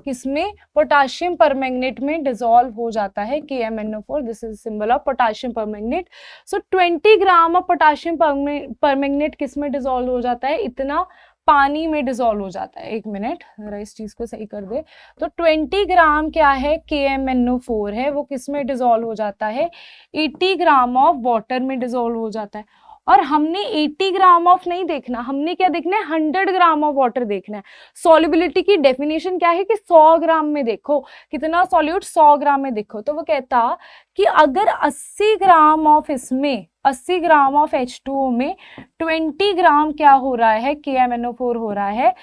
किसमें, पोटाशियम परमैंगनेट में डिसॉल्व हो जाता है, KMnO4, this is symbol of potassium permanganate. So 20 gram of potassium permanganate किसमें डिसॉल्व हो जाता है, इतना पानी में डिसॉल्व हो जाता है। एक मिनट जरा इस चीज को सही कर दे, तो 20 ग्राम क्या है, KMnO4 है, वो किसमें डिसॉल्व हो जाता है, 80 ग्राम ऑफ वाटर में डिसॉल्व हो जाता है। और हमने 80 ग्राम ऑफ नहीं देखना, हमने क्या देखना है, 100 ग्राम ऑफ वाटर देखना है। सॉल्युबिलिटी की डेफिनेशन क्या है कि 100 ग्राम में देखो कितना सॉल्यूट, 100 ग्राम में देखो, तो वो कहता कि अगर 80 ग्राम ऑफ इसमें, 80 ग्राम ऑफ H2O में 20 ग्राम क्या हो रहा है, KMnO4 हो रहा है,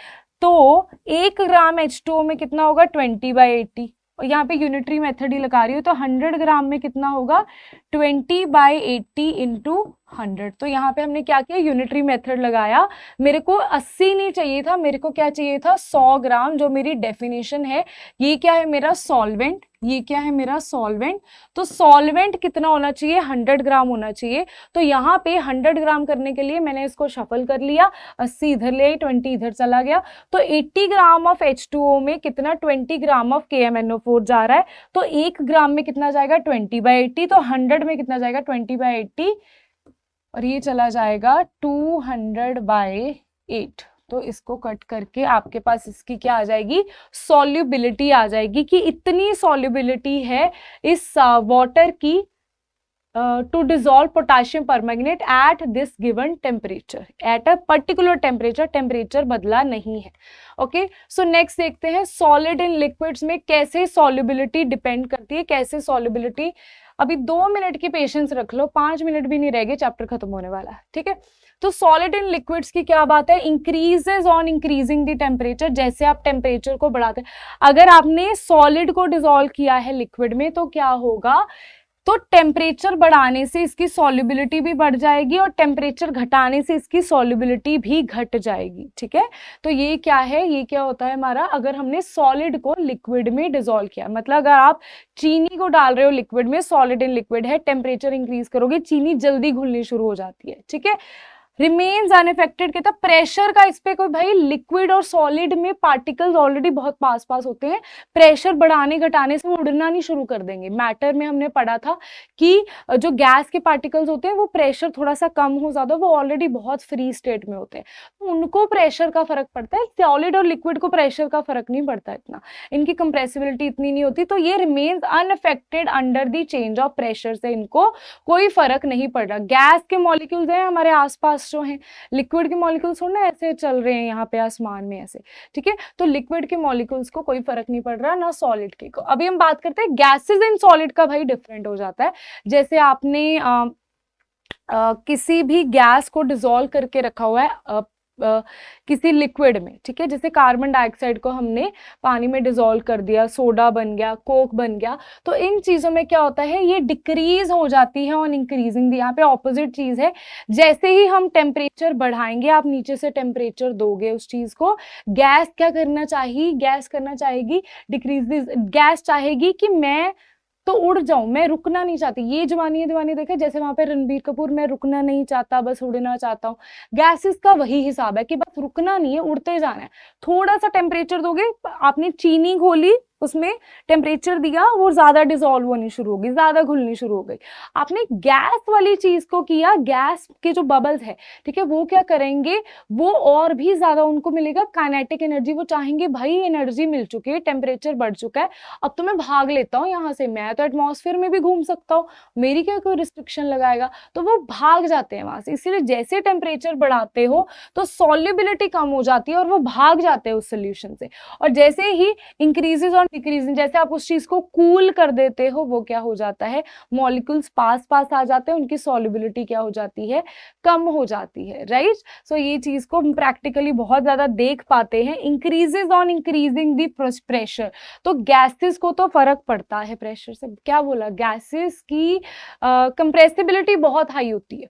तो 1 ग्राम H2O में कितना होगा, 20/80, और यहाँ पे यूनिटरी मेथड ही लगा रही हूँ, तो 100 ग्राम में कितना होगा, 20/80 इंटू 100। तो यहाँ पे हमने क्या किया, यूनिटरी मेथड लगाया, मेरे को 80 नहीं चाहिए था, मेरे को क्या चाहिए था, 100 ग्राम, जो मेरी डेफिनेशन है। ये क्या है मेरा सॉल्वेंट, ये क्या है मेरा सॉल्वेंट, तो सॉल्वेंट कितना होना चाहिए, 100 ग्राम होना चाहिए। तो यहाँ पे 100 ग्राम करने के लिए मैंने इसको शफल कर लिया, 80 इधर ले, 20 इधर चला गया, तो 80 ग्राम ऑफ H2O में कितना, 20 ग्राम ऑफ KMnO4 जा रहा है, तो 1 ग्राम में कितना जाएगा, 20/80, तो 100 में कितना जाएगा, 20/80, और ये चला जाएगा 200/8। तो इसको कट करके आपके पास इसकी क्या आ जाएगी, सॉल्युबिलिटी आ जाएगी, कि इतनी सॉल्युबिलिटी है इस वाटर की to dissolve potassium permanganate at this given temperature, at a particular temperature, temperature बदला नहीं है। ओके, सो नेक्स्ट देखते हैं सॉलिड इन लिक्विड्स में कैसे सॉल्युबिलिटी डिपेंड करती है, कैसे सॉल्युबिलिटी। अभी 2 मिनट की पेशेंस रख लो, 5 मिनट भी नहीं रहेंगे, चैप्टर खत्म होने वाला है, ठीक है। तो सॉलिड इन लिक्विड्स की क्या बात है, increases on increasing the temperature, जैसे आप टेम्परेचर को बढ़ाते हैं, अगर आपने सॉलिड को डिसॉल्व किया है लिक्विड में तो क्या होगा, तो टेम्परेचर बढ़ाने से इसकी सॉल्युबिलिटी भी बढ़ जाएगी और टेम्परेचर घटाने से इसकी सॉल्युबिलिटी भी घट जाएगी, ठीक है। तो ये क्या है, ये क्या होता है हमारा, अगर हमने सॉलिड को लिक्विड में डिसॉल्व किया, मतलब अगर आप चीनी को डाल रहे हो लिक्विड में, सॉलिड इन लिक्विड है, टेम्परेचर इंक्रीज करोगे, चीनी जल्दी घुलनी शुरू हो जाती है, ठीक है। रिमेन्स अनअफेक्टेड, कहता प्रेशर का इस पे कोई, भाई लिक्विड और सॉलिड में पार्टिकल्स ऑलरेडी बहुत पास पास होते हैं, प्रेशर बढ़ाने घटाने से वो उड़ना नहीं शुरू कर देंगे। मैटर में हमने पढ़ा था कि जो गैस के पार्टिकल्स होते हैं वो प्रेशर थोड़ा सा कम हो ज्यादा, वो ऑलरेडी बहुत फ्री स्टेट में होते हैं, तो उनको प्रेशर का फर्क पड़ता है, सॉलिड और लिक्विड को प्रेशर का फर्क नहीं पड़ता इतना, इनकी कंप्रेसिबिलिटी इतनी नहीं होती, तो ये remains unaffected under the change of pressure, से इनको कोई फर्क नहीं पड़ रहा। गैस के मॉलिक्यूल्स हैं हमारे आसपास जो हैं, लिक्विड के मॉलिक्यूल्स थोड़ा ना ऐसे चल रहे हैं यहाँ पे आसमान में ऐसे, ठीक है, तो लिक्विड के मॉलिक्यूल्स को कोई फर्क नहीं पड़ रहा, ना सॉलिड के को। अभी हम बात करते हैं गैसेस इन सॉलिड का, भाई डिफरेंट हो जाता है। जैसे आपने किसी भी गैस को डिसॉल्व करके रखा हुआ है किसी लिक्विड में, ठीक है, जैसे कार्बन डाइऑक्साइड को हमने पानी में डिसॉल्व कर दिया, सोडा बन गया, कोक बन गया, तो इन चीजों में क्या होता है, ये डिक्रीज हो जाती है ऑन इंक्रीजिंग। यहाँ पे ऑपोजिट चीज है, जैसे ही हम टेम्परेचर बढ़ाएंगे, आप नीचे से टेम्परेचर दोगे उस चीज को, गैस क्या करना चाहिए, गैस करना चाहेगी डिक्रीज, गैस चाहेगी कि मैं तो उड़ जाऊं, मैं रुकना नहीं चाहती। ये जवानी दीवानी देखे, जैसे वहां पे रणबीर कपूर, मैं रुकना नहीं चाहता बस उड़ना चाहता हूँ, गैसेस का वही हिसाब है कि बस रुकना नहीं है, उड़ते जाना है। थोड़ा सा टेम्परेचर दोगे, आपने चीनी घोली उसमें टेम्परेचर दिया, वो ज़्यादा डिसॉल्व होनी शुरू हो गई, ज़्यादा घुलनी शुरू हो गई। आपने गैस वाली चीज़ को किया, गैस के जो बबल्स है, ठीक है, वो क्या करेंगे, वो और भी ज़्यादा उनको मिलेगा काइनेटिक एनर्जी। वो चाहेंगे भाई एनर्जी मिल चुकी है, टेम्परेचर बढ़ चुका है, अब तो मैं भाग लेता हूँ यहाँ से, मैं तो एटमॉस्फेयर में भी घूम सकता हूँ, मेरी क्या कोई रिस्ट्रिक्शन लगाएगा, तो वो भाग जाते हैं वहां से। इसीलिए जैसे टेम्परेचर बढ़ाते हो तो सॉल्युबिलिटी कम हो जाती है और वो भाग जाते हैं उस सोल्यूशन से। और जैसे ही इंक्रीजेज और डिक्रीजिंग, जैसे आप उस चीज को कूल कर देते हो, वो क्या हो जाता है, मॉलिक्यूल्स पास पास आ जाते हैं, उनकी सॉल्युबिलिटी क्या हो जाती है, कम हो जाती है, राइट। सो ये चीज को हम प्रैक्टिकली बहुत ज्यादा देख पाते हैं। Increases on increasing the pressure, तो गैसेस को तो फर्क पड़ता है प्रेशर से, क्या बोला, गैसेस की कंप्रेसिबिलिटी बहुत हाई होती है,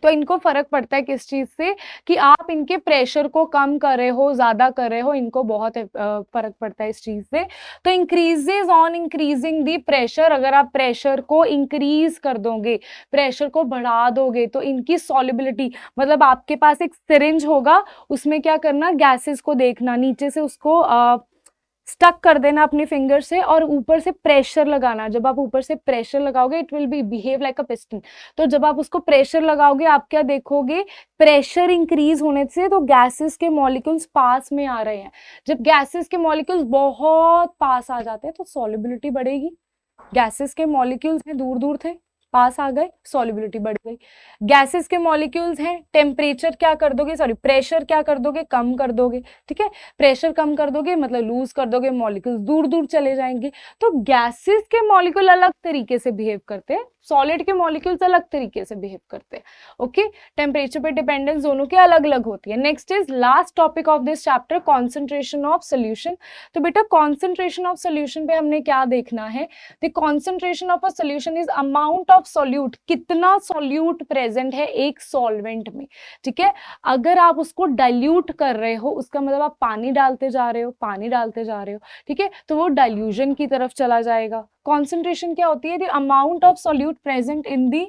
तो इनको फर्क पड़ता है किस चीज से, कि आप इनके प्रेशर को कम कर रहे हो, ज्यादा कर रहे हो, इनको बहुत फर्क पड़ता है इस चीज से। तो increases on increasing the pressure, अगर आप प्रेशर को इंक्रीज कर दोगे, प्रेशर को बढ़ा दोगे, तो इनकी सॉल्युबिलिटी, मतलब आपके पास एक सिरिंज होगा, उसमें क्या करना, गैसेस को देखना, नीचे से उसको स्टक कर देना अपने फिंगर से और ऊपर से प्रेशर लगाना। जब आप ऊपर से प्रेशर लगाओगे, it will be behave like a piston. तो जब आप उसको प्रेशर लगाओगे, आप क्या देखोगे, प्रेशर इंक्रीज होने से तो गैसेस के मॉलिक्यूल्स पास में आ रहे हैं। जब गैसेस के मॉलिक्यूल्स बहुत पास आ जाते हैं तो सॉल्युबिलिटी बढ़ेगी। गैसेस के मॉलिक्यूल्स में दूर दूर थे, पास आ गए, सॉल्युबिलिटी बढ़ गई। गैसेस के मॉलिक्यूल्स हैं, टेम्परेचर क्या कर दोगे, सॉरी प्रेशर क्या कर दोगे, कम कर दोगे, ठीक है, प्रेशर कम कर दोगे मतलब लूज कर दोगे, मॉलिक्यूल्स दूर दूर चले जाएंगे। तो गैसेस के मॉलिक्यूल अलग तरीके से बिहेव करते हैं, सॉलिड के मॉलिक्यूल्स अलग तरीके से बिहेव करते हैं, ओके। टेम्परेचर पे डिपेंडेंस दोनों की अलग अलग होती है। Next is last topic of this chapter, concentration of solution. तो बेटा कॉन्सेंट्रेशन ऑफ सोल्यूशन पे हमने क्या देखना है, the concentration of a solution is amount of solute, कितना सोल्यूट प्रेजेंट है एक सॉल्वेंट में, ठीक है। अगर आप उसको डाइल्यूट कर रहे हो, उसका मतलब आप पानी डालते जा रहे हो, पानी डालते जा रहे हो, ठीक है, तो वो डाइल्यूजन की तरफ चला जाएगा। कॉन्सेंट्रेशन क्या होती है, the amount of solute present in the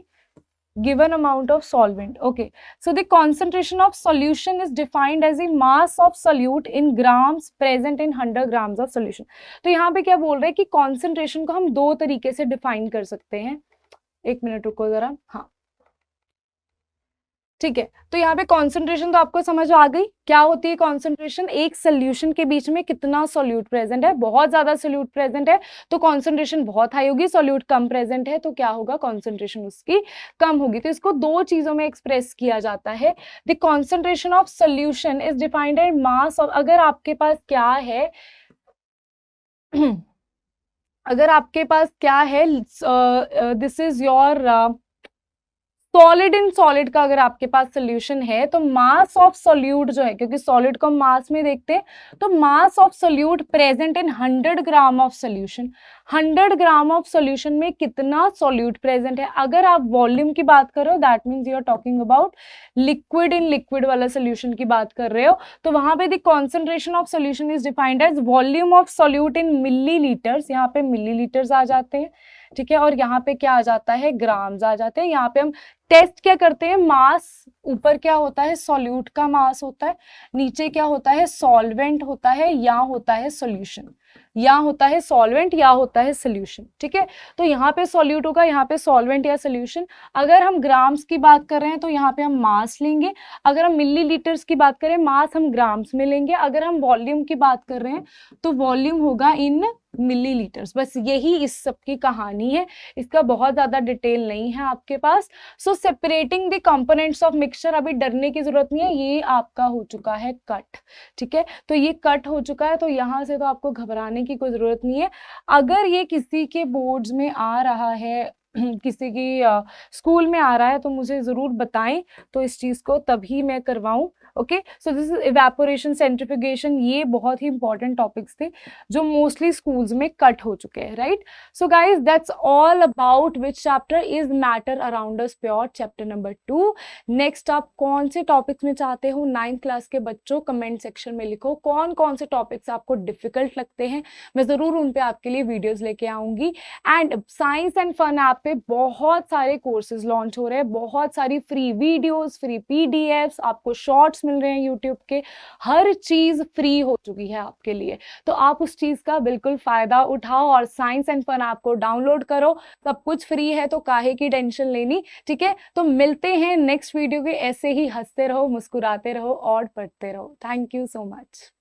given amount of solvent, okay. So the concentration of solution is defined as the mass of solute in grams present in 100 grams of solution. तो यहाँ पे क्या बोल रहे हैं कि concentration को हम दो तरीके से define कर सकते हैं। एक मिनट रुको जरा, हाँ ठीक है। तो यहाँ पे कॉन्सेंट्रेशन तो आपको समझ आ गई, क्या होती है कॉन्सेंट्रेशन, एक सोल्यूशन के बीच में कितना सोल्यूट प्रेजेंट है, बहुत ज्यादा सोल्यूट प्रेजेंट है तो कॉन्सेंट्रेशन बहुत हाई होगी, सोल्यूट कम प्रेजेंट है तो क्या होगा, कॉन्सेंट्रेशन उसकी कम होगी। तो इसको दो चीजों में एक्सप्रेस किया जाता है। The concentration of solution is defined as mass of, अगर आपके पास क्या है अगर आपके पास क्या है, this is your solid in solid का अगर आपके पास सोल्यूशन है, तो मास ऑफ सोल्यूट जो है, क्योंकि सॉलिड को मास में देखते हैं, तो mass of solute present in 100 gram of solution, 100 gram of solution में कितना सोल्यूट प्रेजेंट है। अगर आप वॉल्यूम की बात कर रहे हो, that means you are talking about liquid in liquid वाला सोल्यूशन की बात कर रहे हो, तो वहां पे the concentration of solution is defined as volume of solute in millilitres, यहाँ पे मिलीलीटर्स आ जाते हैं, ठीक है, और यहाँ पे क्या आ जाता है, ग्राम्स आ जाते हैं। यहाँ पे हम टेस्ट क्या करते हैं, मास, ऊपर क्या होता है, सॉल्यूट का मास होता है, नीचे क्या होता है, सॉल्वेंट होता है, या होता है सॉल्यूशन, या होता है सॉल्वेंट या होता है सोल्यूशन, ठीक है। तो यहाँ पे सॉल्यूट होगा, यहाँ पे सॉल्वेंट या सोल्यूशन। अगर हम ग्राम्स की बात कर रहे हैं तो यहाँ पे हम मास लेंगे, अगर हम मिलीलीटर्स की बात करें मास हम ग्राम्स में लेंगे, अगर हम वॉल्यूम की बात कर रहे हैं तो वॉल्यूम होगा इन मिलीलीटर्स। बस यही इस सब की कहानी है, इसका बहुत ज्यादा डिटेल नहीं है आपके पास। So separating the components of mixture, अभी डरने की जरूरत नहीं है, ये आपका हो चुका है कट, ठीक है, तो ये कट हो चुका है, तो यहाँ से तो आपको घबराने की कोई जरूरत नहीं है। अगर ये किसी के बोर्ड्स में आ रहा है, किसी की स्कूल में आ रहा है, तो मुझे जरूर बताएं, तो इस चीज को तभी मैं करवाऊं, okay. So this is evaporation, centrifugation, ये बहुत ही इंपॉर्टेंट टॉपिक्स थे जो मोस्टली स्कूल्स में कट हो चुके हैं, right. So guys that's all about which chapter is matter around us pure, chapter number 2। Next आप कौन से टॉपिक्स में चाहते हो 9th क्लास के बच्चों, कमेंट सेक्शन में लिखो कौन कौन से टॉपिक्स आपको डिफिकल्ट लगते हैं, मैं जरूर उन पे आपके लिए वीडियोस लेके आऊंगी। And science and fun app पे बहुत सारे कोर्सेज लॉन्च हो रहे हैं, बहुत सारी फ्री वीडियोस, फ्री पीडीएफ्स, आपको शॉर्ट्स मिल रहे हैं यूट्यूब के, हर चीज़ फ्री हो चुकी है आपके लिए। तो आप उस चीज़ का बिल्कुल फ़ायदा उठाओ और साइंस एंड फन ऐप को डाउनलोड करो। सब कुछ फ्री है तो काहे की टेंशन लेनी, ठीक है? तो मिलते हैं नेक्स्ट वीडियो के, ऐसे ही हँसते रहो, मुस्कुराते रहो और पढ़ते रहो। Thank you so much.